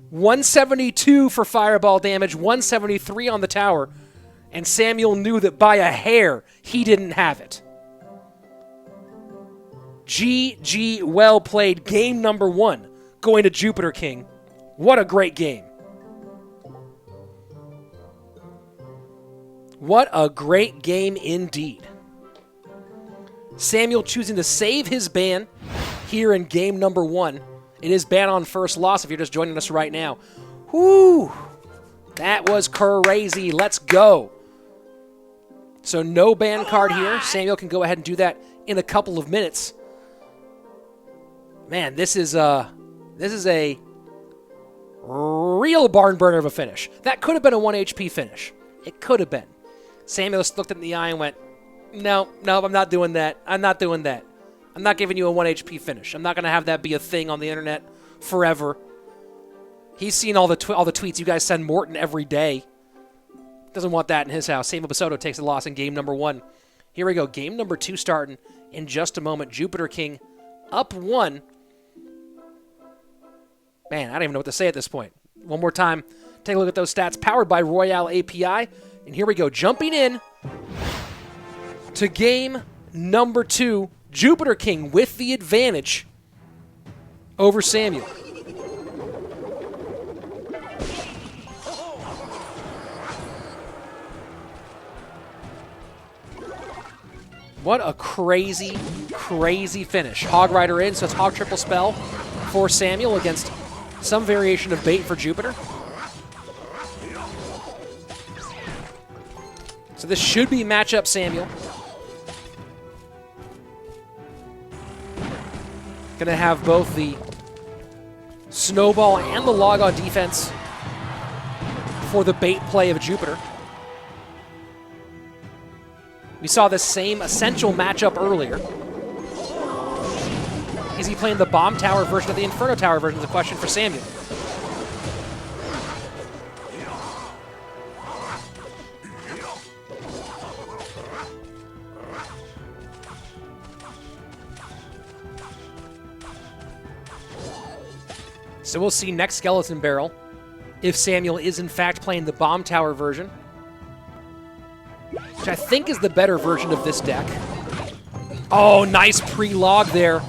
172 for fireball damage, 173 on the tower, and Samuel knew that by a hair he didn't have it. GG, well played. Game number 1 going to JupiterKing. What a great game. What a great game indeed. Samuel choosing to save his ban here in game number 1. It is ban on first loss if you're just joining us right now. Whoo! That was crazy. Let's go. So no ban card here. Samuel can go ahead and do that in a couple of minutes. Man, this is a real barn burner of a finish. That could have been a 1 HP finish. It could have been. Samuel looked him in the eye and went, no, I'm not doing that. I'm not doing that. I'm not giving you a 1 HP finish. I'm not going to have that be a thing on the internet forever. He's seen all the tweets you guys send Morton every day. Doesn't want that in his house. Same Basodo takes a loss in game number 1. Here we go. Game number 2 starting in just a moment. JupiterKing up 1. Man, I don't even know what to say at this point. One more time. Take a look at those stats. Powered by Royale API. And here we go. Jumping in to game number 2. JupiterKing with the advantage over Samuel. What a crazy, crazy finish. Hog Rider in, so it's Hog triple spell for Samuel against some variation of bait for Jupiter. So this should be matchup Samuel. Going to have both the snowball and the log on defense for the bait play of Jupiter. We saw the same essential matchup earlier. Is he playing the Bomb Tower version of the Inferno Tower version? Is a question for Samuel. So we'll see next Skeleton Barrel if Samuel is in fact playing the Bomb Tower version, which I think is the better version of this deck. Oh, nice pre-log there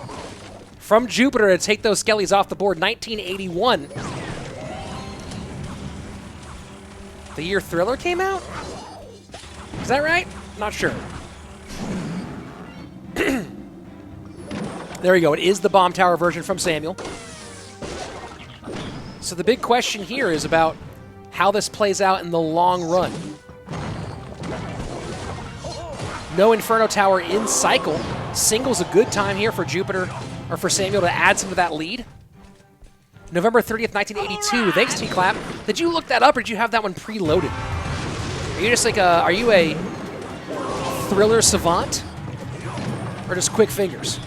from Jupiter to take those Skellies off the board. 1981. The year Thriller came out? Is that right? Not sure. There we go. It is the Bomb Tower version from Samuel. So the big question here is about how this plays out in the long run. No Inferno Tower in cycle. Single's a good time here for Jupiter, or for Samuel, to add some of that lead. November 30th, 1982. Thanks, T-Clap. Did you look that up, or did you have that one preloaded? Are you just like are you a Thriller savant? Or just quick fingers?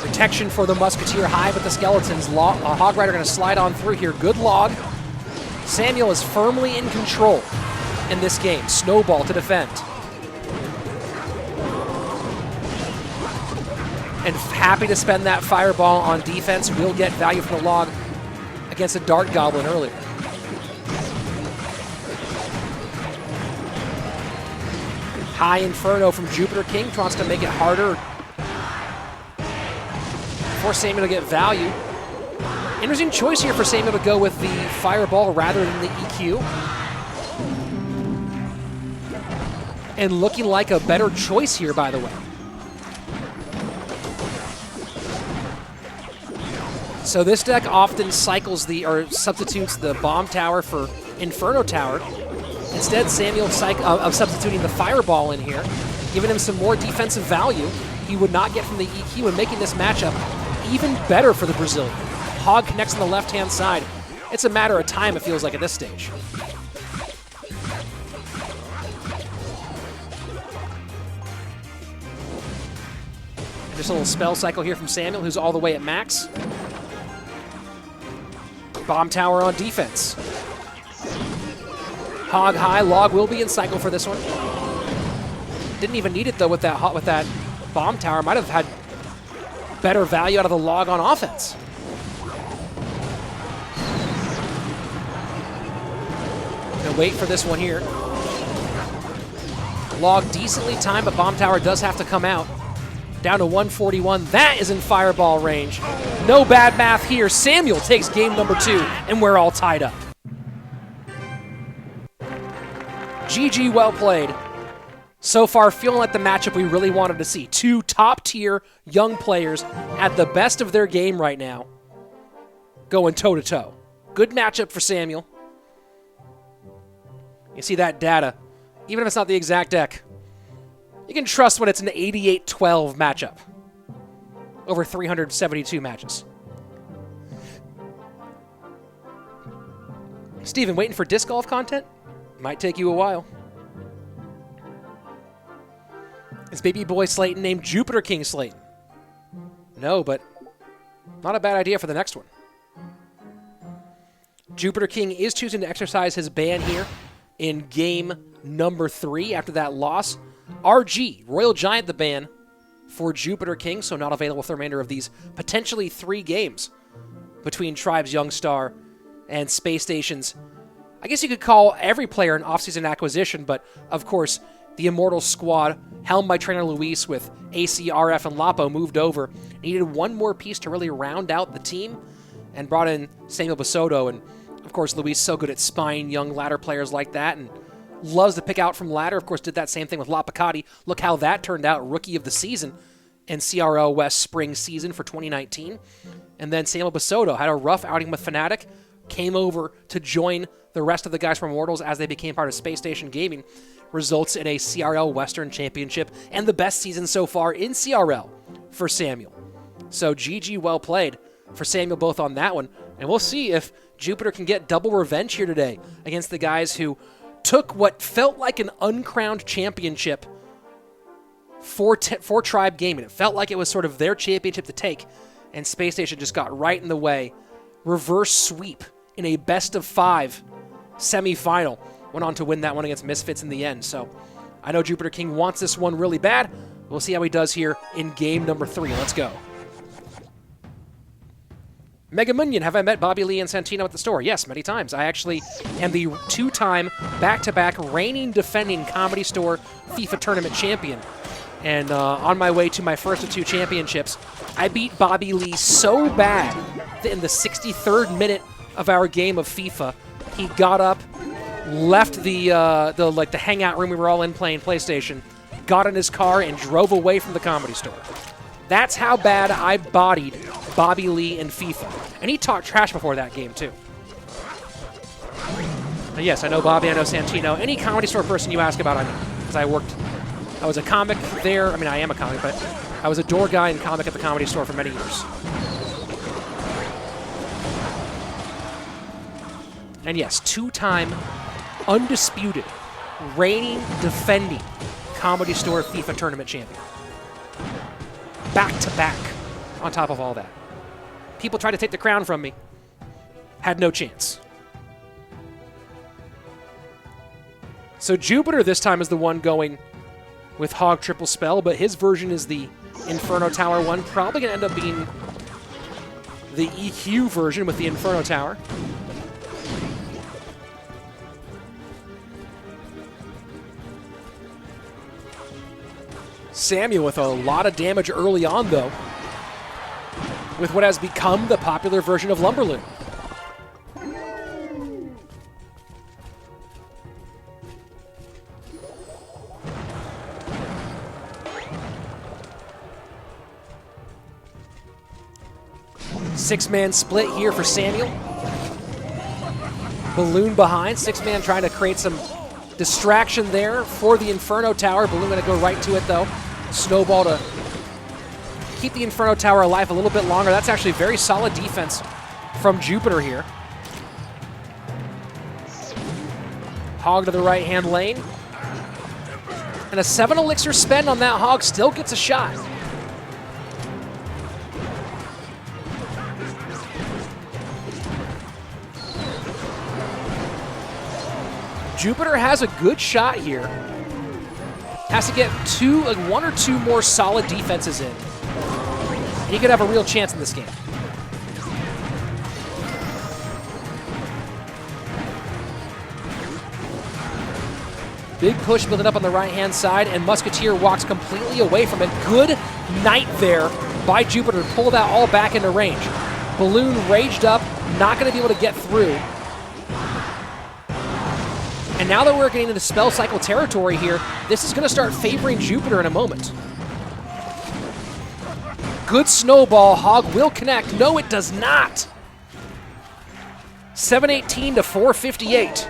Protection for the Musketeer high, but the Skeletons. Hog Rider going to slide on through here. Good log. Samuel is firmly in control in this game. Snowball to defend. And happy to spend that Fireball on defense. Will get value from the log against a Dart Goblin earlier. High Inferno from JupiterKing. Wants to make it harder for Samuel to get value. Interesting choice here for Samuel to go with the Fireball rather than the EQ. And looking like a better choice here, by the way. So this deck often cycles or substitutes the Bomb Tower for Inferno Tower. Instead, Samuel of substituting the Fireball in here, giving him some more defensive value he would not get from the EQ, and making this matchup even better for the Brazilian. Hog connects on the left-hand side. It's a matter of time, it feels like, at this stage. And just a little spell cycle here from Samuel, who's all the way at max. Bomb Tower on defense. Hog high. Log will be in cycle for this one. Didn't even need it, though, with that Bomb Tower. Might have had better value out of the log on offense. Gonna wait for this one here. Log decently timed, but Bomb Tower does have to come out. Down to 141. That is in Fireball range. No bad math here. Samuel takes game number 2, and we're all tied up. GG, well played. So far, feeling like the matchup we really wanted to see. Two top-tier young players at the best of their game right now, going toe-to-toe. Good matchup for Samuel. You see that data. Even if it's not the exact deck, you can trust when it's an 88-12 matchup over 372 matches. Steven, waiting for disc golf content? Might take you a while. Is baby boy Slayton named JupiterKing Slayton? No, but not a bad idea for the next one. JupiterKing is choosing to exercise his ban here in game number 3 after that loss. RG, Royal Giant, the ban for JupiterKing, so not available for the remainder of these potentially 3 games between Tribes Youngstar and Space Station's. I guess you could call every player an offseason acquisition, but of course, the Immortal squad, helmed by trainer Luis with AC, RF, and Lapo, moved over. Needed one more piece to really round out the team, and brought in Samuel Basodo. And of course, Luis so good at spying young ladder players like that, and loves to pick out from ladder. Of course, did that same thing with Lapicati. Look how that turned out, rookie of the season in CRL West spring season for 2019. And then Samuel Basodo had a rough outing with Fnatic, came over to join the rest of the guys from Immortals as they became part of Space Station Gaming. Results in a CRL Western Championship and the best season so far in CRL for Samuel. So GG, well played for Samuel both on that one. And we'll see if Jupiter can get double revenge here today against the guys who took what felt like an uncrowned championship for Tribe Gaming. It felt like it was sort of their championship to take, and Space Station just got right in the way. Reverse sweep in a best-of-5 semifinal. Went on to win that one against Misfits in the end. So I know JupiterKing wants this one really bad. We'll see how he does here in game number 3. Let's go. Mega Munion, have I met Bobby Lee and Santino at the store? Yes, many times. I actually am the 2-time back-to-back reigning defending Comedy Store FIFA tournament champion. And on my way to my first of 2 championships, I beat Bobby Lee so bad that in the 63rd minute of our game of FIFA, he got up, left the hangout room we were all in playing PlayStation, got in his car, and drove away from the Comedy Store. That's how bad I bodied Bobby Lee in FIFA. And he talked trash before that game, too. But yes, I know Bobby, I know Santino. Any Comedy Store person you ask about, I know. Because I was a comic there. I mean, I am a comic, but I was a door guy and comic at the Comedy Store for many years. And yes, 2-time, undisputed, reigning, defending Comedy Store FIFA tournament champion. Back-to-back on top of all that. People tried to take the crown from me. Had no chance. So Jupiter this time is the one going with Hog Triple Spell, but his version is the Inferno Tower one. Probably going to end up being the EQ version with the Inferno Tower. Samuel with a lot of damage early on, though, with what has become the popular version of Lumberloon. Six-man split here for Samuel. Balloon behind. Six-man trying to create some distraction there for the Inferno Tower. Balloon going to go right to it, though. Snowball to keep the Inferno Tower alive a little bit longer. That's actually very solid defense from Jupiter here. Hog to the right-hand lane. And a 7 elixir spend on that Hog still gets a shot. Jupiter has a good shot here. Has to get 1 or 2 more solid defenses in. And he could have a real chance in this game. Big push building up on the right-hand side, and Musketeer walks completely away from it. Good night there by Jupiter to pull that all back into range. Balloon raged up, not going to be able to get through. And now that we're getting into spell cycle territory here, this is going to start favoring Jupiter in a moment. Good snowball. Hog will connect. No, it does not. 718 to 458.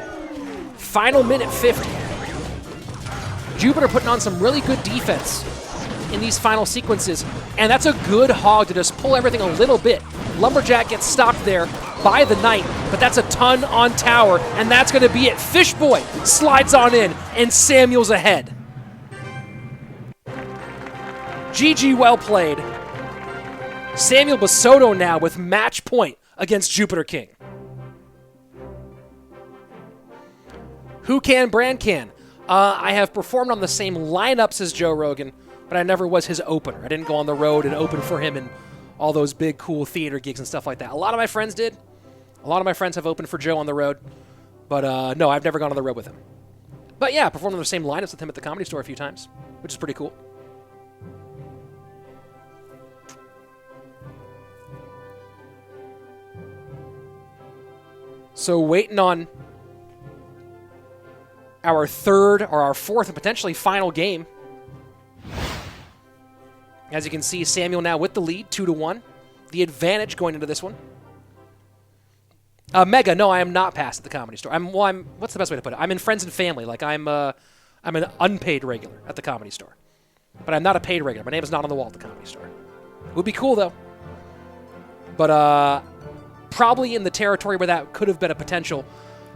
Final minute 50. Jupiter putting on some really good defense in these final sequences, and that's a good Hog to just pull everything a little bit. Lumberjack gets stopped there by the Knight, but that's a ton on tower, and that's going to be it. Fishboy slides on in, and Samuel's ahead. GG, well played. Samuel Basodo now with match point against JupiterKing. Who can, Brand can. I have performed on the same lineups as Joe Rogan, but I never was his opener. I didn't go on the road and open for him in all those big, cool theater gigs and stuff like that. A lot of my friends did. A lot of my friends have opened for Joe on the road. But no, I've never gone on the road with him. But yeah, performed on the same lineups with him at the Comedy Store a few times, which is pretty cool. So waiting on our third or our fourth and potentially final game. As you can see, Samuel now with the lead, 2-1. The advantage going into this one. Mega, no, I am not past at the Comedy Store. What's the best way to put it? I'm in friends and family. Like I'm an unpaid regular at the Comedy Store. But I'm not a paid regular. My name is not on the wall at the Comedy Store. Would be cool, though. But probably in the territory where that could have been a potential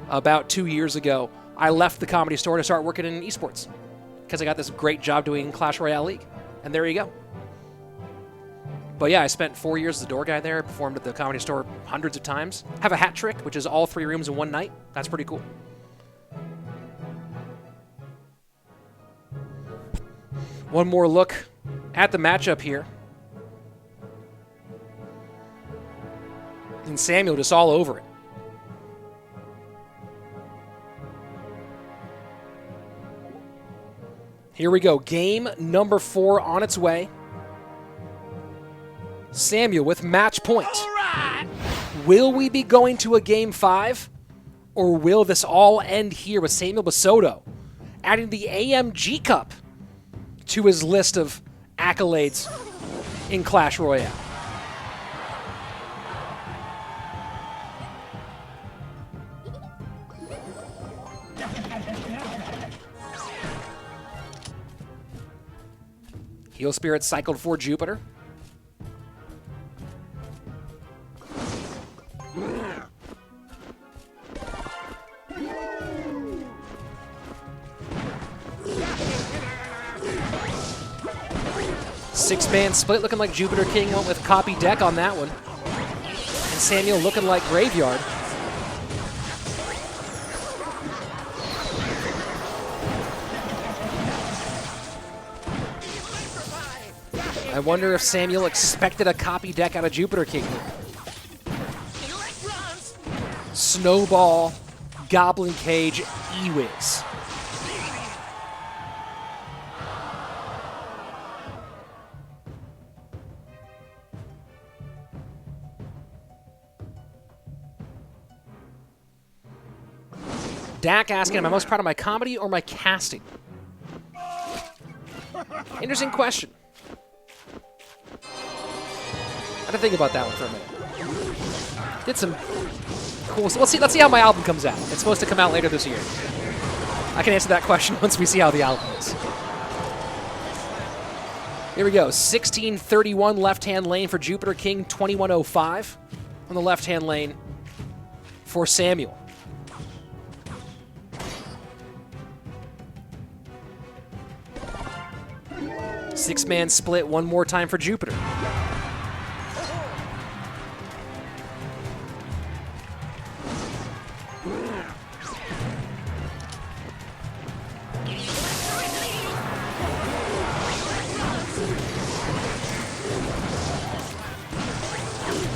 about 2 years ago, I left the Comedy Store to start working in esports because I got this great job doing Clash Royale League. And there you go. But yeah, I spent 4 years as a door guy there, performed at the Comedy Store hundreds of times. Have a hat trick, which is all 3 rooms in one night. That's pretty cool. One more look at the matchup here. And Samuel just all over it. Here we go. Game number 4 on its way. Samuel with match point. All right. Will we be going to a game 5? Or will this all end here with Samuel Basodo adding the AMG Cup to his list of accolades in Clash Royale? Heal Spirit cycled for Jupiter. Six-man split looking like JupiterKing went with copy deck on that one. And Samuel looking like Graveyard. I wonder if Samuel expected a copy deck out of JupiterKing. Snowball, Goblin Cage, E-Wiz. Dak asking, am I most proud of my comedy or my casting? Interesting question. I had to think about that one for a minute. Did some cool. So let's see how my album comes out. It's supposed to come out later this year. I can answer that question once we see how the album is. Here we go. 1631 left-hand lane for JupiterKing. 2105 on the left-hand lane for Samuel. Six-man split one more time for Jupiter.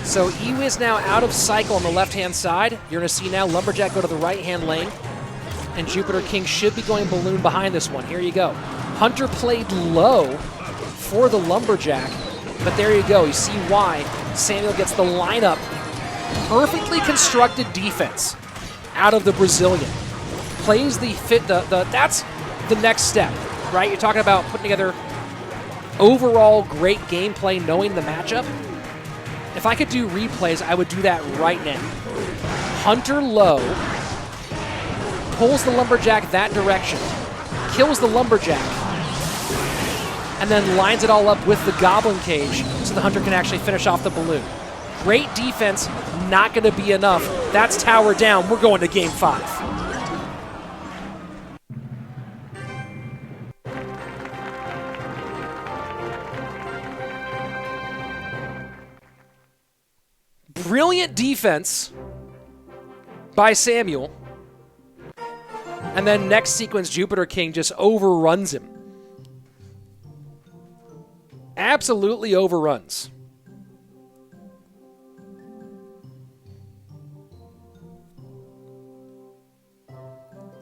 So E-Wiz now out of cycle on the left-hand side. You're going to see now Lumberjack go to the right-hand lane. And JupiterKing should be going Balloon behind this one. Here you go. Hunter played low for the Lumberjack, but there you go. You see why Samuel gets the lineup. Perfectly constructed defense out of the Brazilian. Plays the fit. That's the next step, right? You're talking about putting together overall great gameplay, knowing the matchup. If I could do replays, I would do that right now. Hunter low, pulls the Lumberjack that direction, kills the Lumberjack, and then lines it all up with the Goblin Cage so the Hunter can actually finish off the Balloon. Great defense, not going to be enough. That's tower down. We're going to game 5. Brilliant defense by Samuel. And then next sequence, JupiterKing just overruns him. Absolutely overruns.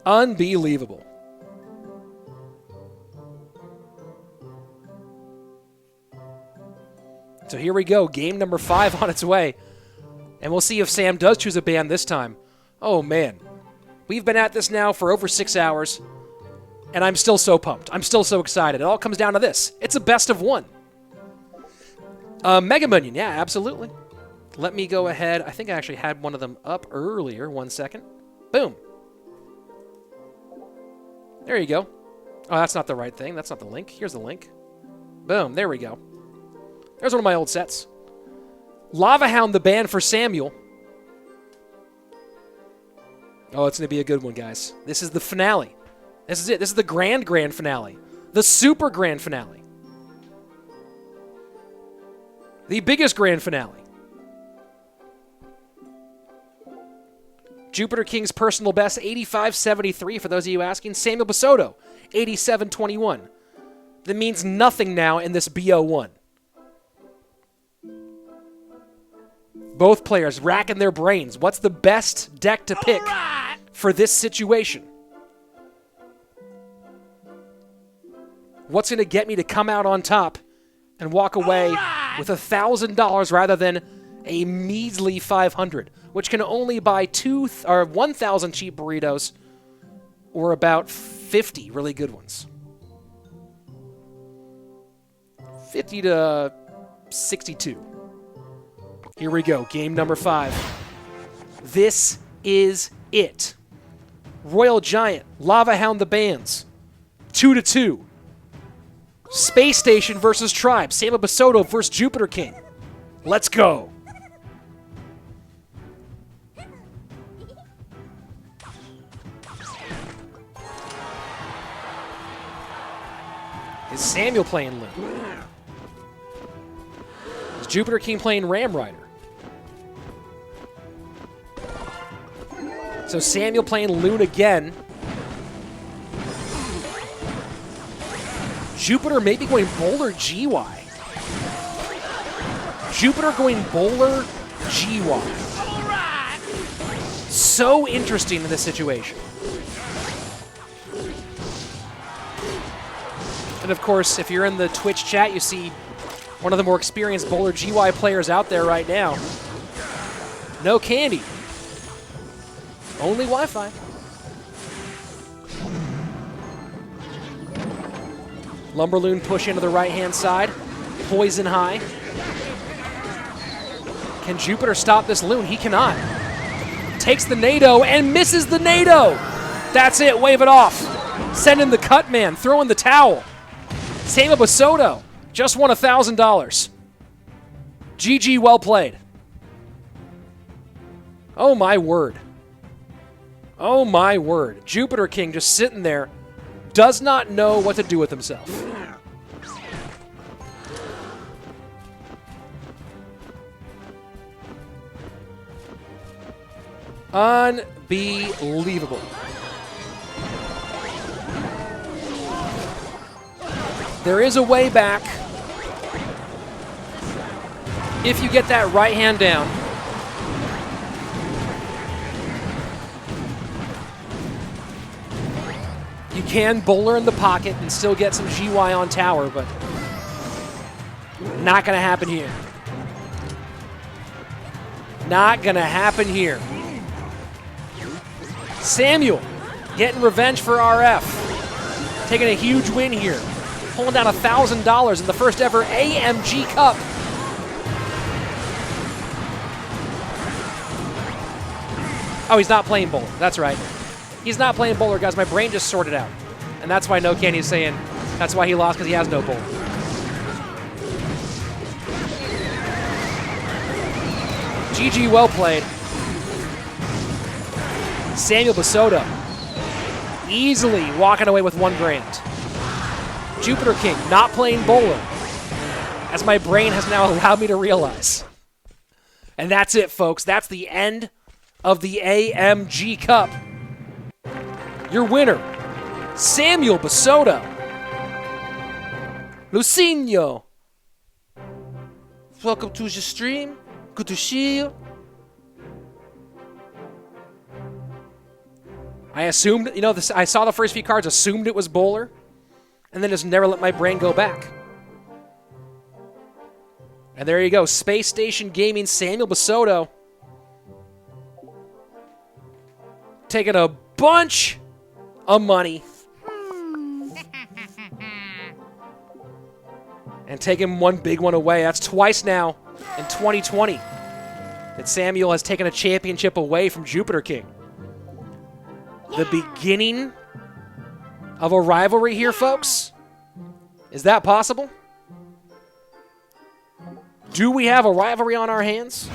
Unbelievable. So here we go, game number 5 on its way. And we'll see if Sam does choose a band this time. Oh, man. We've been at this now for over 6 hours, and I'm still so pumped. I'm still so excited. It all comes down to this. It's a best of 1. Mega Minion, yeah, absolutely. Let me go ahead. I think I actually had one of them up earlier. 1 second. Boom. There you go. Oh, that's not the right thing. That's not the link. Here's the link. Boom. There we go. There's one of my old sets. Lava Hound the ban for Samuel. Oh, it's going to be a good one, guys. This is the finale. This is it. This is the grand finale. The super grand finale. The biggest grand finale. JupiterKing's personal best, 85.73 for those of you asking. Samuel Basodo, 87.21. That means nothing now in this BO1. Both players racking their brains. What's the best deck to pick for this situation? What's going to get me to come out on top and walk away with $1,000 rather than a measly 500, which can only buy 1,000 cheap burritos or about 50 really good ones. 50 to 62. Here we go, game number 5. This is it. Royal Giant, Lava Hound the Bands, 2-2. Space Station versus Tribe, Samuel Basodo versus JupiterKing. Let's go. Is Samuel playing Loon? Is JupiterKing playing Ram Rider? So Samuel playing Loon again. Jupiter maybe going Bowler GY. Jupiter going Bowler GY. So interesting in this situation. And of course, if you're in the Twitch chat, you see one of the more experienced Bowler GY players out there right now. No candy. Only Wi-Fi. Lumberloon push into the right-hand side. Poison high. Can Jupiter stop this Loon? He cannot. Takes the NATO and misses the NATO. That's it. Wave it off. Send in the cut man. Throw in the towel. Samuel Basodo just won $1,000. GG, well played. Oh, my word. Oh, my word. JupiterKing just sitting there, does not know what to do with himself. Unbelievable. There is a way back if you get that right hand down. You can bowler in the pocket and still get some GY on tower, but not going to happen here. Not going to happen here. Samuel getting revenge for RF. Taking a huge win here. Pulling down $1,000 in the first ever AMG Cup. Oh, he's not playing bowler. That's right. He's not playing bowler, guys. My brain just sorted out. And that's why No Candy is saying that's why he lost, because he has no bowler. GG, well played. Samuel Basodo easily walking away with $1 grand. JupiterKing not playing bowler, as my brain has now allowed me to realize. And that's it, folks. That's the end of the AMG Cup. Your winner, Samuel Basodo. Lucinho. Welcome to the stream. Good to see you. I assumed, you know, I saw the first few cards, assumed it was bowler, and then just never let my brain go back. And there you go, Space Station Gaming, Samuel Basodo. Taking a bunch of money. And taking one big one away. That's twice now in 2020 that Samuel has taken a championship away from JupiterKing. The beginning of a rivalry here, folks? Is that possible? Do we have a rivalry on our hands?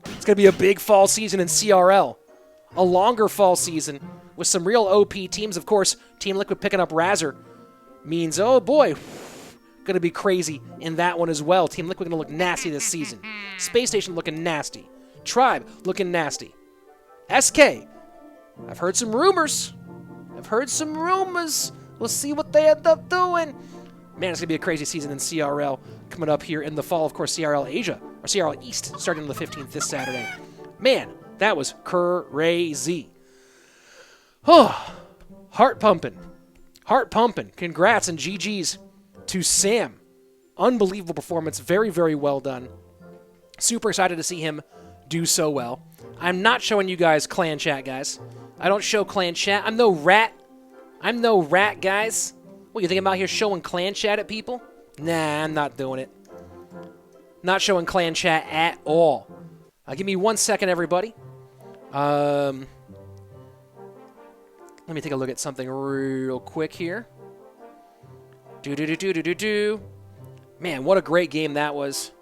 It's going to be a big fall season in CRL. A longer fall season with some real OP teams. Of course, Team Liquid picking up Razzer means, oh boy, going to be crazy in that one as well. Team Liquid going to look nasty this season. Space Station looking nasty. Tribe looking nasty. SK, I've heard some rumors. We'll see what they end up doing. Man, it's going to be a crazy season in CRL coming up here in the fall. Of course, CRL Asia, or CRL East, starting on the 15th this Saturday. Man, that was crazy. Oh, heart pumping. Congrats and GG's to Sam. Unbelievable performance. Very, very well done. Super excited to see him do so well. I'm not showing you guys clan chat, guys. I don't show clan chat. I'm no rat, guys. What, you think I'm out here showing clan chat at people? Nah, I'm not doing it. Not showing clan chat at all. Give me 1 second, everybody. Let me take a look at something real quick here. Man, what a great game that was.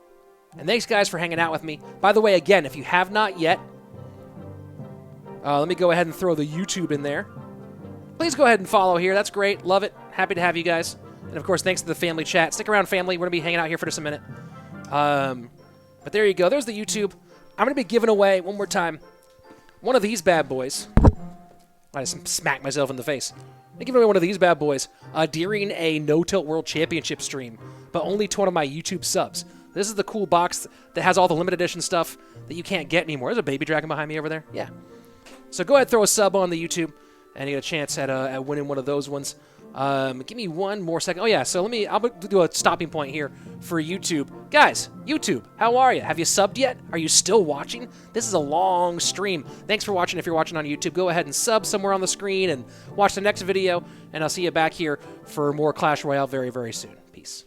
And thanks, guys, for hanging out with me. By the way, again, if you have not yet, let me go ahead and throw the YouTube in there. Please go ahead and follow here. That's great. Love it. Happy to have you guys. And, of course, thanks to the family chat. Stick around, family. We're going to be hanging out here for just a minute. But there you go. There's the YouTube. I'm going to be giving away, one more time, one of these bad boys. I just smacked myself in the face. I'm giving away one of these bad boys during a No Tilt World Championship stream, but only to one of my YouTube subs. This is the cool box that has all the limited edition stuff that you can't get anymore. There's a baby dragon behind me over there. Yeah. So go ahead, throw a sub on the YouTube, and you get a chance at winning one of those ones. Give me 1 more second. Oh, yeah, so I'll do a stopping point here for YouTube. Guys, YouTube, how are you? Have you subbed yet? Are you still watching? This is a long stream. Thanks for watching. If you're watching on YouTube, go ahead and sub somewhere on the screen and watch the next video, and I'll see you back here for more Clash Royale very, very soon. Peace.